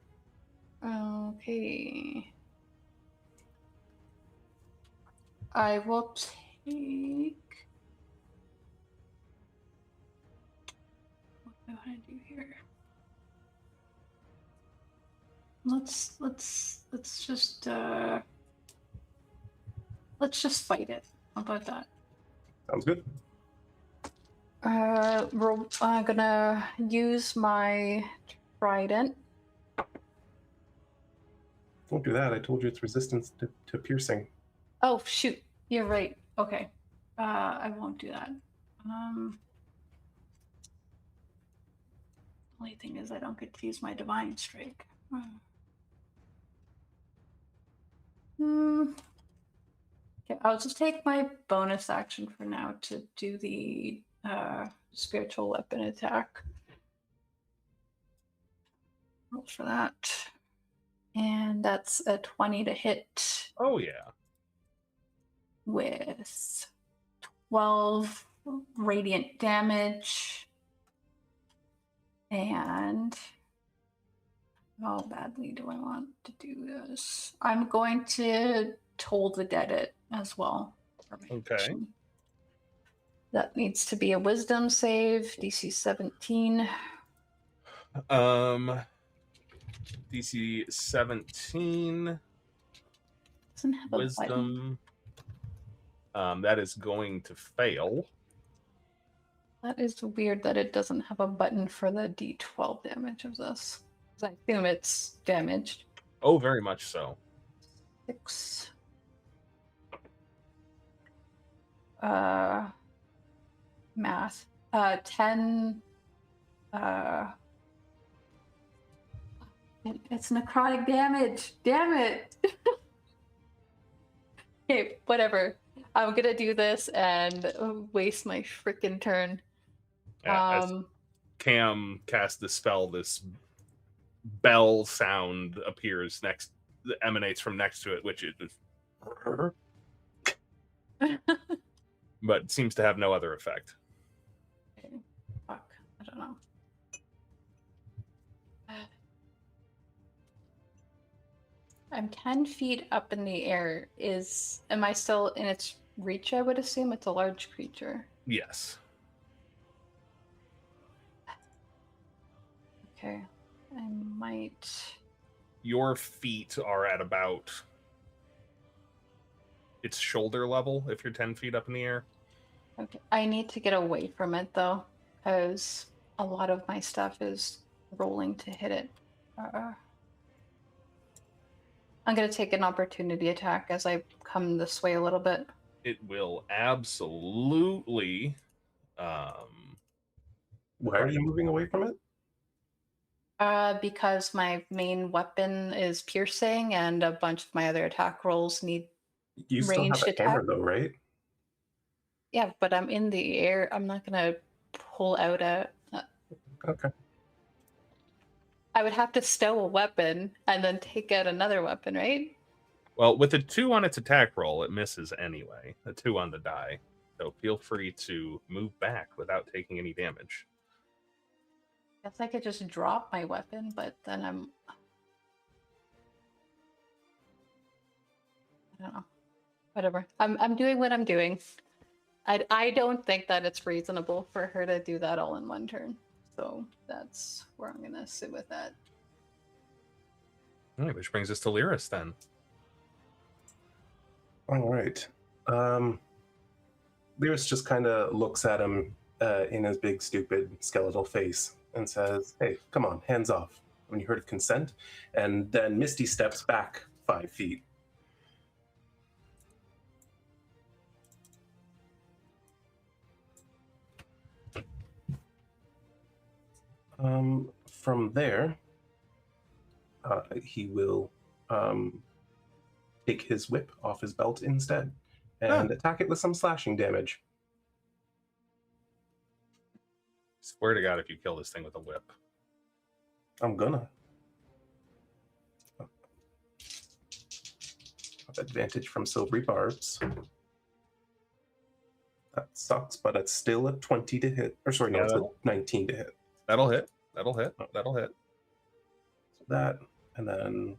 Okay. I will take. What do I do here? Let's just fight it. How about that? Sounds good. I'm gonna use my trident. Don't do that. I told you it's resistance to piercing. Oh shoot, you're right. Okay, I won't do that. Only thing is I don't get to use my divine strike. Okay, I'll just take my bonus action for now to do the spiritual weapon attack. Roll for that. And that's a 20 to hit Oh yeah. with 12 radiant damage. And how badly do I want to do this? I'm going to Toll the Dead it as well. For my Okay. action. That needs to be a wisdom save, DC 17. DC 17 Doesn't have a button. wisdom. That is going to fail. That is weird that it doesn't have a button for the D12 damage of this. 'Cause I assume it's damaged. Oh, very much so. 6. Math. 10. It's necrotic damage. Damn it. Okay, whatever. I'm gonna do this and waste my freaking turn. As Cam casts the spell, this bell sound appears emanates from next to it, which is, but seems to have no other effect. Okay. Fuck. I don't know. I'm 10 feet up in the air. Am I still in its reach? I would assume it's a large creature. Yes. Okay. I might. Your feet are at about its shoulder level if you're 10 feet up in the air. Okay. I need to get away from it though, because a lot of my stuff is rolling to hit it. I'm going to take an opportunity attack as I come this way a little bit. It will absolutely. Why are you moving away from it? Because my main weapon is piercing, and a bunch of my other attack rolls need You still have ranged a hammer, attack. though, right? Yeah, but I'm in the air. I'm not going to pull out a. Okay. I would have to stow a weapon and then take out another weapon, right? Well, with a 2 on its attack roll, it misses anyway. A 2 on the die. So feel free to move back without taking any damage. Guess I could just drop my weapon, but then I don't know. Whatever. I'm doing what I'm doing. I don't think that it's reasonable for her to do that all in one turn. So that's where I'm gonna sit with that. All right, which brings us to Learas then. All right. Learas just kind of looks at him in his big, stupid, skeletal face and says, "Hey, come on, hands off. When you heard of consent?" And then Misty steps back 5 feet. From there, he will take his whip off his belt instead and attack it with some slashing damage. Swear to God, if you kill this thing with a whip. I'm gonna. Advantage from silvery barbs. That sucks, but it's still a 20 to hit. Or sorry, no, Yeah, it's a 19 to hit. That'll hit. That'll hit. That'll hit. So that, and then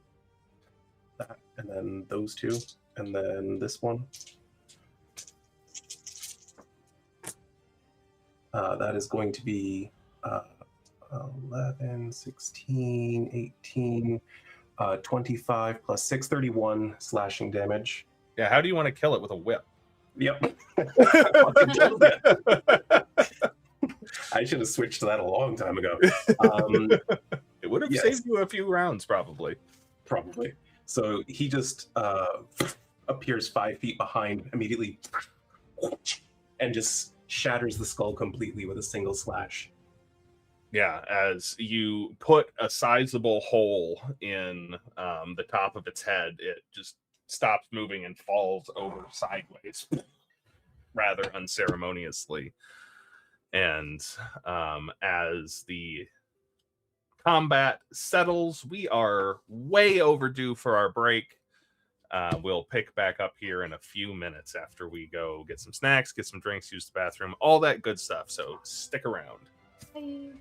that, and then those two, and then this one. That is going to be 11, 16, 18, 25 plus 6, 31 slashing damage. Yeah, how do you want to kill it with a whip? Yep. I should have switched to that a long time ago. It would have yes. saved you a few rounds, probably. Probably. So he just appears 5 feet behind immediately and just shatters the skull completely with a single slash. Yeah, as you put a sizable hole in the top of its head, it just stops moving and falls over sideways rather unceremoniously. And as the combat settles, we are way overdue for our break. We'll pick back up here in a few minutes after we go get some snacks, get some drinks, use the bathroom, all that good stuff. So stick around. Bye.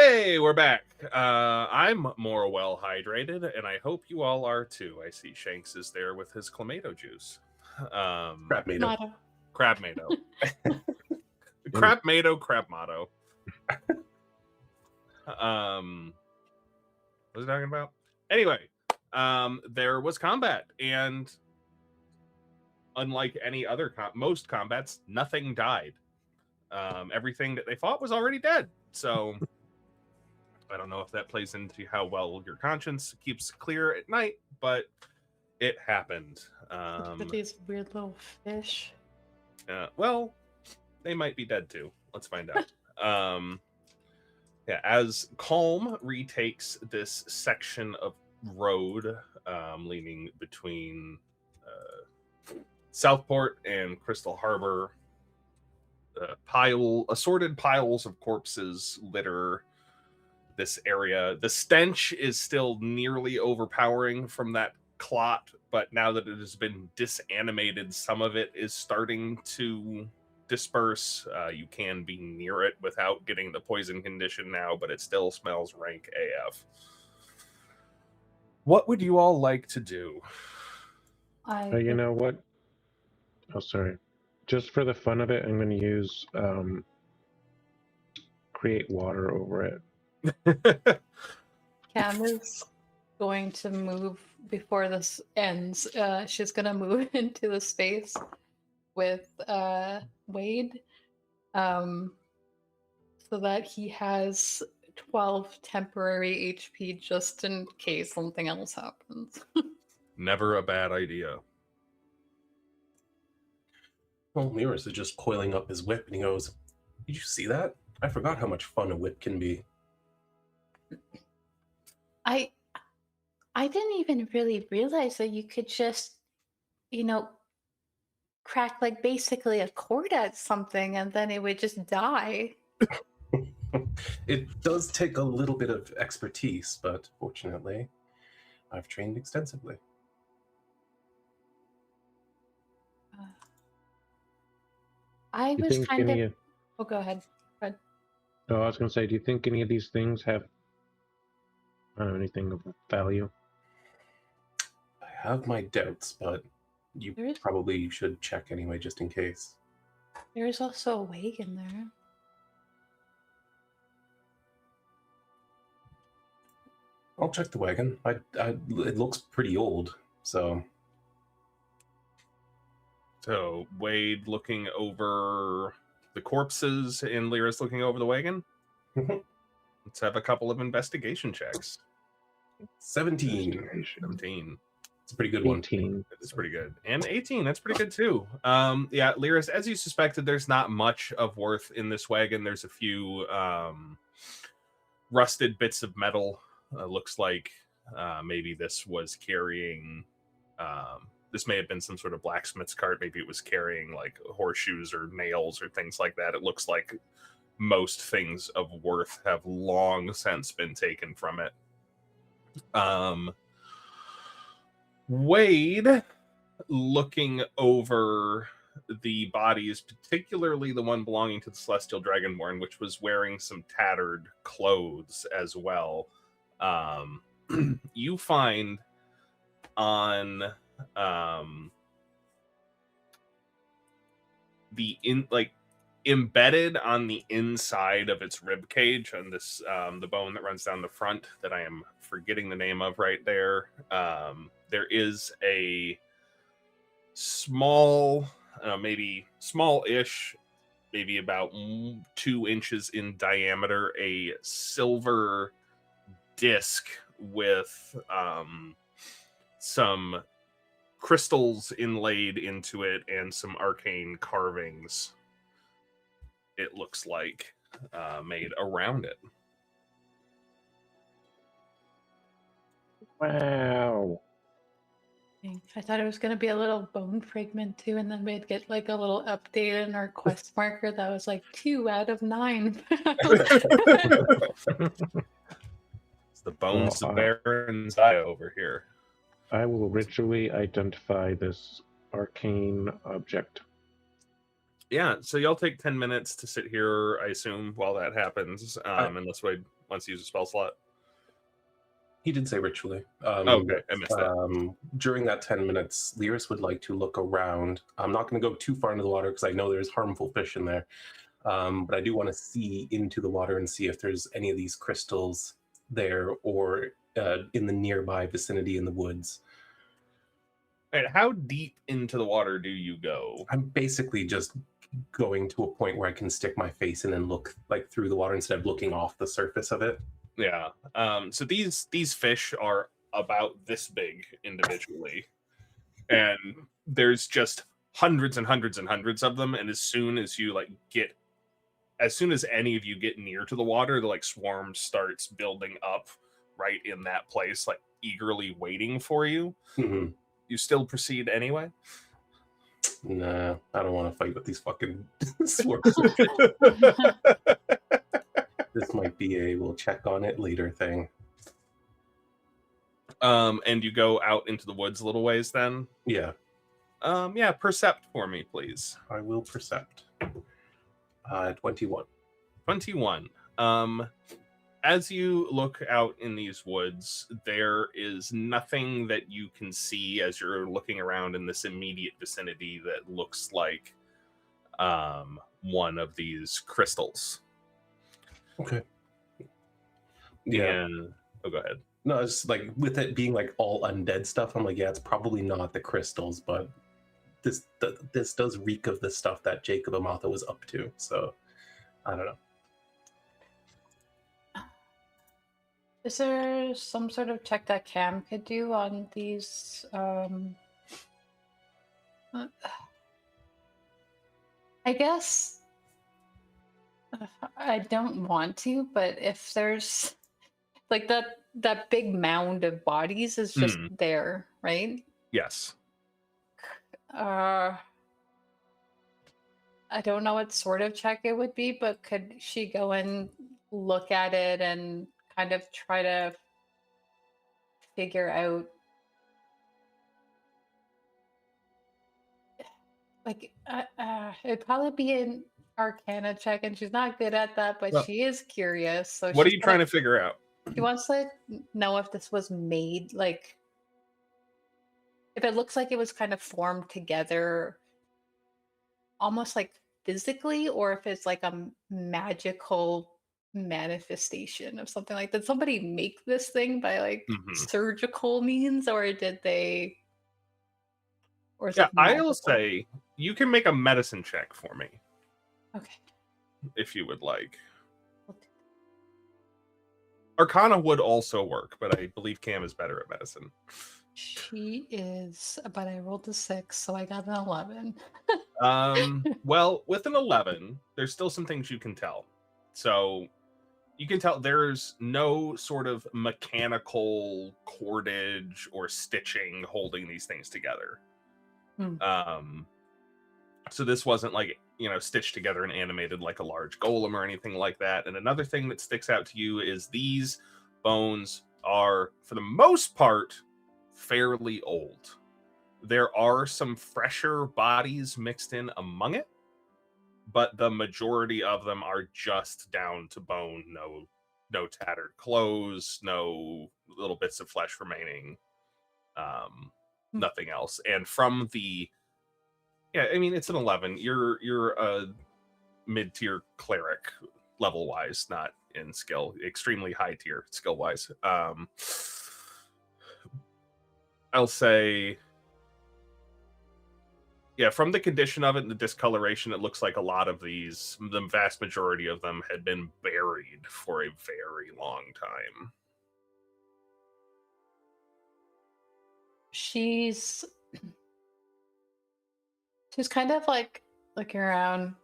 Hey, we're back. I'm more well hydrated, and I hope you all are too. I see Shanks is there with his clamato juice. Crabmado. Motto. Crabmado. Crabmado, Crabmotto. What was I talking about? Anyway, there was combat, and unlike any other most combats, nothing died. Everything that they fought was already dead. So I don't know if that plays into how well your conscience keeps clear at night, but it happened. With these weird little fish. Well, they might be dead too. Let's find out. Yeah, as Calm retakes this section of road leaning between Southport and Crystal Harbor, assorted piles of corpses litter this area. The stench is still nearly overpowering from that clot, but now that it has been disanimated, some of it is starting to disperse. You can be near it without getting the poison condition now, but it still smells rank AF. What would you all like to do? You know what? Oh, sorry. Just for the fun of it, I'm going to use create water over it. Cam is going to move before this ends. She's going to move into the space with Wade, so that he has 12 temporary HP just in case something else happens. Never a bad idea. Well, Learas is just coiling up his whip, and he goes, "Did you see that? I forgot how much fun a whip can be." I didn't even really realize that you could just, crack like basically a cord at something and then it would just die. It does take a little bit of expertise, but fortunately, I've trained extensively. I Do you was think kind any of. Oh, go ahead. Oh, I was going to say, do you think any of these things have, I don't know, anything of value? I have my doubts, but you probably should check anyway, just in case. There's also a wagon there. I'll check the wagon. It looks pretty old, so. So Wade looking over the corpses and Learas looking over the wagon. Let's have a couple of investigation checks. 17. 17. It's a pretty good 18. one. It's pretty good. And 18, that's pretty good too. Yeah, Learas, as you suspected, there's not much of worth in this wagon. There's a few rusted bits of metal. Looks like maybe this was carrying... this may have been some sort of blacksmith's cart. Maybe it was carrying like horseshoes or nails or things like that. It looks like most things of worth have long since been taken from it. Wade, looking over the bodies, particularly the one belonging to the Celestial Dragonborn, which was wearing some tattered clothes as well. You find on embedded on the inside of its rib cage, on this the bone that runs down the front that I am forgetting the name of right there, there is a small, maybe small-ish, maybe about 2 inches in diameter, a silver disc with some crystals inlaid into it and some arcane carvings, it looks like, made around it. Wow. I thought it was going to be a little bone fragment too, and then we'd get like a little update in our quest marker that was like 2 out of 9. It's the bones of Baron Zaya over here. I will ritually identify this arcane object. Yeah, so y'all take 10 minutes to sit here, I assume, while that happens. Unless Wade... wants to use a spell slot? He did say ritually. Okay, I missed that. During that 10 minutes, Learas would like to look around. I'm not going to go too far into the water because I know there's harmful fish in there. But I do want to see into the water and see if there's any of these crystals there or in the nearby vicinity in the woods. All right, how deep into the water do you go? I'm basically just going to a point where I can stick my face in and look like through the water instead of looking off the surface of it. Yeah. So these fish are about this big individually, and there's just hundreds and hundreds and hundreds of them. And as soon as any of you get near to the water, the swarm starts building up right in that place, eagerly waiting for you. Mm-hmm. You still proceed anyway? Nah, I don't want to fight with these fucking swarms. This might be a we'll check on it later thing. And you go out into the woods a little ways then? Yeah. Yeah, percept for me, please. I will percept. 21. 21. As you look out in these woods, there is nothing that you can see as you're looking around in this immediate vicinity that looks like one of these crystals. Okay. Yeah. And, go ahead. No, it's with it being all undead stuff, I'm yeah, it's probably not the crystals, but this does reek of the stuff that Jacob Amatha was up to. So I don't know. Is there some sort of check that Cam could do on these? I guess I don't want to, but if there's that big mound of bodies is just there, right? Yes. I don't know what sort of check it would be, but could she go and look at it and kind of try to figure out it'd probably be an Arcana check, and she's not good at that, but she is curious. So what are you trying to figure out? She wants to know if this was made, if it looks like it was kind of formed together, almost physically, or if it's a magical manifestation of something. Did somebody make this thing by surgical means, or did they? Or is it I'll say you can make a medicine check for me. Okay. If you would like. Arcana would also work, but I believe Cam is better at medicine. She is, but I rolled a 6, so I got an 11. Well, with an 11, there's still some things you can tell. So you can tell there's no sort of mechanical cordage or stitching holding these things together. So this wasn't stitched together and animated like a large golem or anything like that. And another thing that sticks out to you is these bones are, for the most part, fairly old. There are some fresher bodies mixed in among it, but the majority of them are just down to bone. No tattered clothes, no little bits of flesh remaining, nothing else. And from the it's an 11. You're a mid-tier cleric level wise, not in skill. Extremely high tier skill wise. I'll say, from the condition of it and the discoloration, it looks like a lot of these, the vast majority of them, had been buried for a very long time. She's kind of looking around,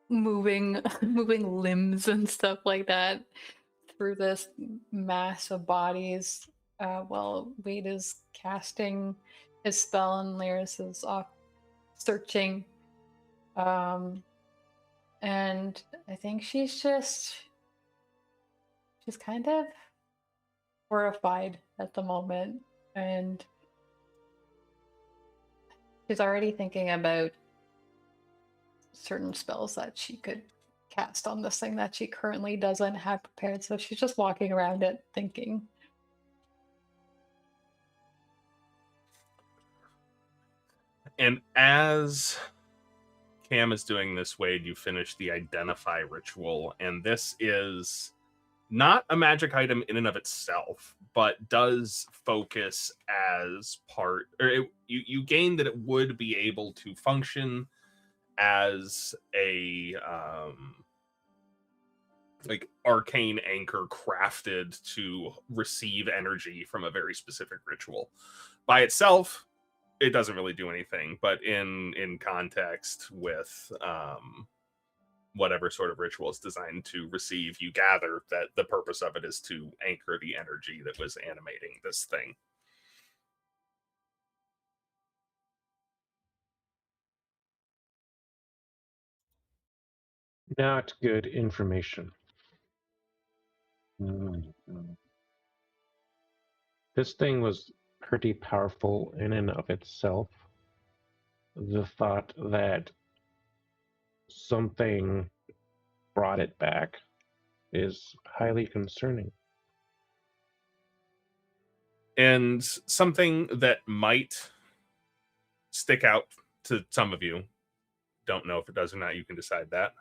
moving limbs and stuff like that through this mass of bodies, while Wade is casting his spell and Learas is off searching. And I think she's kind of horrified at the moment, and she's already thinking about certain spells that she could cast on this thing that she currently doesn't have prepared. So she's just walking around it thinking. And as Cam is doing this, Wade, you finish the identify ritual, and this is not a magic item in and of itself, but does focus as part, or you gain that it would be able to function as a like arcane anchor crafted to receive energy from a very specific ritual. By itself, it doesn't really do anything, but in context with whatever sort of ritual is designed to receive, you gather that the purpose of it is to anchor the energy that was animating this thing. Not good information. This thing was pretty powerful in and of itself. The thought that something brought it back is highly concerning. And something that might stick out to some of you, don't know if it does or not, you can decide that,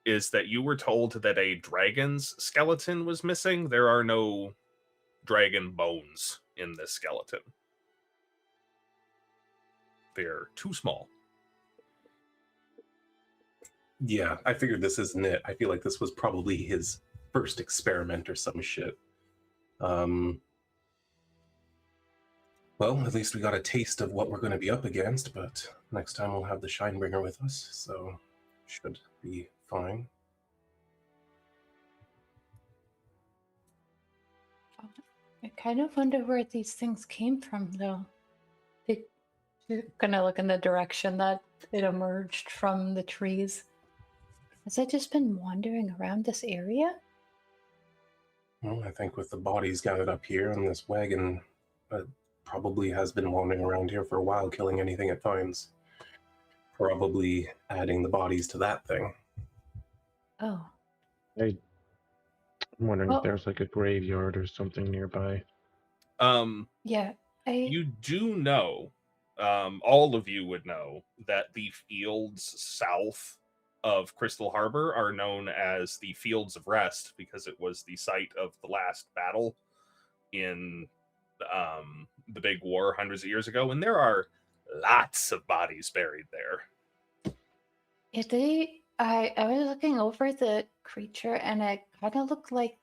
is that you were told that a dragon's skeleton was missing. There are no dragon bones in this skeleton. They're too small. Yeah, I figured this isn't it. I feel like this was probably his first experiment or some shit. Well, at least we got a taste of what we're going to be up against, but next time we'll have the Shinebringer with us, so should be fine. I kind of wonder where these things came from, though. You're gonna look in the direction that it emerged from the trees. Has it just been wandering around this area? Well, I think with the bodies gathered up here and this wagon, probably has been wandering around here for a while, killing anything it finds. Probably adding the bodies to that thing. Oh. I'm wondering if there's like a graveyard or something nearby. Yeah. You do know, all of you would know, that the fields south of Crystal Harbor are known as the Fields of Rest because it was the site of the last battle in the big war hundreds of years ago, and there are lots of bodies buried there. I was looking over the creature, and it kind of looked like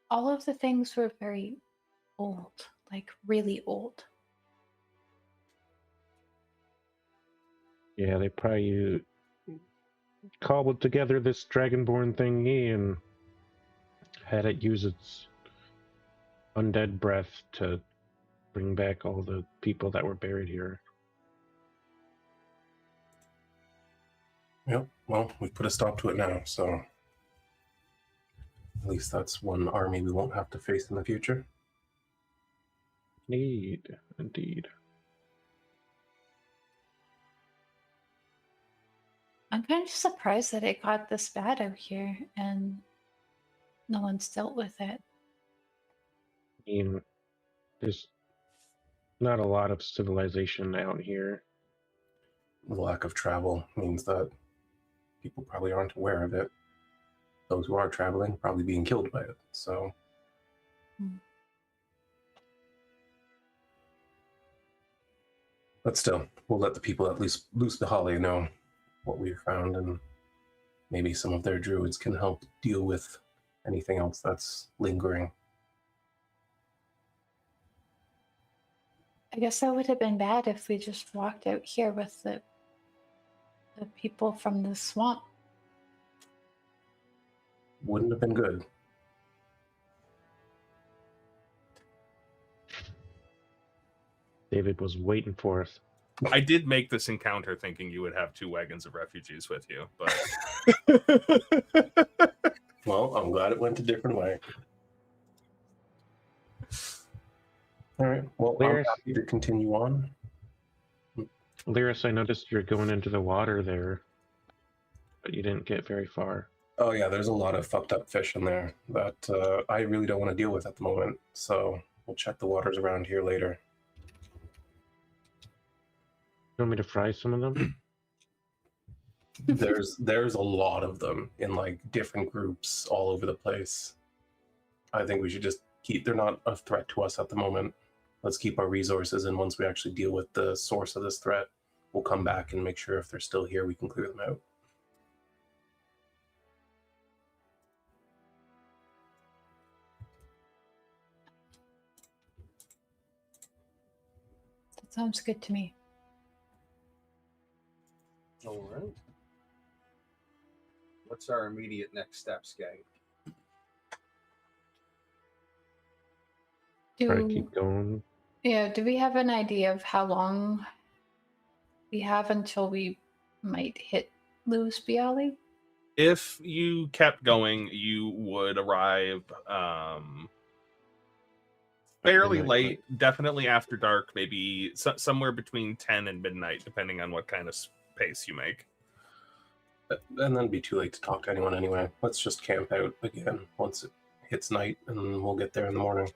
all of the things were very old, like really old. Yeah, they probably cobbled together this dragonborn thingy and had it use its undead breath to bring back all the people that were buried here. Yep, well, we've put a stop to it now, so at least that's one army we won't have to face in the future. Indeed. I'm kind of surprised that it got this bad out here and no one's dealt with it. I mean, there's not a lot of civilization out here. The lack of travel means that people probably aren't aware of it. Those who are traveling probably being killed by it, so... But still, we'll let the people at least loose the Holly know what we've found, and maybe some of their druids can help deal with anything else that's lingering. I guess that would have been bad if we just walked out here with the people from the swamp. Wouldn't have been good. David was waiting for us. I did make this encounter thinking you would have 2 wagons of refugees with you, but... Well, I'm glad it went a different way. All right, well, I'm happy to continue on. Learas, I noticed you're going into the water there. but you didn't get very far. Oh yeah, there's a lot of fucked up fish in there that I really don't want to deal with at the moment. So we'll check the waters around here later. You want me to fry some of them? There's a lot of them in like different groups all over the place. I think we should just keep. They're not a threat to us at the moment. Let's keep our resources, and once we actually deal with the source of this threat, we'll come back and make sure if they're still here, we can clear them out. That sounds good to me. All right. What's our immediate next steps, gang? Try to keep going. Yeah, do we have an idea of how long we have until we might hit Luz Bialy? If you kept going, you would arrive fairly Midnight, late, definitely after dark, maybe somewhere between 10 and midnight, depending on what kind of pace you make. And then it'd be too late to talk to anyone anyway. Let's just camp out again once it hits night, and we'll get there in the morning.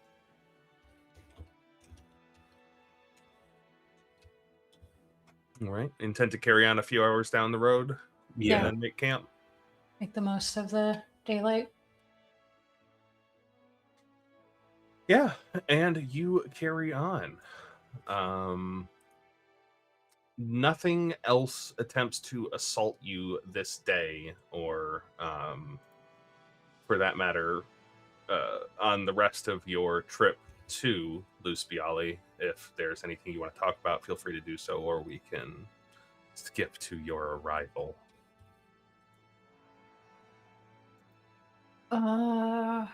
All right. Intend to carry on a few hours down the road Yeah. and then make camp. Make the most of the daylight. Yeah, and you carry on. Nothing else attempts to assault you this day, or for that matter, on the rest of your trip to Luz Bialy. If there's anything you want to talk about, feel free to do so, or we can skip to your arrival. I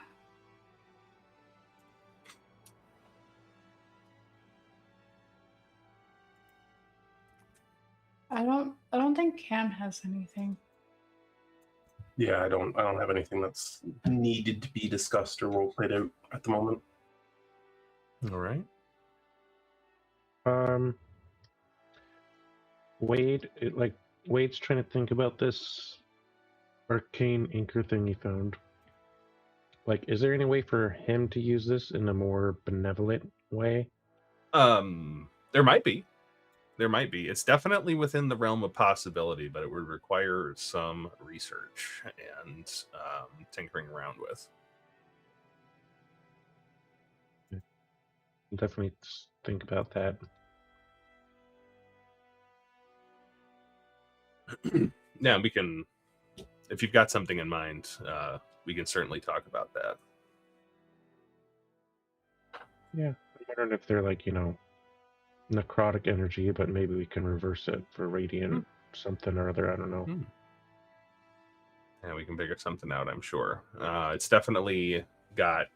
don't think Cam has anything. Yeah, I don't have anything that's needed to be discussed or role played out at the moment. All right. Wade's trying to think about this arcane anchor thing he found. Like, is there any way for him to use this in a more benevolent way? There might be. It's definitely within the realm of possibility, but it would require some research and tinkering around with. Definitely think about that. Yeah, we can. If you've got something in mind, we can certainly talk about that. Yeah, I'm wondering if they're like, necrotic energy, but maybe we can reverse it for radiant something or other. I don't know. Yeah, we can figure something out, I'm sure. It's definitely got...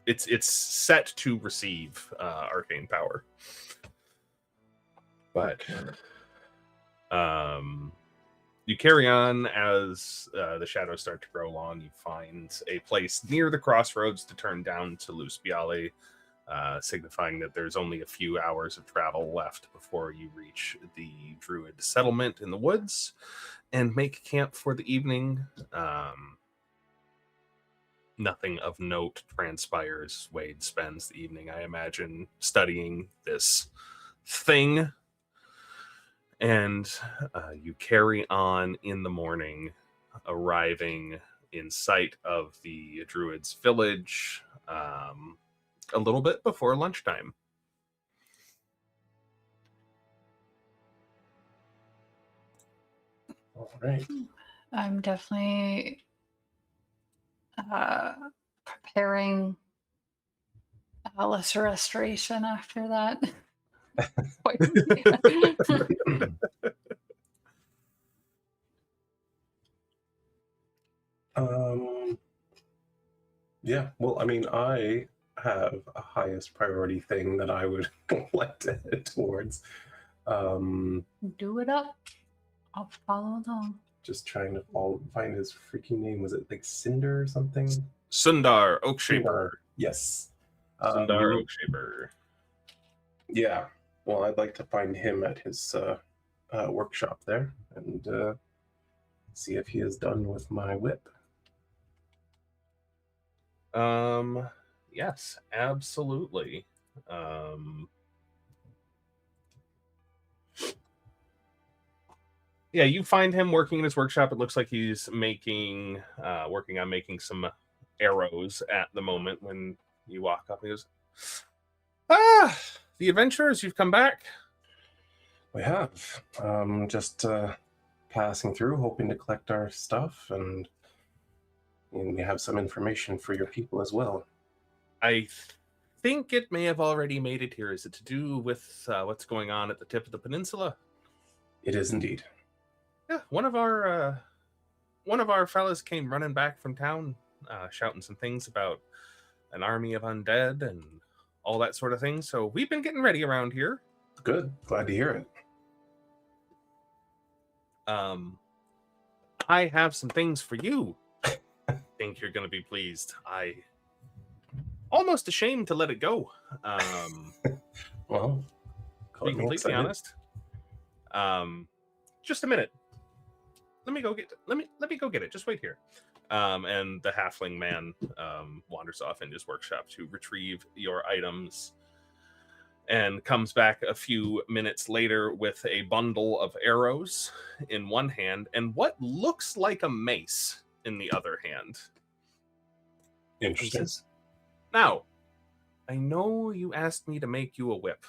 It's set to receive arcane power. But you carry on as the shadows start to grow long. You find a place near the crossroads to turn down to Luz Bialy, signifying that there's only a few hours of travel left before you reach the druid settlement in the woods and make camp for the evening. Nothing of note transpires. Wade spends the evening, I imagine, studying this thing. And you carry on in the morning, arriving in sight of the druid's village a little bit before lunchtime. All right. I'm definitely preparing a lesser restoration after that. Yeah, well, I mean, I have a highest priority thing that I would like to head towards. Do it up. I'll follow along. Just trying to find his freaking name. Was it like Cinder or something? Sundar Oakshaper. Sundar, yes. Sundar Oakshaper. Yeah. Well, I'd like to find him at his workshop there and see if he is done with my whip. Yes, absolutely. Yeah, you find him working in his workshop. It looks like he's making, working on making some arrows at the moment when you walk up. He goes, the adventurers, you've come back. We have. Just passing through, hoping to collect our stuff, and we have some information for your people as well. I think it may have already made it here. Is it to do with what's going on at the tip of the peninsula? It is indeed. Yeah, one of our fellas came running back from town, shouting some things about an army of undead and all that sort of thing. So we've been getting ready around here. Good. Glad to hear it. I have some things for you. I think you're going to be pleased. I almost ashamed to let it go. Well, to be completely honest. Just a minute. Let me go get it. Just wait here. And the halfling man wanders off in his workshop to retrieve your items and comes back a few minutes later with a bundle of arrows in one hand and what looks like a mace in the other hand. Interesting. Now, I know you asked me to make you a whip.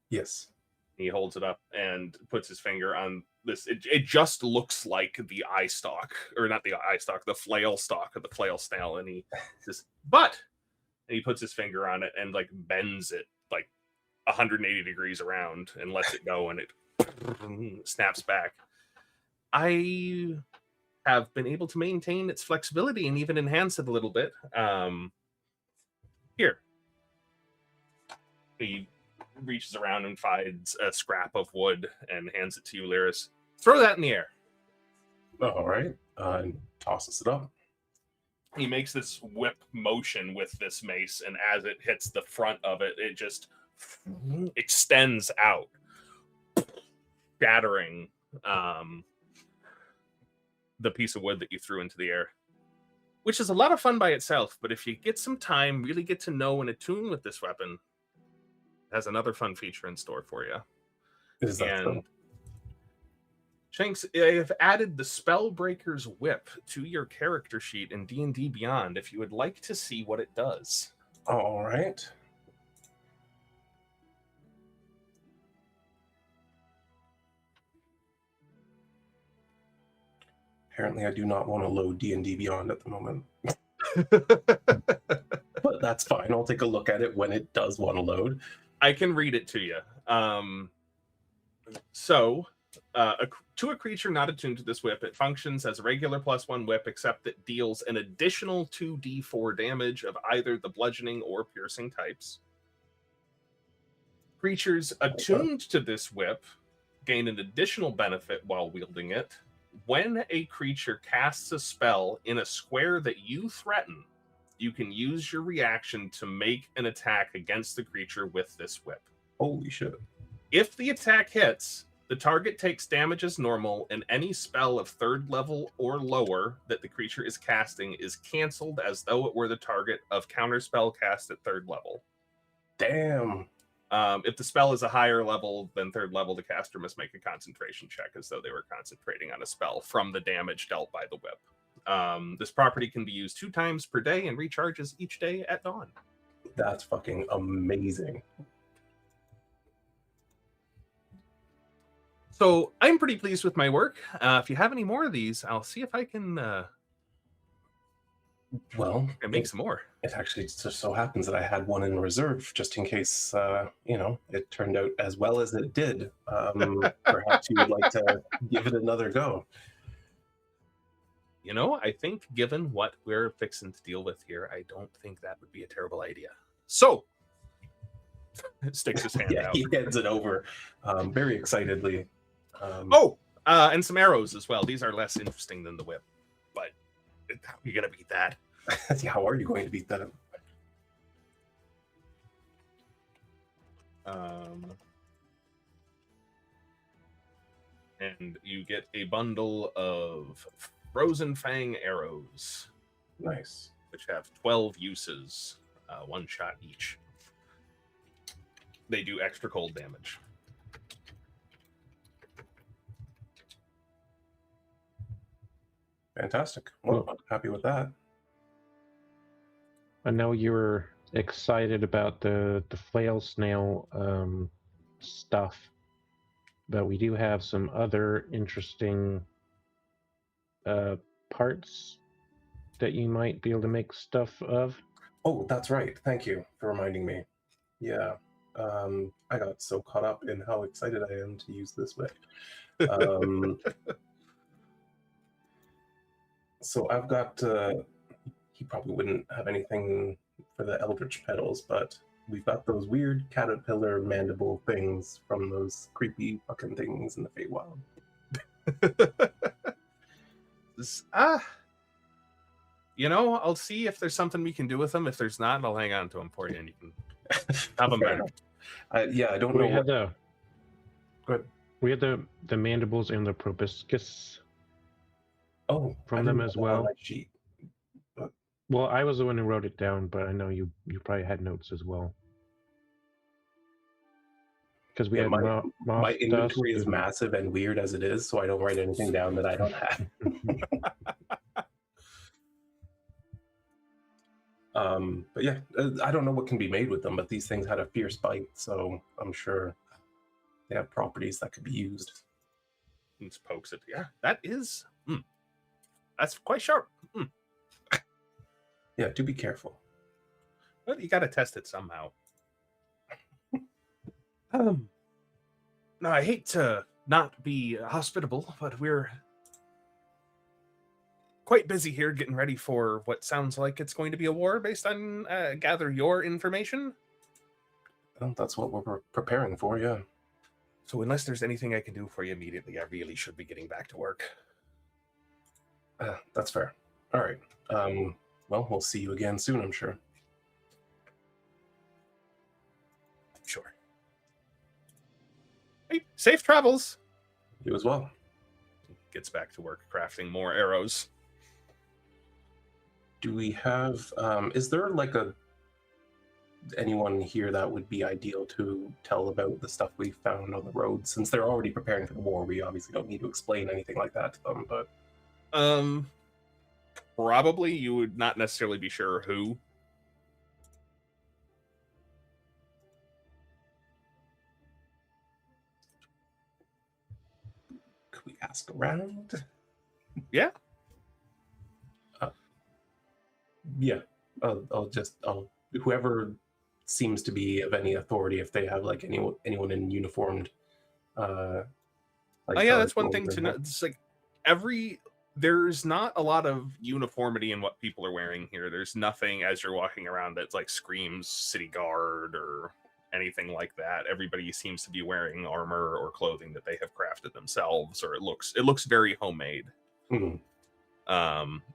Yes. He holds it up and puts his finger on this. It just looks like the eye stalk, or not the eye stalk, the flail stalk of the flail snail. And he says, but, and he puts his finger on it and like bends it like 180 degrees around and lets it go, and it snaps back. I have been able to maintain its flexibility and even enhance it a little bit. Here. He reaches around and finds a scrap of wood and hands it to you, Learas. Throw that in the air. All right. And tosses it up. He makes this whip motion with this mace, and as it hits the front of it, it just extends out, shattering the piece of wood that you threw into the air, which is a lot of fun by itself. But if you get some time, really get to know and attune with this weapon, it has another fun feature in store for you. Is that And so? Shanks, I have added the Spellbreaker's Whip to your character sheet in D&D Beyond if you would like to see what it does. All right. Apparently, I do not want to load D&D Beyond at the moment. But that's fine. I'll take a look at it when it does want to load. I can read it to you. To a creature not attuned to this whip, it functions as a regular +1 whip, except it deals an additional 2d4 damage of either the bludgeoning or piercing types. Creatures attuned to this whip gain an additional benefit while wielding it. When a creature casts a spell in a square that you threaten, you can use your reaction to make an attack against the creature with this whip. Holy shit. If the attack hits, the target takes damage as normal, and any spell of 3rd level or lower that the creature is casting is canceled as though it were the target of counterspell cast at 3rd level. Damn. If the spell is a higher level than 3rd level, the caster must make a concentration check as though they were concentrating on a spell from the damage dealt by the whip. This property can be used 2 times per day and recharges each day at dawn. That's fucking amazing. So I'm pretty pleased with my work. If you have any more of these, I'll see if I can Well, make some more. It actually just so happens that I had one in reserve just in case, it turned out as well as it did. Perhaps you would like to give it another go. I think given what we're fixing to deal with here, I don't think that would be a terrible idea. So, sticks his hand out. He hands it over very excitedly. And some arrows as well. These are less interesting than the whip, but how are you going to beat that? How are you going to beat that? And And you get a bundle of Frozen Fang arrows, Nice. which have 12 uses, one shot each. They do extra cold damage. Fantastic. Well, I'm happy with that. I know you were excited about the flail snail stuff, but we do have some other interesting parts that you might be able to make stuff of. Oh, that's right. Thank you for reminding me. Yeah. I got so caught up in how excited I am to use this way. So I've got, he probably wouldn't have anything for the Eldritch Petals, but we've got those weird caterpillar mandible things from those creepy fucking things in the Feywild. I'll see if there's something we can do with them. If there's not, I'll hang on to them for you, and you can have them back. Yeah, I don't know. Go ahead. We had the mandibles and the proboscis. Oh, from them as well. Sheet. Well, I was the one who wrote it down, but I know you probably had notes as well. Because we had my inventory is massive and weird as it is, so I don't write anything down that I don't have. But yeah, I don't know what can be made with them, but these things had a fierce bite, so I'm sure they have properties that could be used. And pokes it. Yeah, that is. That's quite sharp. Yeah, do be careful. Well, you got to test it somehow. No, I hate to not be hospitable, but we're quite busy here getting ready for what sounds like it's going to be a war based on gather your information. Well, that's what we're preparing for, yeah. So unless there's anything I can do for you immediately, I really should be getting back to work. That's fair. All right. Well, we'll see you again soon, I'm sure. Sure. Hey, safe travels. You as well. Gets back to work crafting more arrows. Do we have is there like anyone here that would be ideal to tell about the stuff we found on the road? Since they're already preparing for the war, we obviously don't need to explain anything like that to them, but probably you would not necessarily be sure who. Could we ask around? Yeah. Yeah. I'll whoever seems to be of any authority, if they have like anyone in uniformed that's one thing to know. It's like there's not a lot of uniformity in what people are wearing here. There's nothing as you're walking around that like screams city guard or anything like that. Everybody seems to be wearing armor or clothing that they have crafted themselves, or it looks very homemade. Mm-hmm.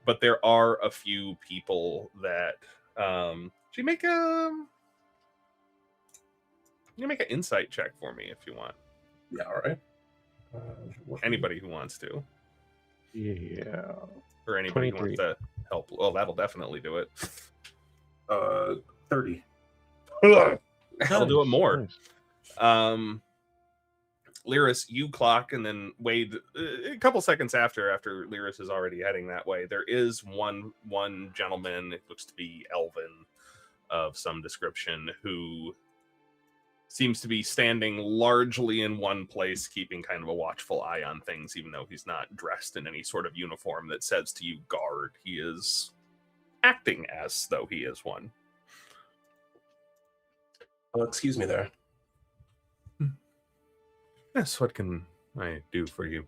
But there are a few people that do you make an insight check for me if you want. Yeah, all right. Anybody who wants to. Yeah. Or anybody who wants to help. Well, that'll definitely do it. 30. I'll do it more. Nice. Learas, you clock, and then Wade, a couple seconds after Learas is already heading that way, there is one gentleman, it looks to be Elven of some description, who seems to be standing largely in one place, keeping kind of a watchful eye on things, even though he's not dressed in any sort of uniform that says to you guard. He is acting as though he is one. Oh, excuse me there. Yes, what can I do for you?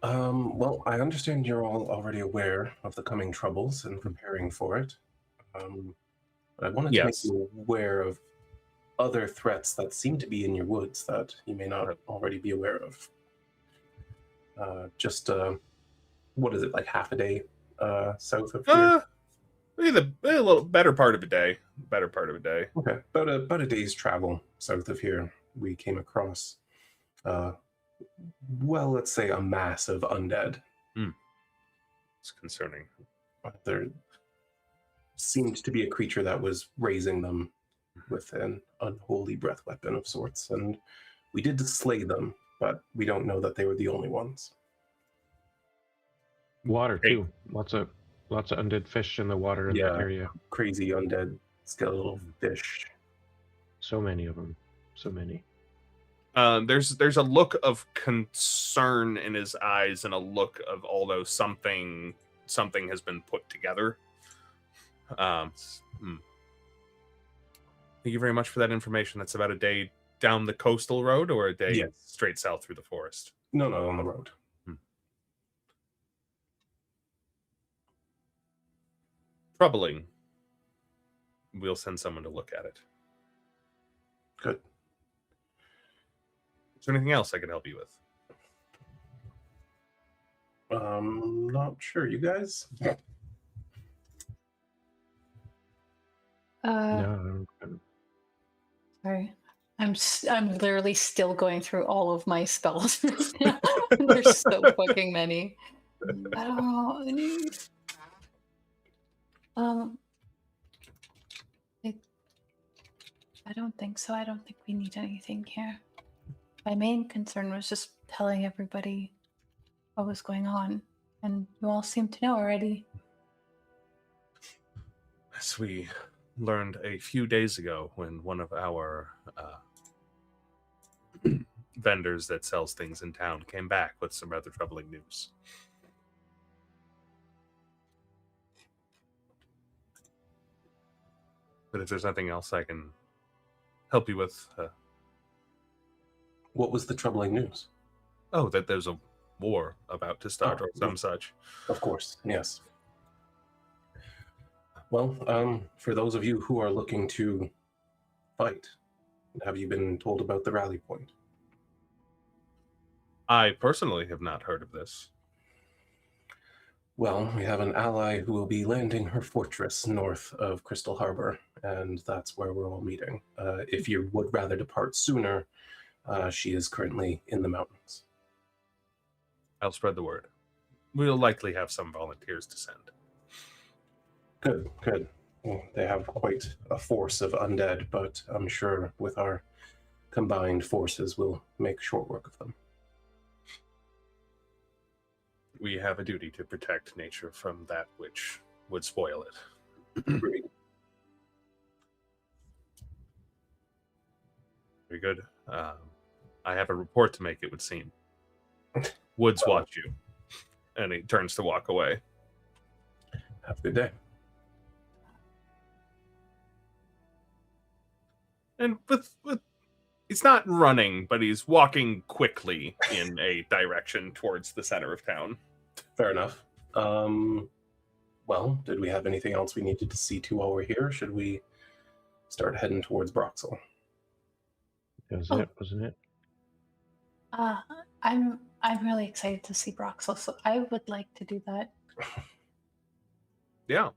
Well, I understand you're all already aware of the coming troubles and preparing for it. But I wanted to make you aware of other threats that seem to be in your woods that you may not already be aware of. What is it, like half a day south of here? A little better part of a day. Okay, about a day's travel south of here, we came across well, let's say a mass of undead. It's concerning. There seemed to be a creature that was raising them with an unholy breath weapon of sorts, and we did slay them, but we don't know that they were the only ones. Water too. Lots of undead fish in the water in that area. Crazy undead skeletal fish. So many of them. So many. There's a look of concern in his eyes and a look of although something has been put together. Thank you very much for that information. That's about a day down the coastal road or a day straight south through the forest? No, on the road. Troubling. We'll send someone to look at it. Good. Is there anything else I can help you with? Not sure. You guys? No, Sorry. I'm literally still going through all of my spells right now. There's so fucking many. I don't think so. I don't think we need anything here. My main concern was just telling everybody what was going on, and you all seem to know already. As we learned a few days ago when one of our vendors that sells things in town came back with some rather troubling news. But if there's nothing else I can help you with... What was the troubling news? Oh, that there's a war about to start or some such. Of course, yes. Well, for those of you who are looking to fight, have you been told about the rally point? I personally have not heard of this. Well, we have an ally who will be landing her fortress north of Crystal Harbor, and that's where we're all meeting. If you would rather depart sooner, she is currently in the mountains. I'll spread the word. We'll likely have some volunteers to send. Good. Well, they have quite a force of undead, but I'm sure with our combined forces, we'll make short work of them. We have a duty to protect nature from that which would spoil it. Agreed. Very good. I have a report to make, it would seem. Woods watch you. And he turns to walk away. Have a good day. And with he's not running, but he's walking quickly in a direction towards the center of town. Fair enough. Well, did we have anything else we needed to see to while we're here? Should we start heading towards Broxl? That was it, wasn't it? I'm really excited to see Broxl, so I would like to do that. Yeah.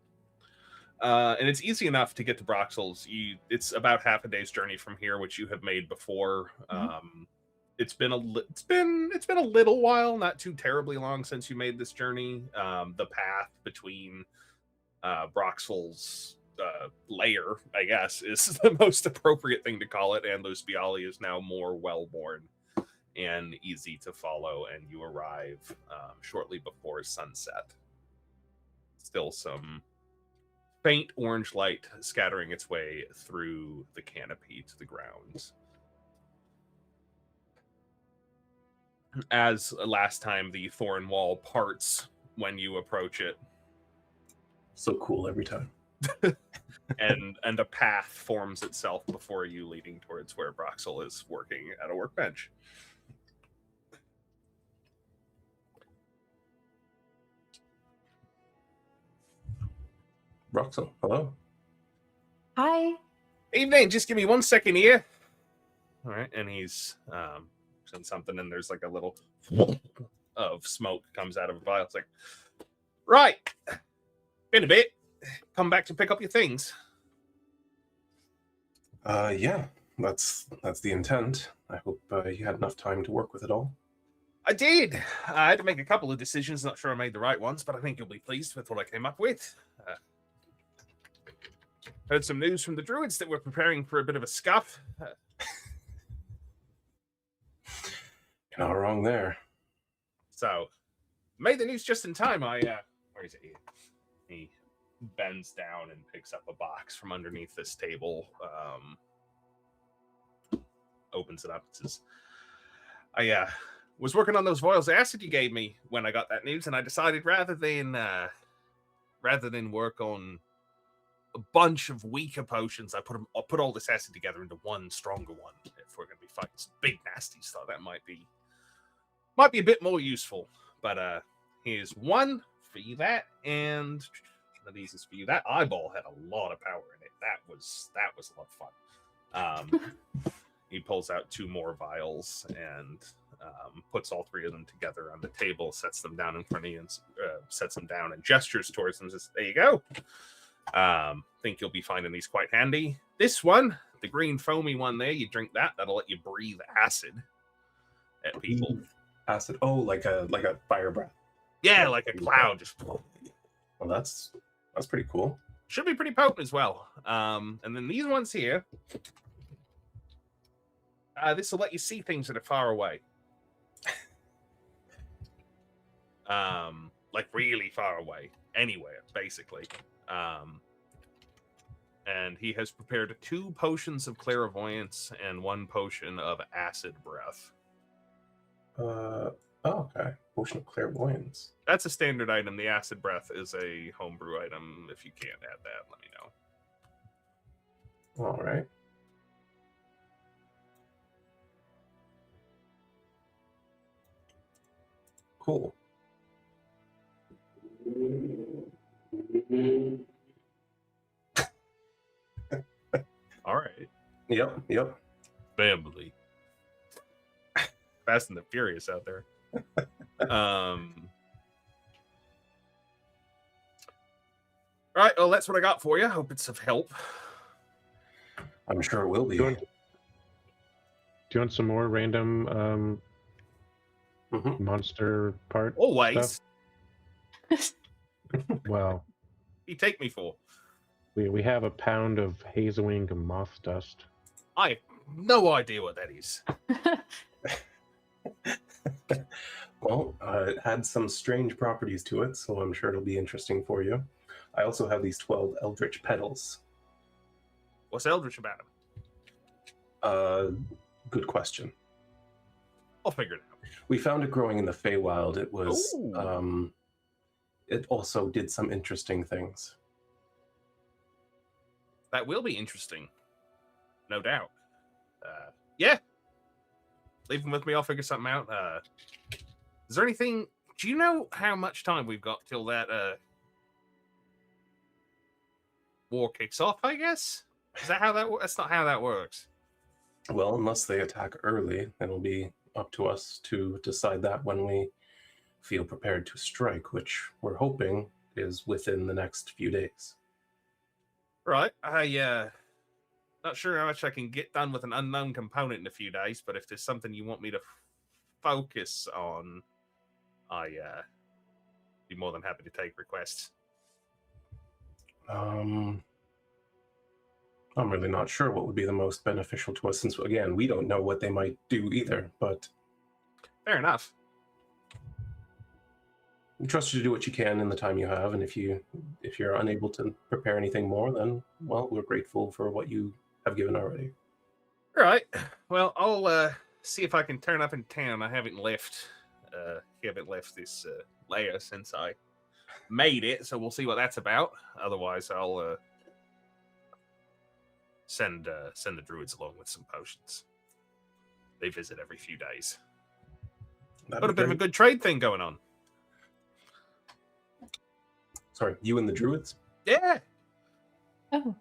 And it's easy enough to get to Broxl's. It's about half a day's journey from here, which you have made before. Mm-hmm. It's been a little while, not too terribly long since you made this journey. The path between Broxl's lair, I guess, is the most appropriate thing to call it, and Luspiali is now more well-born and easy to follow, and you arrive shortly before sunset. Still some faint orange light scattering its way through the canopy to the ground. As last time, the thorn wall parts when you approach it. So cool every time. and a path forms itself before you, leading towards where Broxl is working at a workbench. Broxl, hello. Hi. Evening, just give me 1 second here. All right, and he's saying something, and there's like a little of smoke comes out of a vial. It's like, right, in a bit, come back to pick up your things. Yeah, that's the intent. I hope you had enough time to work with it all. I did. I had to make a couple of decisions. Not sure I made the right ones, but I think you'll be pleased with what I came up with. Heard some news from the druids that we're preparing for a bit of a scuff. You're not wrong there. So, made the news just in time. Where is it? He bends down and picks up a box from underneath this table. Opens it up and says, I was working on those vials of acid you gave me when I got that news, and I decided rather than work on a bunch of weaker potions, I put all this acid together into one stronger one. If we're going to be fighting some big nasties, thought that might be a bit more useful. But here's one for you, that, and one of these is for you. That eyeball had a lot of power in it. That was a lot of fun. He pulls out 2 more vials and puts all 3 of them together on the table, sets them down in front of you, and sets them down and gestures towards them. Says, "There you go. Think you'll be finding these quite handy. This one, the green foamy one there, you drink that. That'll let you breathe acid at people. Acid? Oh, like a fire breath. Yeah, like a cloud. Just well, that's pretty cool. Should be pretty potent as well. And then these ones here. This will let you see things that are far away. Like really far away. Anywhere, basically. And he has prepared 2 potions of clairvoyance and 1 potion of acid breath. Okay. Potion of clairvoyance. That's a standard item. The acid breath is a homebrew item. If you can't add that, let me know. All right. Cool. All right. Yep. Family. Fast and the Furious out there. All right. Well, that's what I got for you. Hope it's of help. I'm sure it will be. Do you want some more random monster part? Always. Stuff? Well, You take me for. we have a pound of hazewing moth dust. I have no idea what that is. Well, it had some strange properties to it, so I'm sure it'll be interesting for you. I also have these 12 eldritch petals. What's eldritch about them? Good question. I'll figure it out. We found it growing in the Feywild. It was, Ooh. it also did some interesting things. That will be interesting. No doubt. Yeah. Leave them with me. I'll figure something out. Is there anything... Do you know how much time we've got till that war kicks off, I guess? Is that how that works? That's not how that works. Well, unless they attack early, it'll be up to us to decide that when we feel prepared to strike, which we're hoping is within the next few days. Right. Not sure how much I can get done with an unknown component in a few days, but if there's something you want me to focus on, I be more than happy to take requests. I'm really not sure what would be the most beneficial to us, since again we don't know what they might do either. But fair enough. we trust you to do what you can in the time you have, and if you're unable to prepare anything more, then well, we're grateful for what you have given already. All right. Well, I'll see if I can turn up in town. I haven't left this layer since I made it, so we'll see what that's about. Otherwise, I'll send the druids along with some potions. They visit every few days. Got a bit of a good trade thing going on. Sorry, you and the druids? Yeah. Oh,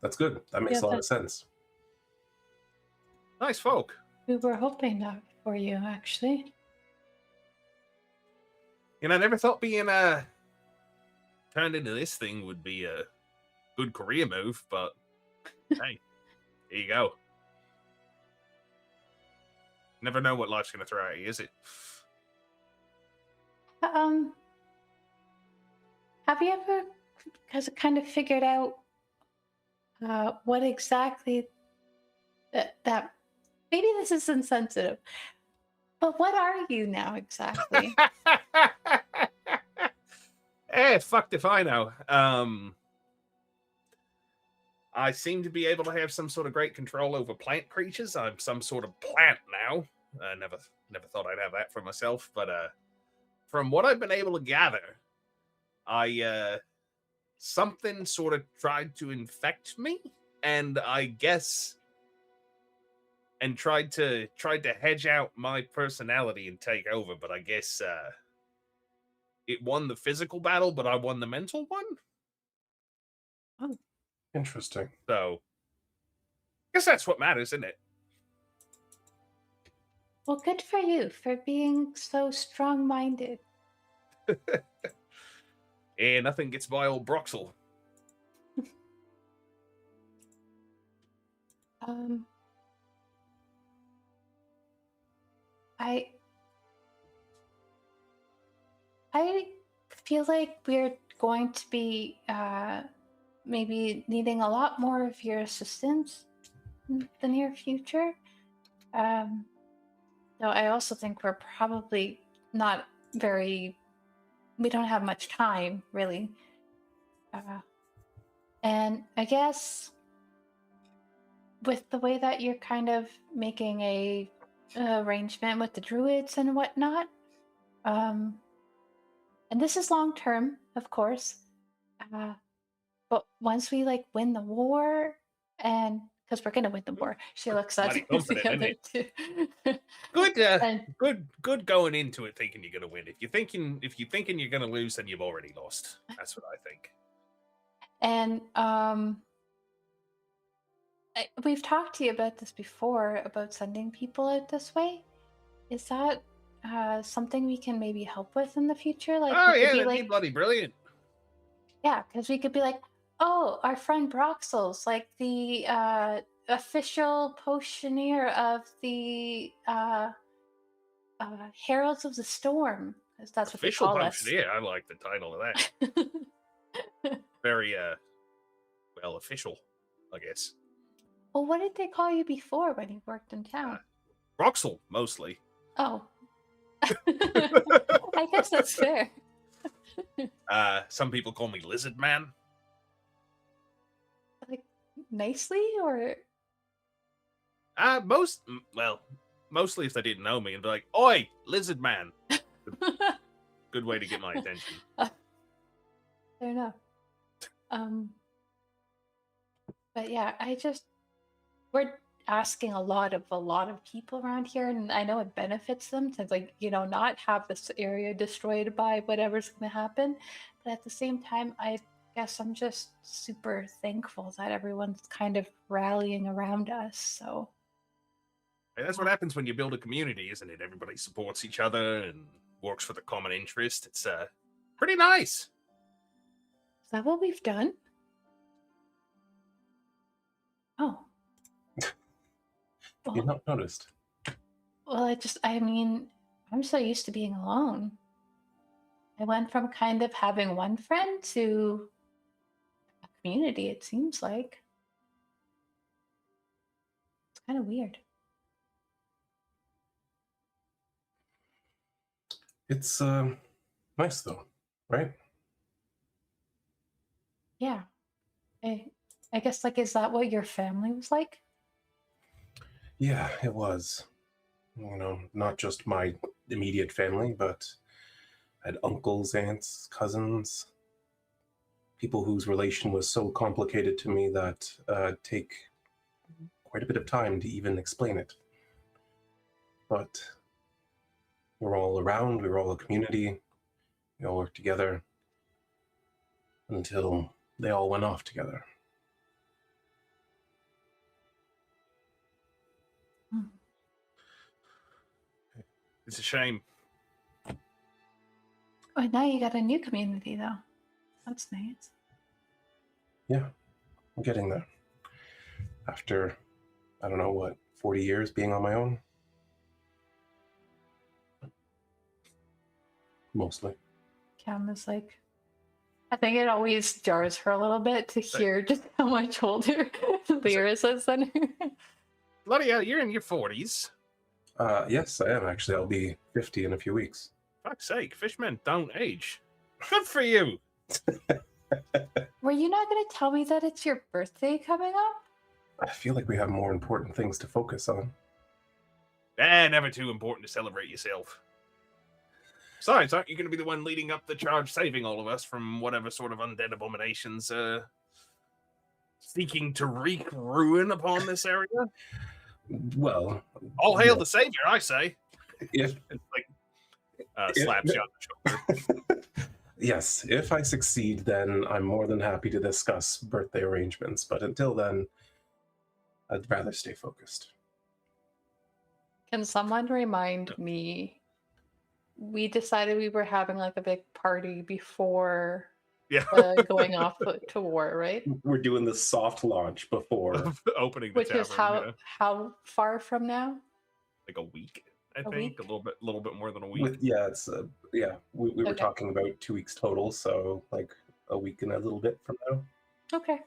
That's good. That makes a lot of sense. Nice folk. we were hoping that for you, actually. I never thought being turned into this thing would be a good career move, but hey, here you go. Never know what life's going to throw at you, is it? Have you ever kind of figured out what exactly that maybe this is insensitive, but what are you now exactly? Fucked if I know. I seem to be able to have some sort of great control over plant creatures. I'm some sort of plant now. I never thought I'd have that for myself, but from what I've been able to gather, I something sort of tried to infect me, and I guess and tried to hedge out my personality and take over, but I guess it won the physical battle, but I won the mental one. Oh, Interesting. So I guess that's what matters, isn't it? well, good for you for being so strong-minded. Nothing gets by old Broxl. I feel like we're going to be maybe needing a lot more of your assistance in the near future. Though I also think we're probably not very. We don't have much time, really. And I guess with the way that you're kind of making a arrangement with the druids and whatnot, and this is long term, of course, but once we like win the war, and because we're gonna win the war, she looks at Mighty the confident, other isn't two. Good, And good going into it thinking you're gonna win. If you're thinking you're gonna lose, then you've already lost. That's what I think. and we've talked to you about this before about sending people out this way. Is that something we can maybe help with in the future? Like, Oh we could yeah, be that'd be like, bloody brilliant. yeah, because we could be like, oh, our friend Broxl's like the official potioneer of the Heralds of the Storm, because that's what they Official call potion. us. Yeah, I like the title of that. Very well, official, I guess. Well, what did they call you before when you worked in town? Broxl, mostly. Oh. I guess that's fair. Some people call me Lizard Man. Like, nicely, or? Mostly if they didn't know me and be like, "Oi, Lizard Man." Good way to get my attention. Fair enough. But yeah, we're asking a lot of people around here, and I know it benefits them to not have this area destroyed by whatever's going to happen. But at the same time, I guess I'm just super thankful that everyone's kind of rallying around us. So And that's what happens when you build a community, isn't it? Everybody supports each other and works for the common interest. It's pretty nice. is that what we've done? Oh. You've not noticed. Well, I'm so used to being alone. I went from kind of having one friend to a community, it seems like. It's kind of weird. It's nice though, right? Yeah. I guess, is that what your family was like? Yeah, it was. Not just my immediate family, but I had uncles, aunts, cousins, people whose relation was so complicated to me that take quite a bit of time to even explain it. But we're all around, we're all a community, we all work together until they all went off together. It's a shame. Oh, now you got a new community, though. That's nice. Yeah, I'm getting there. After, I don't know, 40 years being on my own? mostly. Cam is like, I think it always jars her a little bit to hear just how much older Learas is than her. Bloody hell, you're in your 40s. Yes, I am actually. I'll be 50 in a few weeks. Fuck's sake, fishmen don't age. Good for you. Were you not going to tell me that it's your birthday coming up? I feel like we have more important things to focus on. Never too important to celebrate yourself. Besides, aren't you going to be the one leading up the charge saving all of us from whatever sort of undead abominations seeking to wreak ruin upon this area? Well, All hail the savior, I say. if It's like slaps you on the shoulder. yes, if I succeed, then I'm more than happy to discuss birthday arrangements. But until then, I'd rather stay focused. Can someone remind me? We decided we were having like a big party before Yeah. going off to war, right? We're doing the soft launch before. Opening the Which tavern, is how yeah. how far from now? Like a week, I A think. week? A little bit more than a week. It's we were Okay. talking about 2 weeks total, so like a week and a little bit from now. Okay.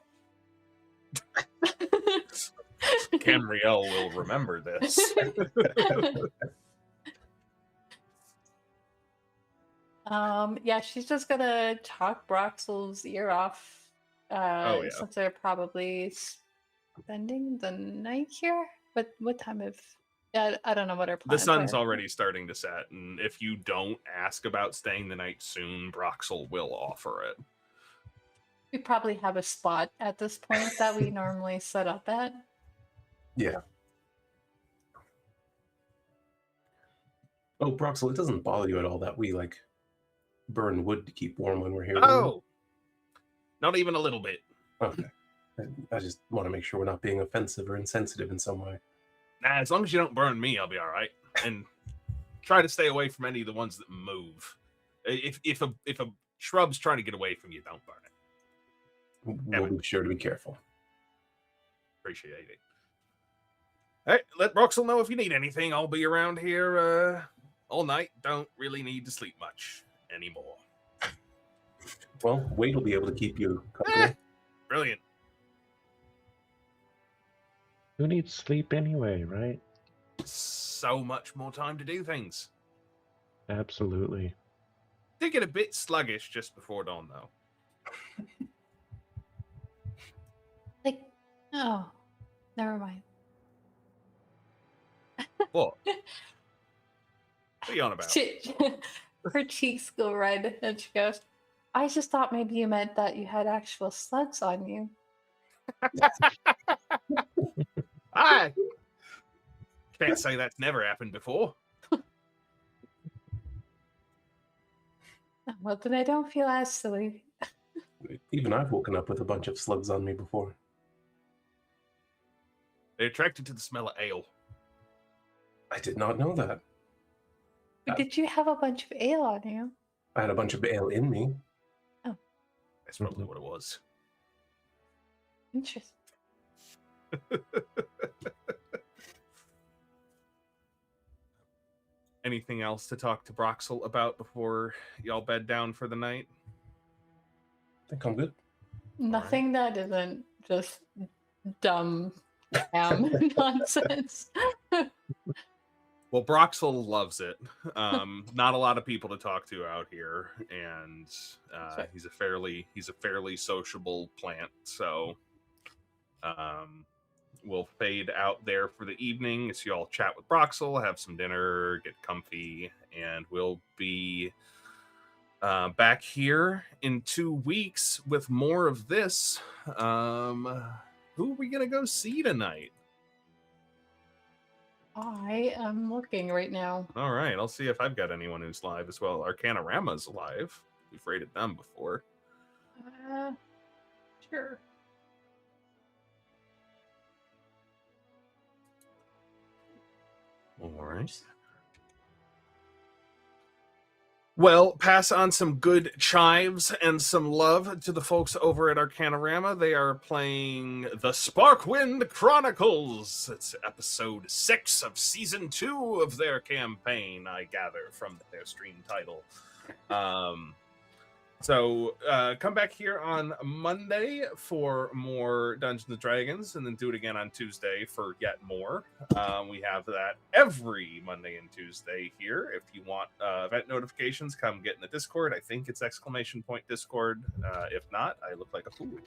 Camriel will remember this. Yeah, she's just gonna talk Broxl's ear off. Yeah. Since they're probably spending the night here. What time of? Yeah, I don't know what our The plans sun's are. already starting to set, and if you don't ask about staying the night soon, Broxl will offer it. We probably have a spot at this point that we normally set up at. Yeah. Oh, Broxl, it doesn't bother you at all that we like burn wood to keep warm when we're here. do you? Oh, not even a little bit. Okay. I just want to make sure we're not being offensive or insensitive in some way. Nah, as long as you don't burn me, I'll be all right. And try to stay away from any of the ones that move. If a shrub's trying to get away from you, don't burn it. We'll be sure to be careful. Appreciate it. All right, let Broxl know if you need anything. I'll be around here all night. Don't really need to sleep much anymore. Well, Wade will be able to keep you company. Brilliant. Who needs sleep anyway, right? So much more time to do things. Absolutely. Did get a bit sluggish just before dawn, though. Like, oh, never mind. What? What are you on about? Her cheeks go red, and she goes, "I just thought maybe you meant that you had actual slugs on you." I can't say that's never happened before. Well, then I don't feel as silly. Even I've woken up with a bunch of slugs on me before. They're attracted to the smell of ale. I did not know that. But did you have a bunch of ale on you? I had a bunch of ale in me. That's probably what it was. Interesting. Anything else to talk to Broxl about before y'all bed down for the night? I think I'm good. Nothing that isn't just dumb nonsense. Well, Broxl loves it. Not a lot of people to talk to out here, and right. he's a fairly sociable plant. So we'll fade out there for the evening as you all chat with Broxl, have some dinner, get comfy, and we'll be back here in 2 weeks with more of this. Who are we gonna go see tonight? I am looking right now. All right, I'll see if I've got anyone who's live as well. Arcanorama's live. We've rated them before. Sure. All right. Well, pass on some good chives and some love to the folks over at Arcanorama. They are playing The Sparkwind Chronicles. It's episode 6 of season 2 of their campaign, I gather, from their stream title. So come back here on Monday for more Dungeons and Dragons, and then do it again on Tuesday for yet more. We have that every Monday and Tuesday here. If you want event notifications, come get in the Discord. I think it's !Discord. If not, I look like a fool.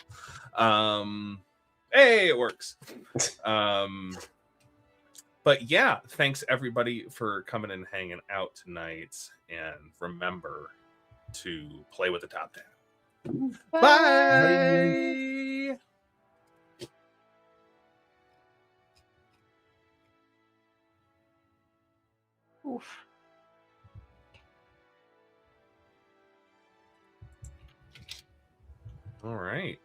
Hey, it works. But yeah, thanks everybody for coming and hanging out tonight. And remember to play with the top down. Bye. Oof. All right.